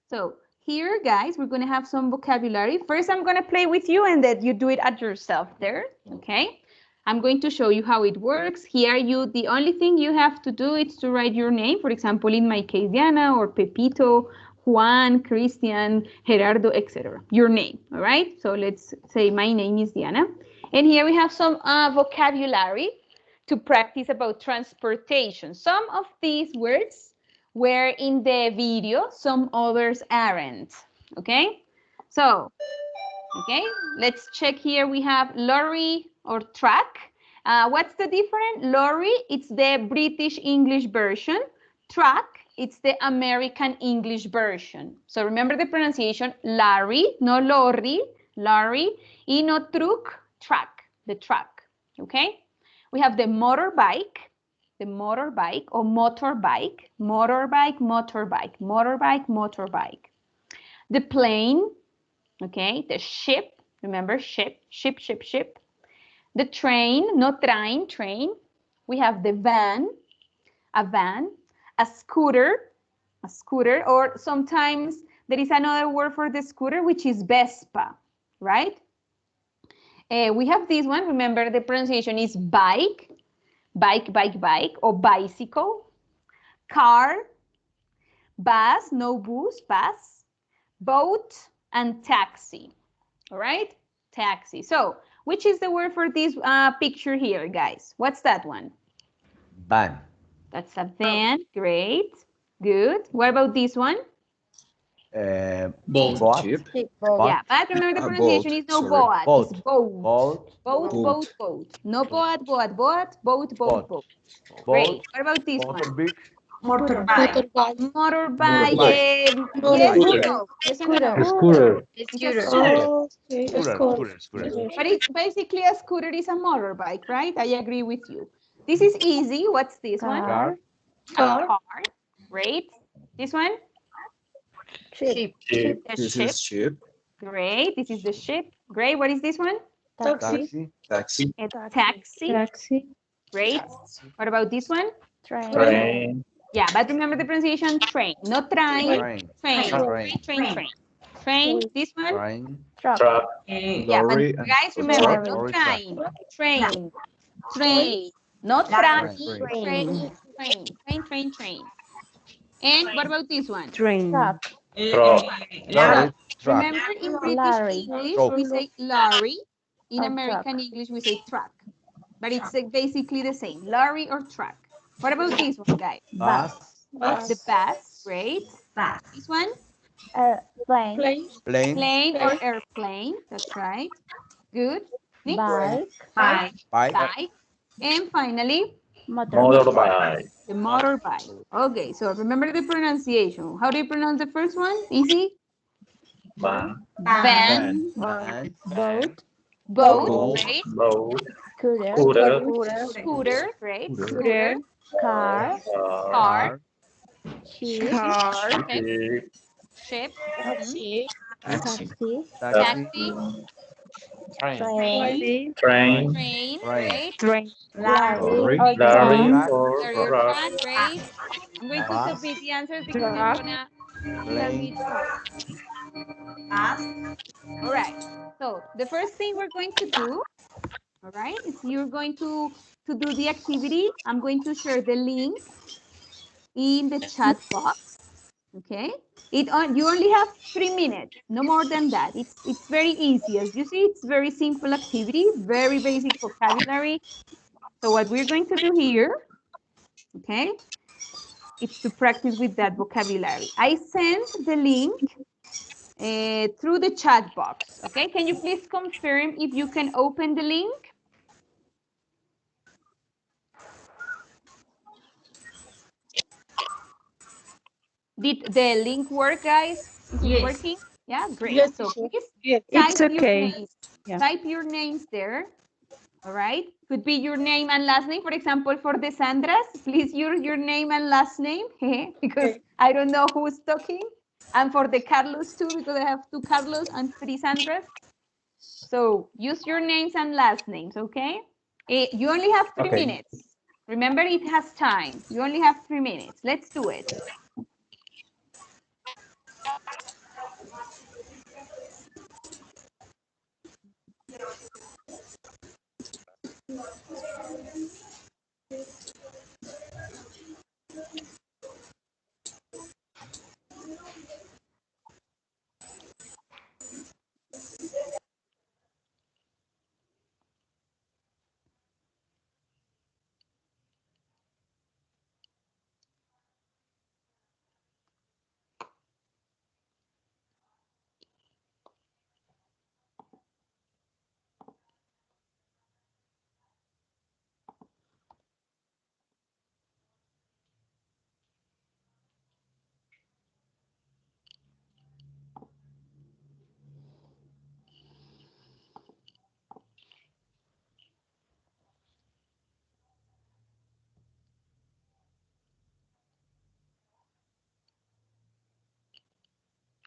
So here, guys, we're going to have some vocabulary. First, I'm going to play with you and then you do it at yourself there. Okay. I'm going to show you how it works. Here, the only thing you have to do is to write your name. For example, in my case, Diana or Pepito, Juan, Christian, Gerardo, etc. Your name, all right? So let's say my name is Diana. And here we have some vocabulary to practice about transportation. Some of these words were in the video, some others aren't, okay? So, okay, let's check here. We have lorry or truck. What's the difference? Lorry, it's the British English version. Truck, it's the American English version. So remember the pronunciation, Larry, no lorry, Larry, y no truck, the truck, okay? We have the motorbike, or motorbike. The plane, okay, the ship, remember ship. The train, no train, train. We have the van, a van. A scooter, or sometimes there is another word for the scooter, which is Vespa, right? We have this one, remember the pronunciation is bike, or bicycle, car, bus, no bus, bus, boat, and taxi, all right? Taxi. So, which is the word for this picture here, guys? What's that one? Van. That's a van. Great. Good. What about this one? Boat. Yeah, but remember the pronunciation is no boat. It's boat. Boat. No boat. Great. What about this one? Motorbike. Yes, no. Scooter. But it's basically a scooter is a motorbike, right? I agree with you. This is easy. What's this one? Car. A car. Great. This one? Ship. This is ship. Great. This is the ship. Great. What is this one? Taxi. A taxi. Great. What about this one? Train. Yeah, but remember the pronunciation train. Not train. Train. This one? Truck. Yeah, but guys, remember, not train. Not train. Train. And what about this one? Train. Truck. Remember, in British English, we say lorry. In American English, we say truck. But it's basically the same, lorry or truck. What about this one, guys? Bus. The bus, great. This one? Plane. Plane or airplane, that's right. Good. Next. Bike. And finally? Motorbike. The motorbike. Okay, so remember the pronunciation. How do you pronounce the first one? Easy? Van. Boat. Great. Boat. Scooter. Great. Car. Car. Ship. Okay. Ship. Taxi. Taxi. Taxi. Train. Train. Great. Lorry. Lorry Or or your truck. truck. Great. I'm going to submit the answers because I'm gonna tell me to. All right. So the first thing we're going to do, all right, is you're going to do the activity. I'm going to share the link in the chat box. Okay. You only have 3 minutes, no more than that. It's very easy. As you see, it's very simple activity, very basic vocabulary. So what we're going to do here, okay, it's to practice with that vocabulary. I sent the link through the chat box. Okay, can you please confirm if you can open the link? Did the link work, guys? Is it working? Yeah, great. Yes, So please It's type your okay. names. Type your names there. All right. Could be your name and last name. For example, for the Sandras, please use your name and last name because I don't know who's talking. And for the Carlos too, because I have 2 Carlos and 3 Sandras. So use your names and last names, okay? You only have 3 minutes. Remember, it has time. You only have 3 minutes. Let's do it.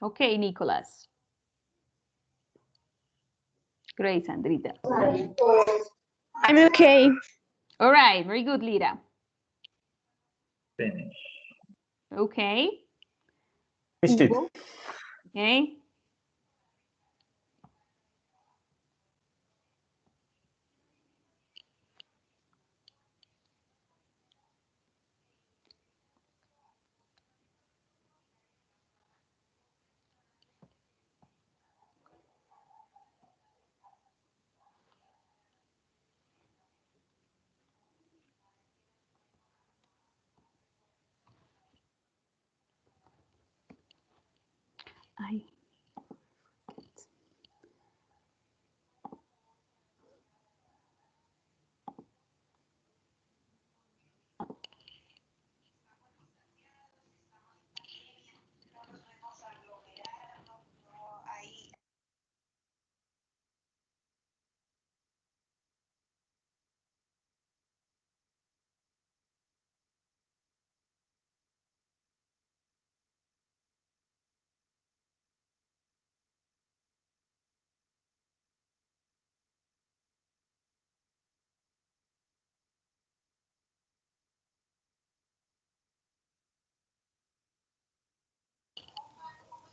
Okay, Nicholas. Great, Sandrita. I'm okay. All right, very good, Lira. Finish. Okay. Hugo. Okay. Ay.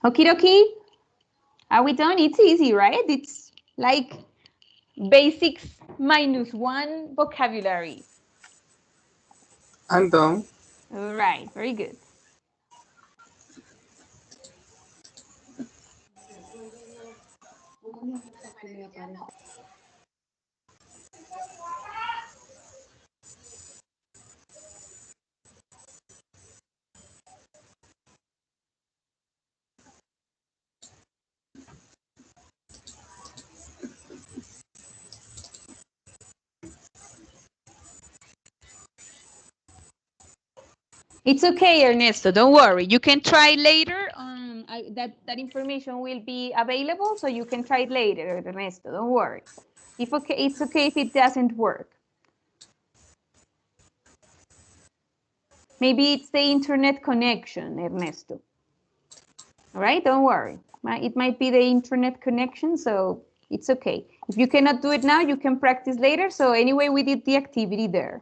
Okie dokie. Are we done? It's easy, right? It's like basics -1 vocabulary. I'm done. All right, very good. It's okay, Ernesto. Don't worry. You can try later. That information will be available, so you can try it later, Ernesto. Don't worry. It's okay if it doesn't work. Maybe it's the internet connection, Ernesto. All right, don't worry. It might be the internet connection, so it's okay. If you cannot do it now, you can practice later. So anyway, we did the activity there.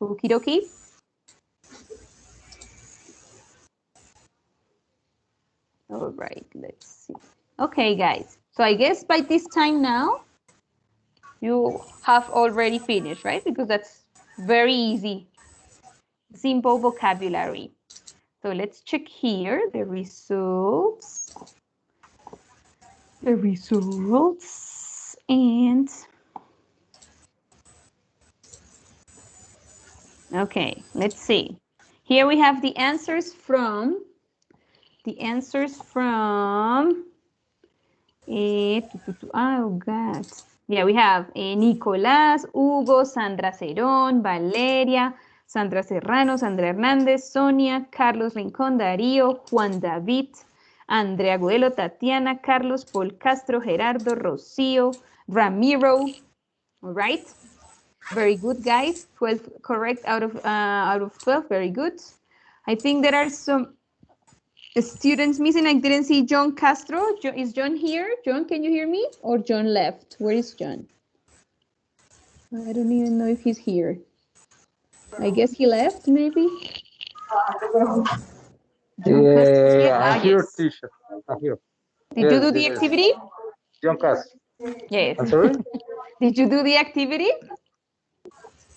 Okie dokie. All right, let's see. Okay, guys. So I guess by this time now, you have already finished, right? Because that's very easy. Simple vocabulary. So let's check here the results. The results and okay, let's see. Here we have the answers from oh God. Yeah, we have Nicolás, Hugo, Sandra Cerón, Valeria, Sandra Serrano, Sandra Hernández, Sonia, Carlos Rincón, Darío, Juan David, Andrea Agudelo, Tatiana, Carlos, Paul Castro, Gerardo, Rocío, Ramiro. All right. Very good, guys. 12 correct out of 12. Very good. I think there are some students missing. I didn't see John Castro. Is John here? John, can you hear me? Or John left? Where is John? I don't even know if he's here. I guess he left, maybe. Yeah, I'm here, teacher. I'm here. Did you do the activity? John Castro. Yes. I'm sorry? Did you do the activity?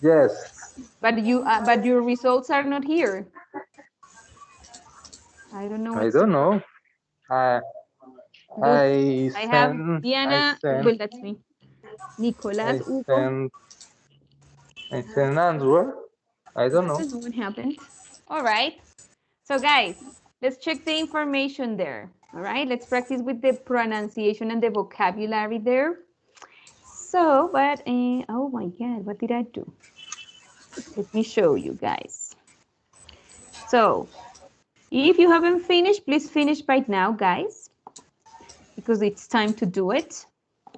Yes. But your results are not here. I don't know. I don't know. I have Diana. Well, that's me. Nicolas. I sent Andrew. I don't know. What happened? All right. So guys, let's check the information there. All right. Let's practice with the pronunciation and the vocabulary there. So, but oh my God, what did I do? Let me show you guys. So, if you haven't finished, please finish right now, guys, because it's time to do it.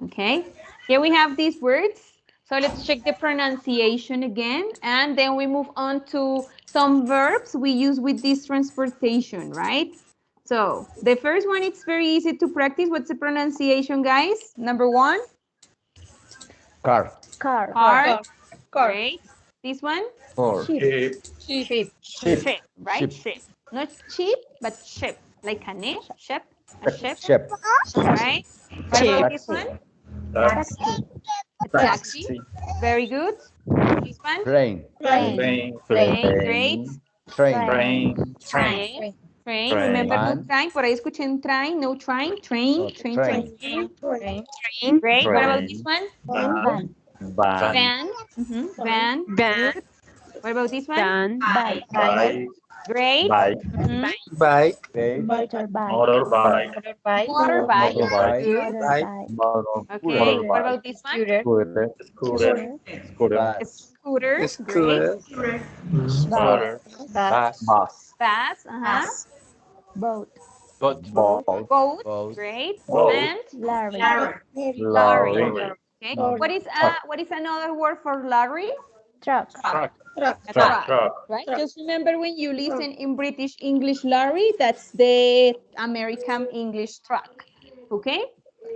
Okay. Here we have these words. So let's check the pronunciation again, and then we move on to some verbs we use with this transportation, right? So the first one, it's very easy to practice. What's the pronunciation, guys? Number one? Car. Car. Car. Great. This one? Or ship. Ship. Ship, right? Ship. Not cheap, but ship. Like a ship. A ship. Ship. Right? What about this one? Taxi. Taxi. Very good. This one? Train. Train. Great. Train. Train. Remember no train. Por ahí escuché un train. No train. Train. Great. What about this one? Van. Van. What about this one? Bike. Great. Bike. Motorbike. Motorbike. Okay. Motorbike. What about this one? Scooter. Bus. Boat. Great. Boat. And Lorry. Okay. What is another word for lorry? Truck. Right? Just remember when you listen in British English lorry, that's the American English truck. Okay?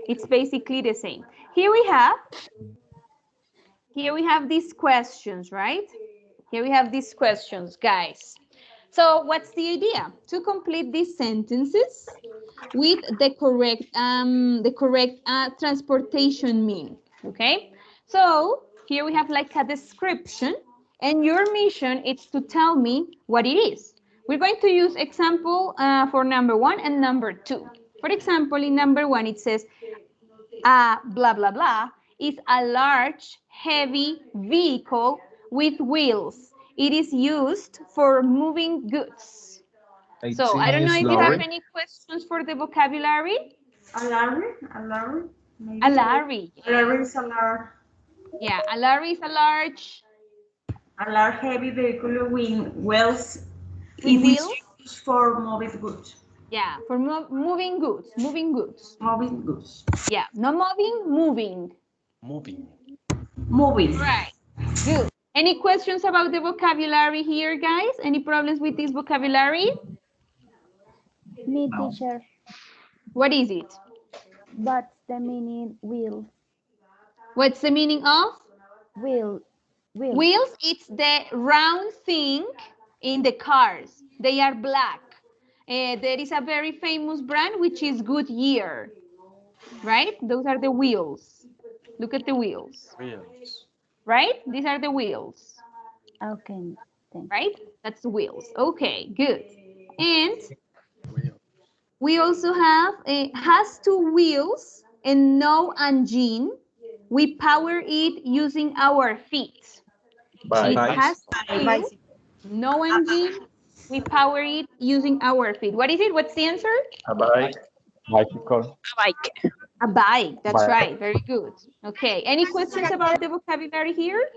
It's basically the same. Here we have these questions, right? Here we have these questions, guys. So what's the idea? To complete these sentences with the correct transportation mean. Okay? So here we have like a description, and your mission is to tell me what it is. We're going to use example for number 1 and number 2. For example, in number 1, it says, blah, blah, blah, is a large, heavy vehicle with wheels. It is used for moving goods. So I don't know if you have any questions for the vocabulary. A lorry? A lorry. A lorry is a large. Yeah, a lorry is a large heavy vehicle with wheels. It is used for moving goods. Yeah, for moving goods. Moving goods. Yeah, not moving. Moving. Right. Good. Any questions about the vocabulary here, guys? Any problems with this vocabulary? Me, teacher. What is it? What's the meaning wheels? What's the meaning of? Wheels. Wheels, it's the round thing in the cars. They are black. There is a very famous brand, which is Goodyear, right? Those are the wheels. Look at the wheels. Wheels. Right? These are the wheels. Okay. Right? That's the wheels. Okay, good. And we also have, has two wheels and no engine. We power it using our feet. It has two, no engine. We power it using our feet. What is it? What's the answer? A bike. Bicycle. A bike. A bike. That's Bike. right. Very good. Okay. Any questions about the vocabulary here?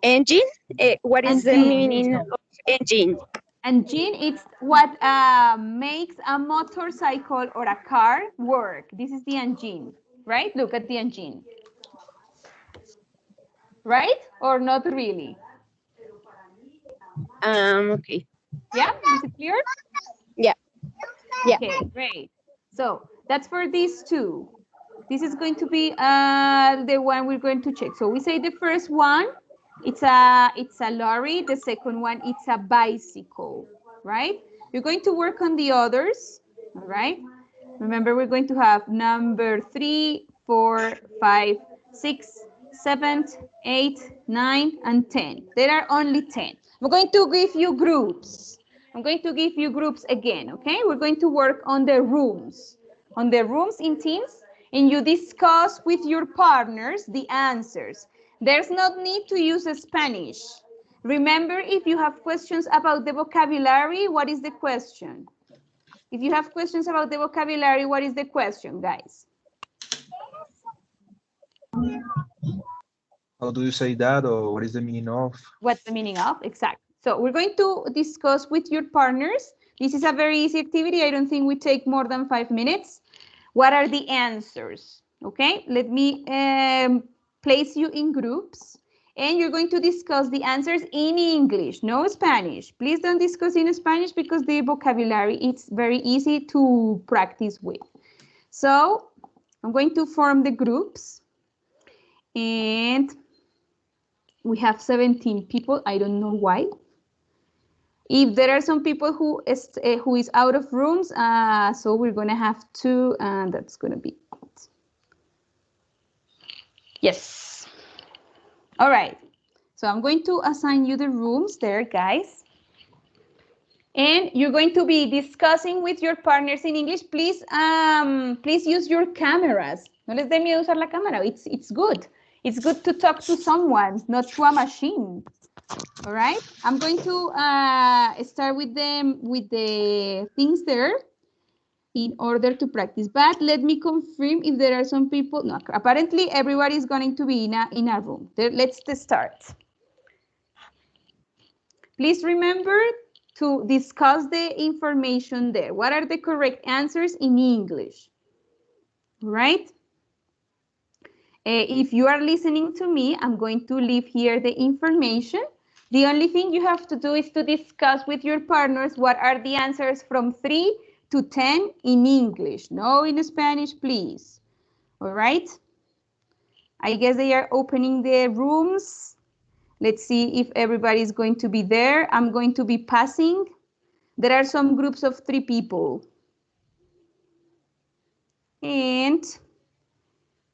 Engine? What is the meaning of engine? Engine, it's what makes a motorcycle or a car work. This is the engine, right? Look at the engine. Right? Or not really? Okay. Yeah, is it clear? Yeah. Yeah. Okay, great. So that's for these two. This is going to be the one we're going to check. So we say the first one, it's a lorry. The second one, it's a bicycle, right? You're going to work on the others, all right? Remember, we're going to have number 3, 4, 5, 6, 7, 8, 9, and 10. There are only 10. I'm going to give you groups. I'm going to give you groups again, okay? We're going to work on the rooms. On the rooms in teams, and you discuss with your partners the answers. There's no need to use Spanish. Remember, if you have questions about the vocabulary, what is the question? If you have questions about the vocabulary, what is the question, guys? How do you say that, or what is the meaning of? What's the meaning of? Exactly. So we're going to discuss with your partners. This is a very easy activity. I don't think we take more than 5 minutes. What are the answers? Okay, let me place you in groups, and you're going to discuss the answers in English, no Spanish. Please don't discuss in Spanish because the vocabulary, it's very easy to practice with. So I'm going to form the groups, and we have 17 people. I don't know why. If there are some people who is out of rooms, so we're going to have 2, and that's going to be it. Yes. All right. So I'm going to assign you the rooms there, guys. And you're going to be discussing with your partners in English. Please, please use your cameras. No les dé miedo usar la cámara. It's good. It's good to talk to someone, not to a machine. All right, I'm going to start with the things there in order to practice. But let me confirm if there are some people. No, apparently everybody is going to be in a room. Let's start. Please remember to discuss the information there. What are the correct answers in English? Right? If you are listening to me, I'm going to leave here the information. The only thing you have to do is to discuss with your partners what are the answers from 3 to 10 in English. No in Spanish, please. All right. I guess they are opening the rooms. Let's see if everybody is going to be there. I'm going to be passing. There are some groups of 3 people. And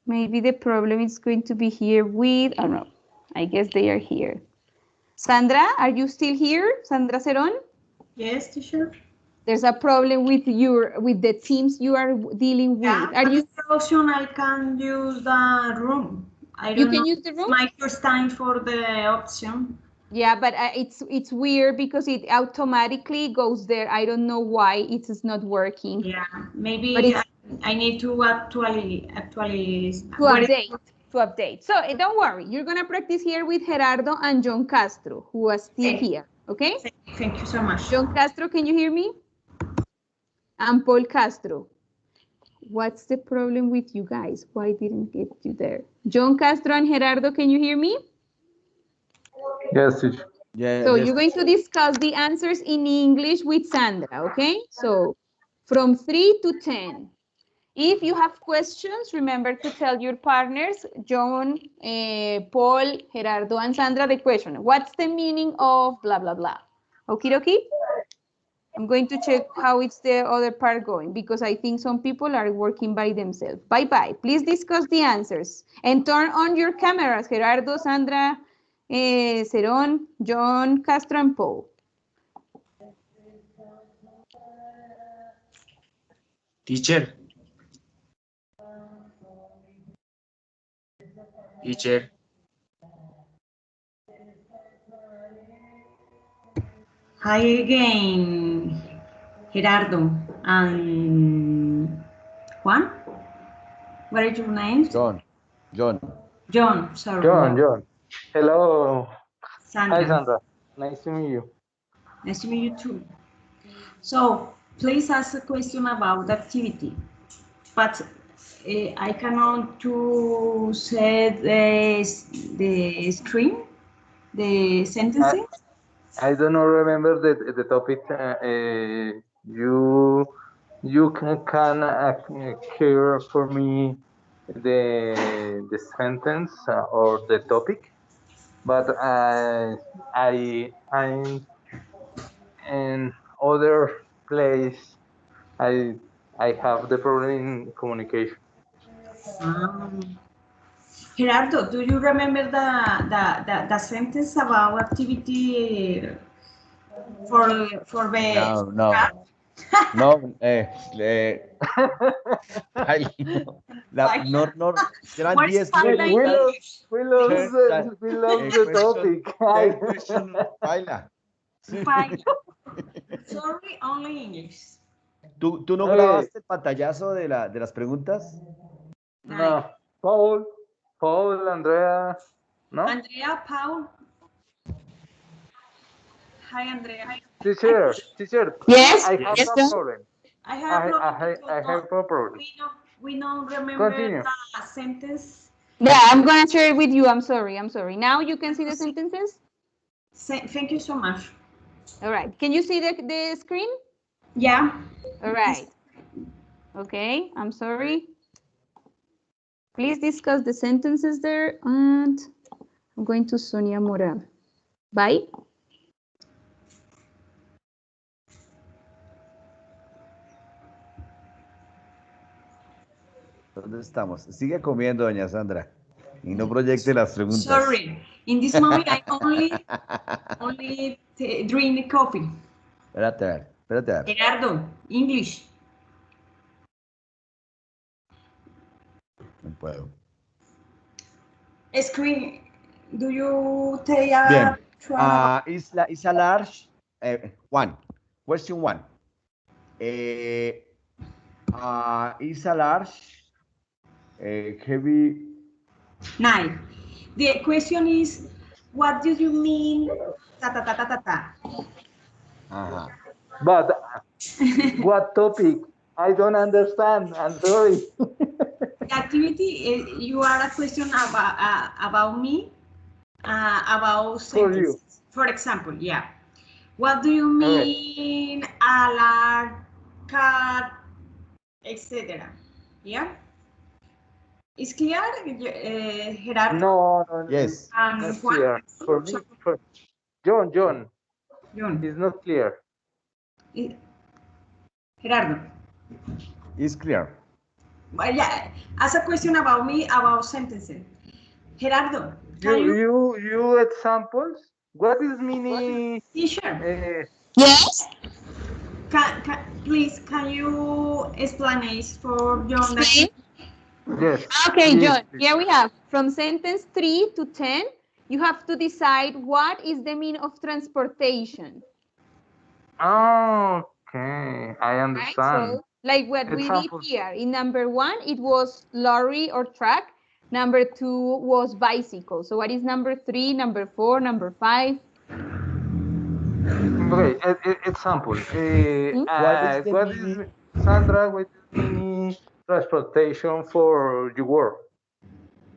maybe the problem is going to be here with, I don't know. I guess they are here. Sandra, are you still here? Sandra Cerón? Yes, teacher. There's a problem with the teams you are dealing with. Yeah, are you? Option I can use the room. You can use the room? My first time for the option. Yeah, but it's weird because it automatically goes there. I don't know why it is not working. Yeah, maybe I need to update. So don't worry, you're gonna practice here with Gerardo and John Castro, who are still here. Okay. Thank you so much. John Castro, can you hear me? And Paul Castro. What's the problem with you guys? Why didn't get you there? John Castro and Gerardo, can you hear me? Yes, teacher. Yeah, So you're going to discuss the answers in English with Sandra, okay? So from 3 to 10. If you have questions, remember to tell your partners, John, Paul, Gerardo, and Sandra, the question. What's the meaning of blah, blah, blah? Okie dokie? I'm going to check how it's the other part going because I think some people are working by themselves. Bye-bye. Please discuss the answers. And turn on your cameras, Gerardo, Sandra, Ceron, John, Castro, and Paul. Teacher. Hi again, Gerardo and Juan. What are your names? John. Sorry. John. Hello. Sandra. Hi, Sandra. Nice to meet you. Nice to meet you too. So, please ask a question about the activity. But I cannot to set the screen, the sentences. I don't know, remember the topic. You can hear for me the sentence or the topic, but I'm in other place. I have the problem in communication. Gerardo, do you remember the sentence about activity for the No, serán 10 We lose the topic. Baila. Sorry, only English. ¿Tú no grabaste el pantallazo de las preguntas? No. Paul, Andrea, ¿no? Andrea, Paul. Hi, Andrea. Teacher. Yes. I have a problem. I have a problem. We don't remember Continue. the sentence. Yeah, I'm going to share it with you. I'm sorry. Now you can see the sentences? Thank you so much. All right. Can you see the screen? Yeah. All right. Okay, I'm sorry. Please discuss the sentences there, and I'm going to Sonia Moral. Bye. ¿Dónde estamos? Sigue comiendo, doña Sandra, y no proyecte las preguntas. Sorry, in this moment I only drink coffee. Espérate. Gerardo, English. No puedo. Screen, do you take a Bien. try? Is a large one. Question one. Is a large heavy? 9. The question is, what do you mean? But what topic? I don't understand. I'm sorry. The activity, you are a question about me, about sentences. For example, yeah. What do you mean, a large cat, etc.? Yeah. Is clear, Gerardo? No. Yes. Not clear. For me, John. It's not clear. Gerardo. It's clear. Yeah, ask a question about me, about sentences. Gerardo, you examples? What is meaning? Teacher. Yes. Please, can you explain it for John? Yes. Okay, John, here we have from sentence 3 to 10, you have to decide what is the mean of transportation. Okay, I understand. Right? So, like what we did here, in number 1, it was lorry or truck. Number 2 was bicycle. So what is number 3, number 4, number 5? Okay, example. What is Sandra? What is meaning transportation for your work?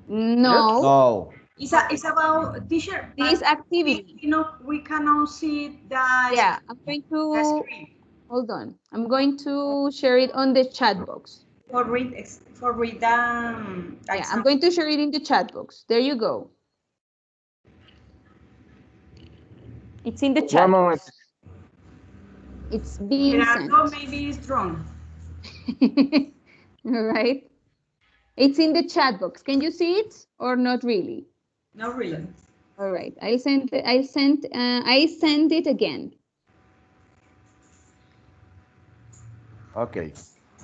No. It's about teacher. This activity. We cannot see that. Yeah, I'm going to hold on. I'm going to share it on the chat box. For read yeah, I'm going to share it in the chat box. There you go. It's in the chat. One moment. It's being sent. Maybe it's wrong. All right. It's in the chat box. Can you see it or not really? Not really. All right. I sent it again. Okay.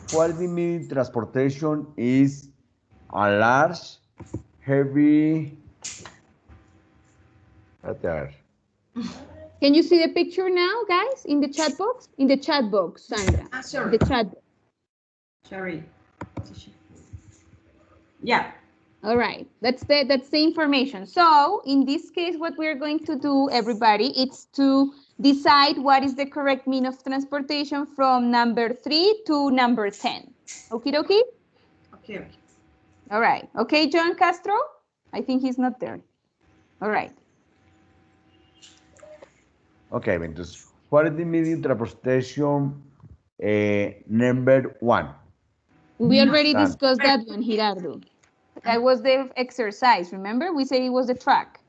Quality mean transportation is a large, heavy. Can you see the picture now, guys, in the chat box? In the chat box, Sandra. Sorry. The chat box. Sorry. Yeah. All right. That's the information. So in this case, what we're going to do, everybody, it's to decide what is the correct mean of transportation from number 3 to number 10. Okie dokie? Okay. All right. Okay, John Castro? I think he's not there. All right. Okay, entonces, what is the medium transportation number 1? We already discussed that one, Gerardo. That was the exercise, remember? We said it was the track.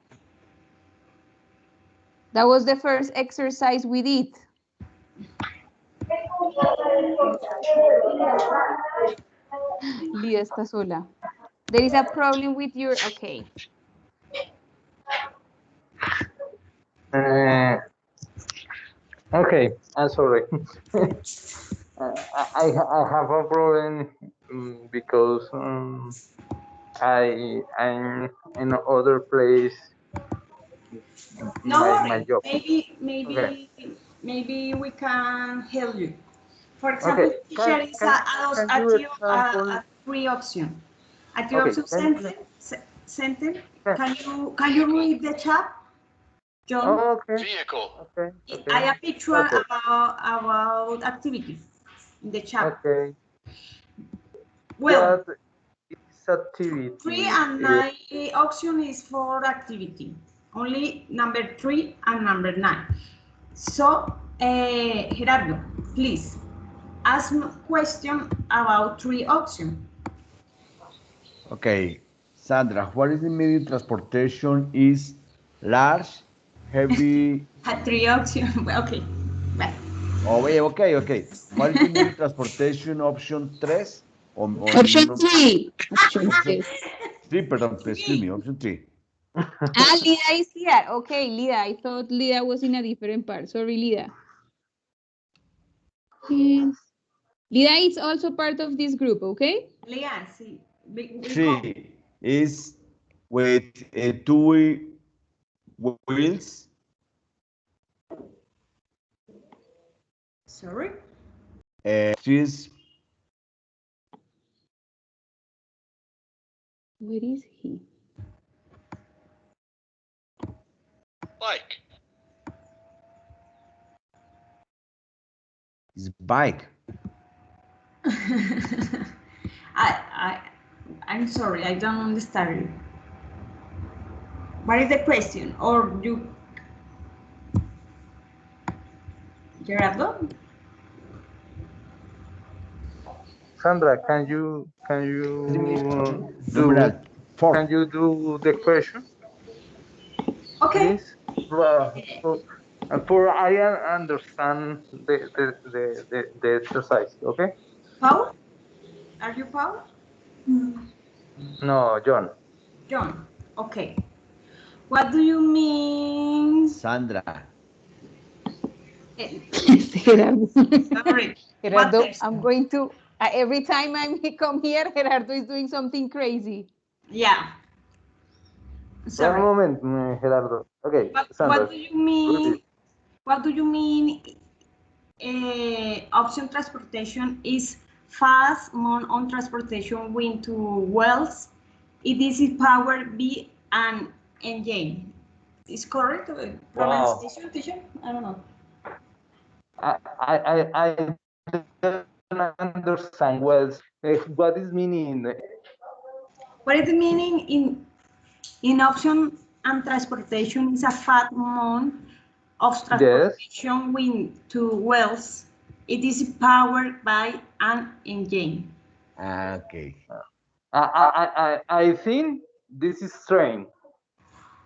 That was the first exercise we did. Lida está sola. There is a problem with your, okay. Okay, I'm sorry. I have a problem because I'm in other place. No my job. Maybe we can help you. For example, Okay. teacher is a three option. A three option sentence. Can you read the chat, John? Oh, okay. Vehicle. Okay. I have a picture about activities in the chat. Okay. Well, it's activity. 3 and 9 option is for activity. Only number 3 and number 9. So, Gerardo, please ask me question about 3 options. Okay, Sandra, what is the medium transportation is large, heavy? 3 options. Okay. Bye. Oh, okay. What is the medium transportation option 3? Option 3. Option 3. 3, pardon, excuse me, option 3. Lida is here. Okay, Lida. I thought Lida was in a different part. Sorry, Lida. Lida is also part of this group, okay? Lida, sí. 3 is with 2 wheels. Sorry? 3 is. Where is he? Bike. It's bike. I'm sorry, I don't understand you. What is the question? Or you, Gerardo? Sandra, can you do the question? Okay. Please? For I understand the exercise, okay? Paul? Are you Paul? No, John. John, okay. What do you mean? Sandra. Sorry. Gerardo, I'm going to, every time I come here, Gerardo is doing something crazy. Yeah. Sorry. One moment, Gerardo. Okay, Sandra. What do you mean? What do you mean? Option transportation is fast on transportation wind to wells. It is power B and engine. Is correct? Pronunciation, teacher? I don't know. I don't understand what is meaning. What is the meaning in In option and transportation is a fat mode of transportation to Wales. It is powered by an engine. Okay. I think this is train.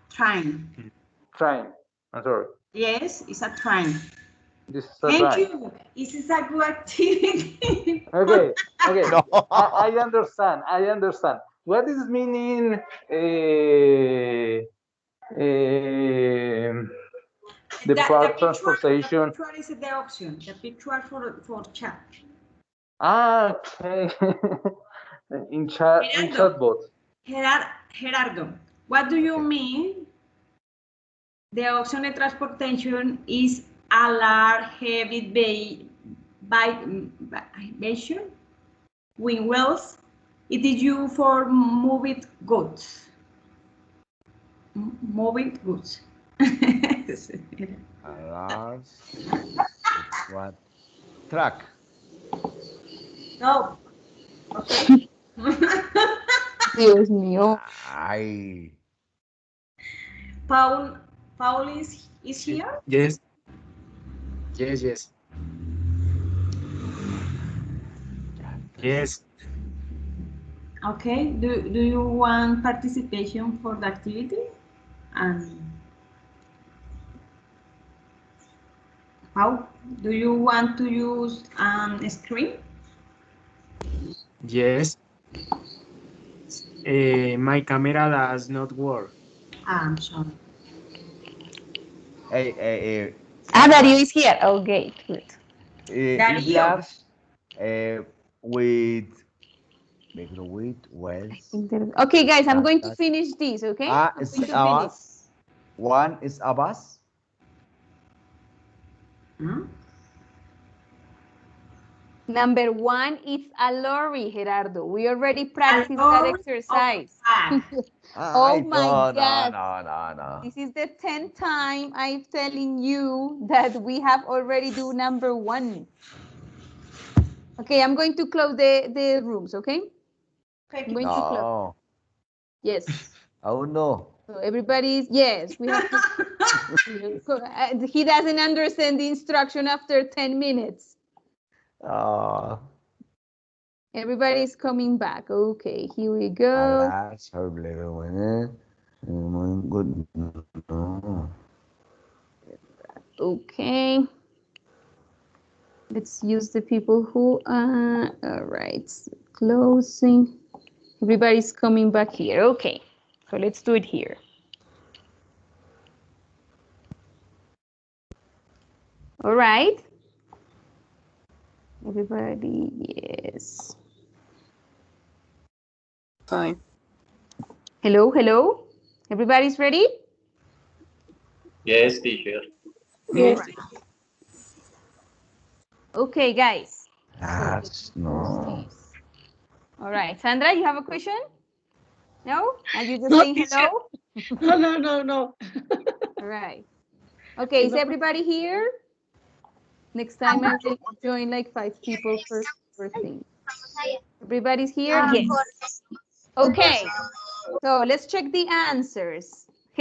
Train. Train. I'm sorry. Yes, it's a train. This is a Thank train. you. This is a good activity. Okay. No. I understand. What is meaning? The part transportation. The picture is the option. The picture for chat. Okay. in chatbot. Gerardo, what do you mean? The option of transportation is a large heavy version with wheels. It is used for moving goods. Moving goods. A large what? Truck. No. Okay. Dios mío. Ay. Paul is here? Yes. Yes. Yes. Okay. Do you want participation for the activity? And how do you want to use a screen? Yes. My camera does not work. I'm sorry. Hey. Dario is here. Okay, good. Is large with wells. Okay, guys, I'm going to finish this, okay? It's a bus. One is a bus. Number 1 is a lorry, Gerardo. We already practiced that exercise. Oh my God. No. This is the 10th time I'm telling you that we have already do number 1. Okay, I'm going to close the rooms, okay? I'm going to close. Yes. Oh no. So everybody's, yes, we have to. He doesn't understand the instruction after 10 minutes. Everybody's coming back. Okay, here we go. Okay. Let's use the people who are, all right, closing. Everybody's coming back here. Okay, so let's do it here. All right. Everybody, yes. Fine. Hello. Everybody's ready? Yes, teacher. Yes. Right. Okay, guys. No. All right, Sandra, you have a question? No? Are you just saying hello? No. All right. Okay, is everybody here? Next time I will join like 5 people first thing. Everybody's here? Yes. Okay, so let's check the answers.